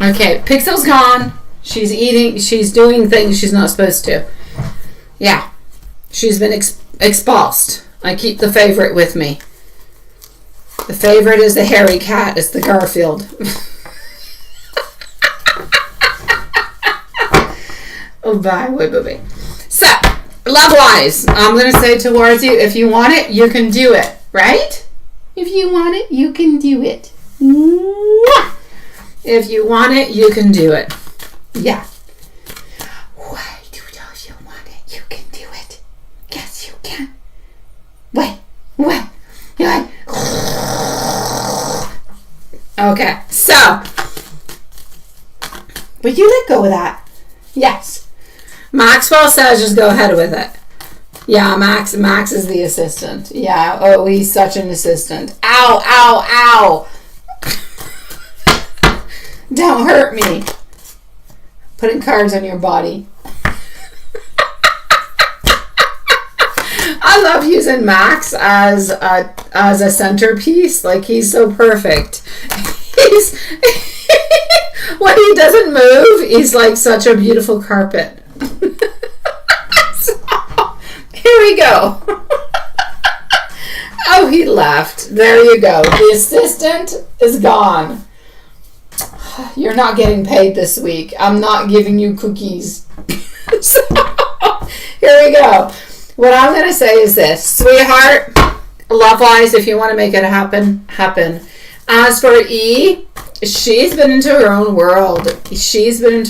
Okay, Pixel's gone. She's eating. She's doing things she's not supposed to. Yeah. She's been expulsed. I keep the favorite with me. The favorite is the hairy cat. It's the Garfield. Oh, bye. Wait. So, love-wise, I'm going to say towards you, if you want it, you can do it. Right? If you want it, you can do it. Mwah! If you want it, you can do it. Yeah. Why do you want it? You can do it. Yes, you can. Wait. Okay, so. Will you let go of that? Yes. Maxwell says just go ahead with it. Yeah, Max is the assistant. Yeah, oh, he's such an assistant. Ow. Don't hurt me. Putting cards on your body. I love using Max as a centerpiece. Like, he's so perfect. He's when he doesn't move, he's like such a beautiful carpet. So, here we go. Oh, he left. There you go. The assistant is gone. You're not getting paid this week. I'm not giving you cookies. So, here we go. What I'm going to say is this. Sweetheart, love-wise, if you want to make it happen. As for E, she's been into her own world. She's been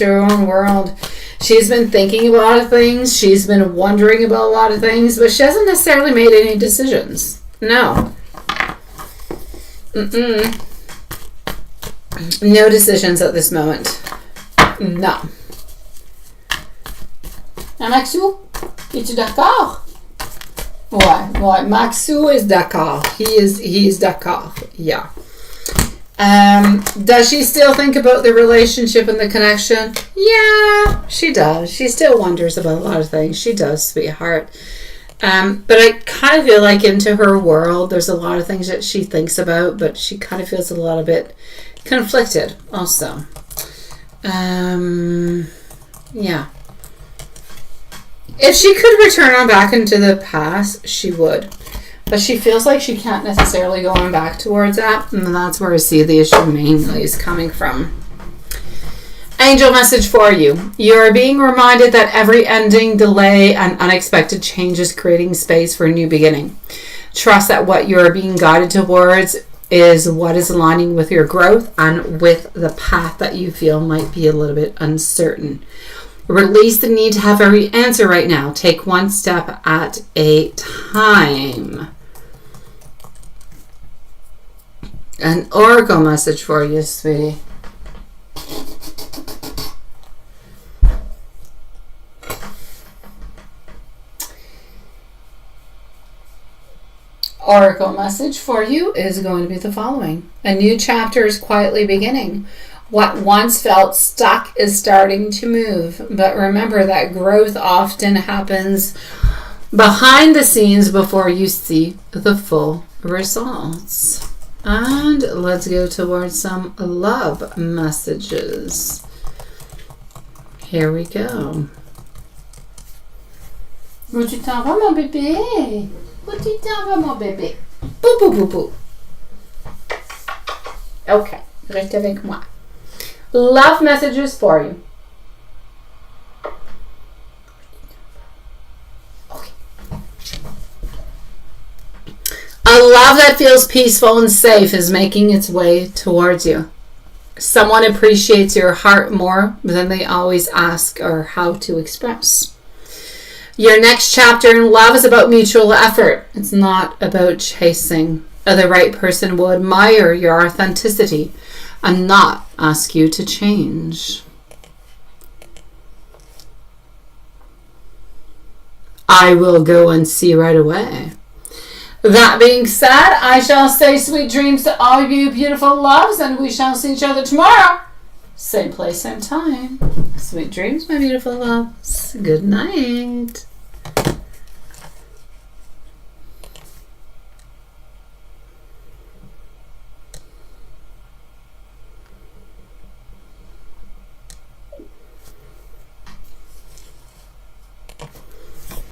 thinking about a lot of things. She's been wondering about a lot of things, but she hasn't necessarily made any decisions. No. No decisions at this moment. No. Maxou, es-tu d'accord? Ouais, Maxou is d'accord. He is d'accord. Yeah. Does she still think about the relationship and the connection? Yeah, she does. She still wonders about a lot of things. She does, sweetheart. But I kind of feel like into her world, there's a lot of things that she thinks about, but she kind of feels a little bit conflicted also. Yeah. If she could return on back into the past, she would. But she feels like she can't necessarily go on back towards that. And that's where I see the issue mainly is coming from. Angel message for you. You are being reminded that every ending, delay, and unexpected change is creating space for a new beginning. Trust that what you are being guided towards is what is aligning with your growth and with the path that you feel might be a little bit uncertain. Release the need to have every answer right now. Take one step at a time. An oracle message for you, sweetie. oracle message for you is going to be the following. A new chapter is quietly beginning. What once felt stuck is starting to move. But remember that growth often happens behind the scenes before you see the full results. And let's go towards some love messages. Here we go. Où tu t'en vas, mon bébé? Où tu t'en vas, mon bébé? Bou, bou, bou, bou. Okay, reste avec moi. Love messages for you. Okay. A love that feels peaceful and safe is making its way towards you. Someone appreciates your heart more than they always ask or how to express. Your next chapter in love is about mutual effort. It's not about chasing. The right person will admire your authenticity and not ask you to change. I will go and see right away. That being said, I shall say sweet dreams to all you beautiful loves, and we shall see each other tomorrow. Same place, same time. Sweet dreams, my beautiful loves. Good night.